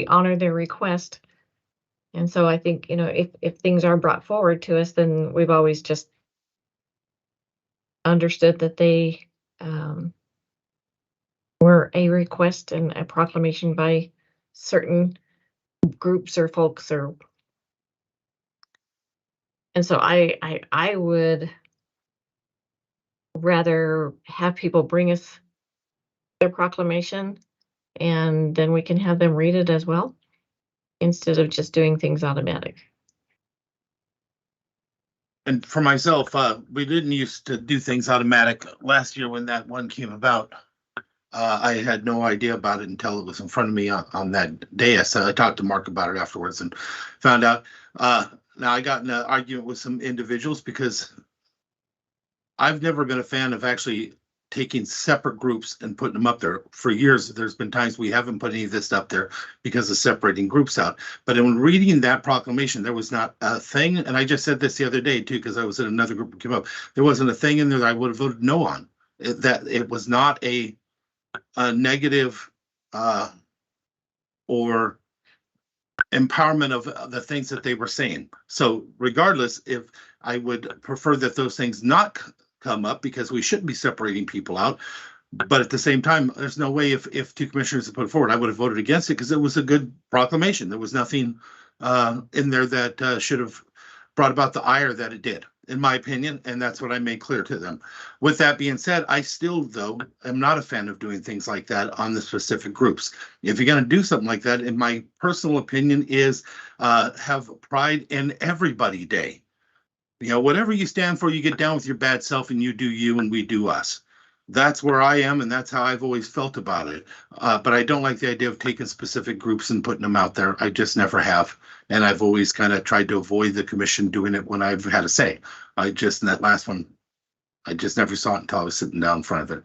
honor their request. And so I think, if things are brought forward to us, then we've always just understood that they were a request and a proclamation by certain groups or folks, and so I would rather have people bring us their proclamation and then we can have them read it as well, instead of just doing things automatic. And for myself, we didn't used to do things automatic. Last year when that one came about, I had no idea about it until it was in front of me on that day. So I talked to Mark about it afterwards and found out. Now I got in an argument with some individuals because I've never been a fan of actually taking separate groups and putting them up there. For years, there's been times we haven't put any of this up there because of separating groups out. But in reading that proclamation, there was not a thing, and I just said this the other day too, because I was in another group that came up. There wasn't a thing in there that I would have voted no on. That it was not a negative or empowerment of the things that they were saying. So regardless, if I would prefer that those things not come up, because we shouldn't be separating people out. But at the same time, there's no way if two commissioners had put it forward, I would have voted against it because it was a good proclamation. There was nothing in there that should have brought about the ire that it did, in my opinion, and that's what I made clear to them. With that being said, I still, though, am not a fan of doing things like that on the specific groups. If you're going to do something like that, in my personal opinion, is have Pride in Everybody Day. Whatever you stand for, you get down with your bad self and you do you and we do us. That's where I am, and that's how I've always felt about it. But I don't like the idea of taking specific groups and putting them out there. I just never have. And I've always kind of tried to avoid the commission doing it when I've had a say. In that last one, I just never saw it until I was sitting down in front of it.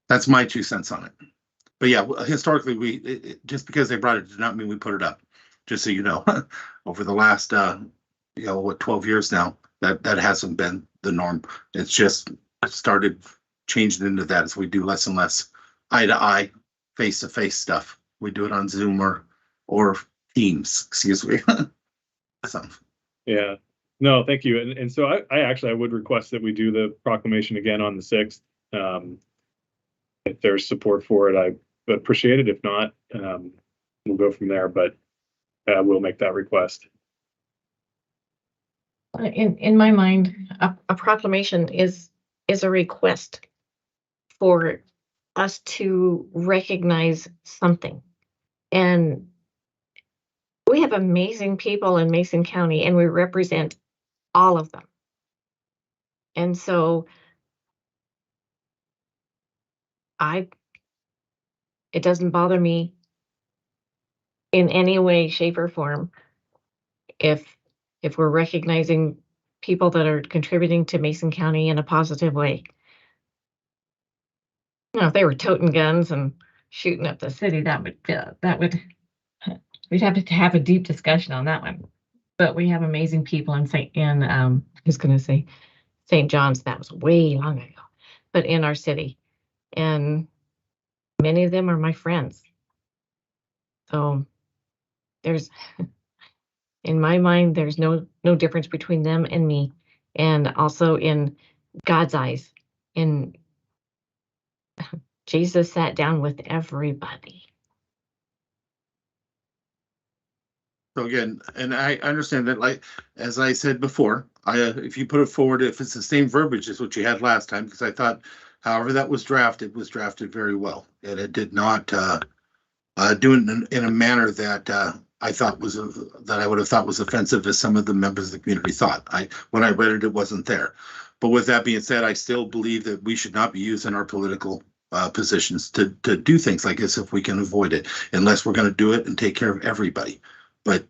That's my 2 cents on it. But yeah, historically, just because they brought it did not mean we put it up. Just so you know, over the last 12 years now, that hasn't been the norm. It's just started changing into that as we do less and less eye-to-eye, face-to-face stuff. We do it on Zoom or Teams, excuse me. So. Yeah, no, thank you. And so I would request that we do the proclamation again on the 6th. If there's support for it, I appreciate it. If not, we'll go from there, but we'll make that request. In my mind, a proclamation is a request for us to recognize something. And we have amazing people in Mason County, and we represent all of them. And so it doesn't bother me in any way, shape, or form if if we're recognizing people that are contributing to Mason County in a positive way. You know, if they were toting guns and shooting up the city, we'd have to have a deep discussion on that one. But we have amazing people in St. John's. That was way long ago, but in our city, and many of them are my friends. So there's, in my mind, there's no difference between them and me, and also in God's eyes. In Jesus sat down with everybody. So again, and I understand that, like, as I said before, if you put it forward, if it's the same verbiage as what you had last time, because I thought, however that was drafted very well, and it did not do it in a manner that I thought was that I would have thought was offensive, as some of the members of the community thought. When I read it, it wasn't there. But with that being said, I still believe that we should not be using our political positions to do things like this if we can avoid it, unless we're going to do it and take care of everybody. But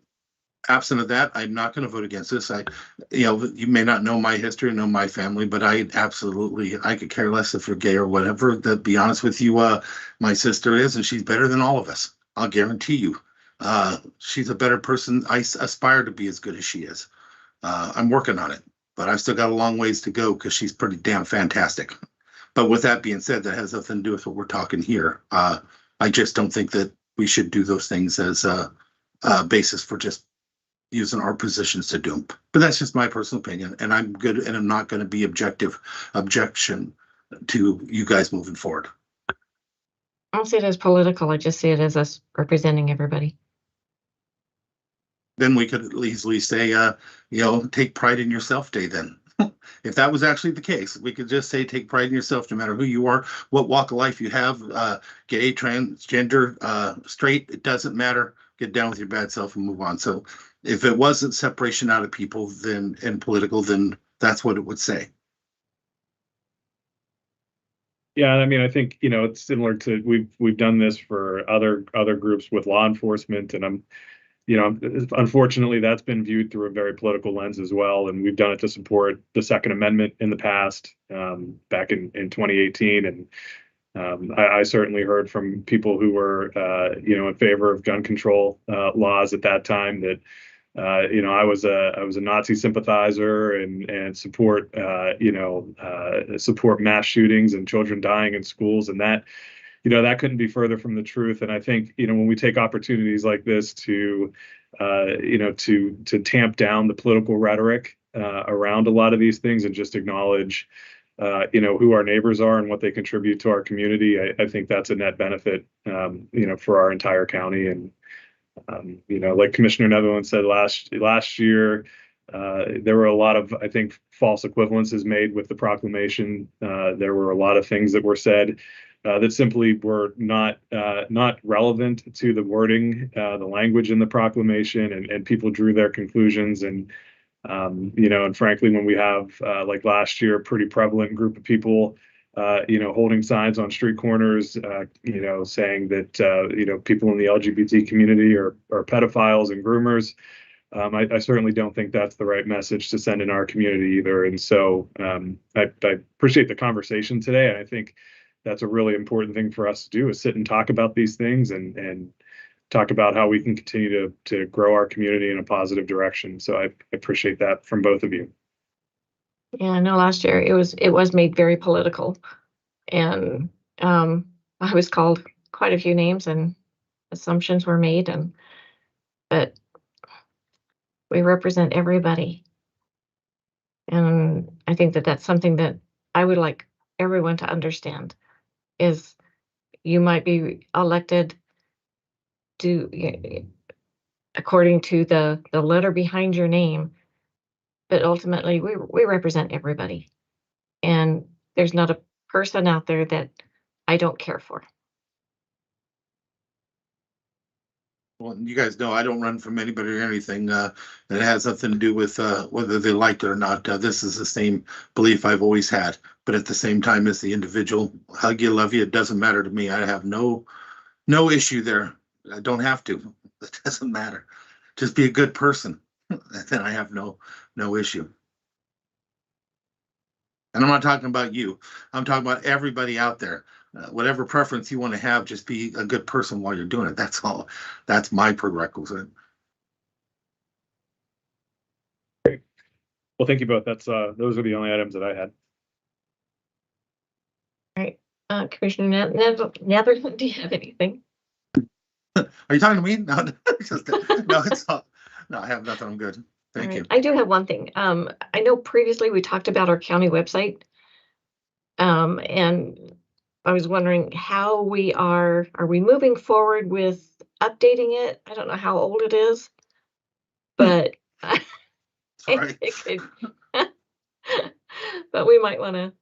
absent of that, I'm not going to vote against this. You may not know my history, know my family, but I could care less if you're gay or whatever. To be honest with you, my sister is, and she's better than all of us. I'll guarantee you. She's a better person. I aspire to be as good as she is. I'm working on it, but I've still got a long ways to go because she's pretty damn fantastic. But with that being said, that has nothing to do with what we're talking here. I just don't think that we should do those things as a basis for just using our positions to do them. But that's just my personal opinion, and I'm good, and I'm not going to be objection to you guys moving forward. I don't see it as political. I just see it as us representing everybody. Then we could easily say, take pride in yourself day then. If that was actually the case, we could just say, take pride in yourself, no matter who you are, what walk of life you have, gay, transgender, straight, it doesn't matter. Get down with your bad self and move on. So if it wasn't separation out of people and political, then that's what it would say. Yeah, I mean, I think, it's similar to, we've done this for other groups with law enforcement, and unfortunately, that's been viewed through a very political lens as well. And we've done it to support the Second Amendment in the past, back in 2018. And I certainly heard from people who were, in favor of gun control laws at that time that, I was a Nazi sympathizer and support, support mass shootings and children dying in schools, and that. That couldn't be further from the truth. And I think, when we take opportunities like this to tamp down the political rhetoric around a lot of these things and just acknowledge, who our neighbors are and what they contribute to our community, I think that's a net benefit, for our entire county. And, like Commissioner Netherland said last year, there were a lot of, I think, false equivalences made with the proclamation. There were a lot of things that were said that simply were not relevant to the wording, the language in the proclamation, and people drew their conclusions. And and frankly, when we have like last year, a pretty prevalent group of people, holding signs on street corners, saying that people in the LGBT community are pedophiles and groomers. I certainly don't think that's the right message to send in our community either. And so I appreciate the conversation today. And I think that's a really important thing for us to do, is sit and talk about these things and talk about how we can continue to grow our community in a positive direction. So I appreciate that from both of you. Yeah, I know last year it was made very political, and I was called quite a few names and assumptions were made, but we represent everybody. And I think that that's something that I would like everyone to understand, is you might be elected according to the letter behind your name, but ultimately we represent everybody. And there's not a person out there that I don't care for. Well, you guys know I don't run from anybody or anything. It has nothing to do with whether they liked it or not. This is the same belief I've always had. But at the same time, as the individual, hug you, love you, it doesn't matter to me. I have no issue there. I don't have to. It doesn't matter. Just be a good person. then I have no issue. And I'm not talking about you. I'm talking about everybody out there. Whatever preference you want to have, just be a good person while you're doing it. That's all. That's my prerequisite. Well, thank you both. That's those are the only items that I had. All right, Commissioner Netherland, do you have anything? Are you talking to me? No, no, it's not. No, I have nothing. I'm good. Thank you. I do have one thing. I know previously we talked about our county website. And I was wondering how are we moving forward with updating it? I don't know how old it is, but Sorry. but we might want to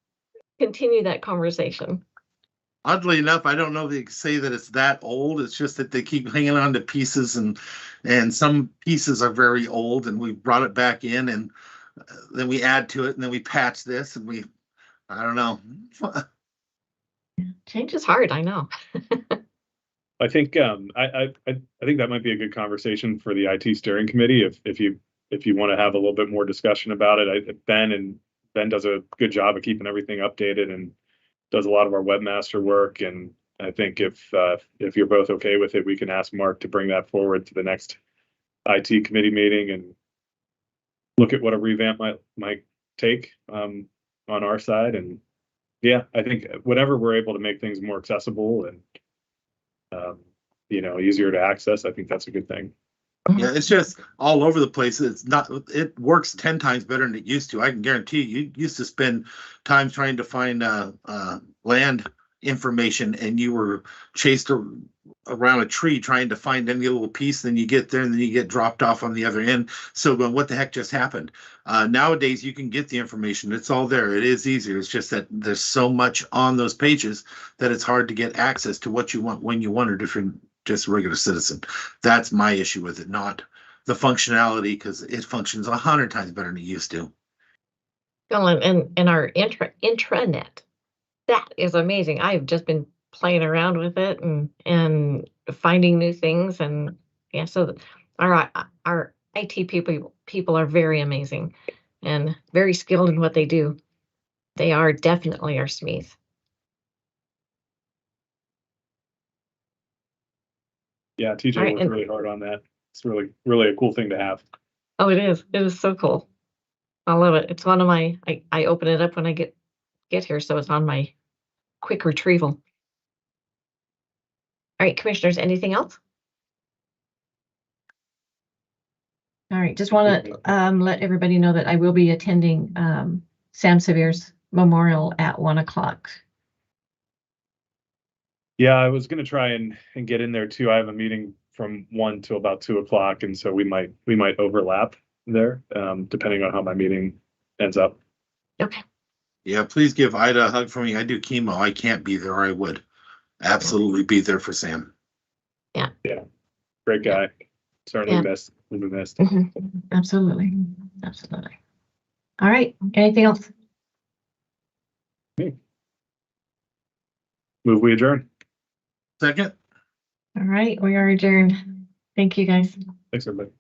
continue that conversation. Oddly enough, I don't know if they say that it's that old. It's just that they keep hanging on to pieces, and some pieces are very old, and we brought it back in, and then we add to it, and then we patch this, and I don't know. Change is hard, I know. I think I think that might be a good conversation for the IT steering committee if you want to have a little bit more discussion about it. Ben does a good job of keeping everything updated and does a lot of our webmaster work. And I think if you're both okay with it, we can ask Mark to bring that forward to the next IT committee meeting and look at what a revamp might take on our side. And yeah, I think whenever we're able to make things more accessible and easier to access, I think that's a good thing. Yeah, it's just all over the place. It works 10 times better than it used to. I can guarantee you used to spend time trying to find land information, and you were chased around a tree trying to find any little piece. Then you get there, and then you get dropped off on the other end. So what the heck just happened? Nowadays, you can get the information. It's all there. It is easier. It's just that there's so much on those pages that it's hard to get access to what you want when you want it if you're just a regular citizen. That's my issue with it, not the functionality, because it functions 100 times better than it used to. Well, and our intranet, that is amazing. I've just been playing around with it and finding new things, and yeah, so our IT people are very amazing and very skilled in what they do. They are definitely our SMEs. Yeah, TJ worked really hard on that. It's really a cool thing to have. Oh, it is. It is so cool. I love it. It's one of my, I open it up when I get here, so it's on my quick retrieval. All right, commissioners, anything else? All right, just want to let everybody know that I will be attending Sam Severe's memorial at 1 o'clock. Yeah, I was going to try and get in there too. I have a meeting from 1 to about 2 o'clock, and so we might overlap there, depending on how my meeting ends up. Okay. Yeah, please give Ida a hug for me. I do chemo. I can't be there, or I would absolutely be there for Sam. Yeah. Yeah. Great guy. Certainly missed. Will be missed. Absolutely. Absolutely. All right. Anything else? Me. Move we adjourn. Second. All right. We are adjourned. Thank you, guys. Thanks, everybody.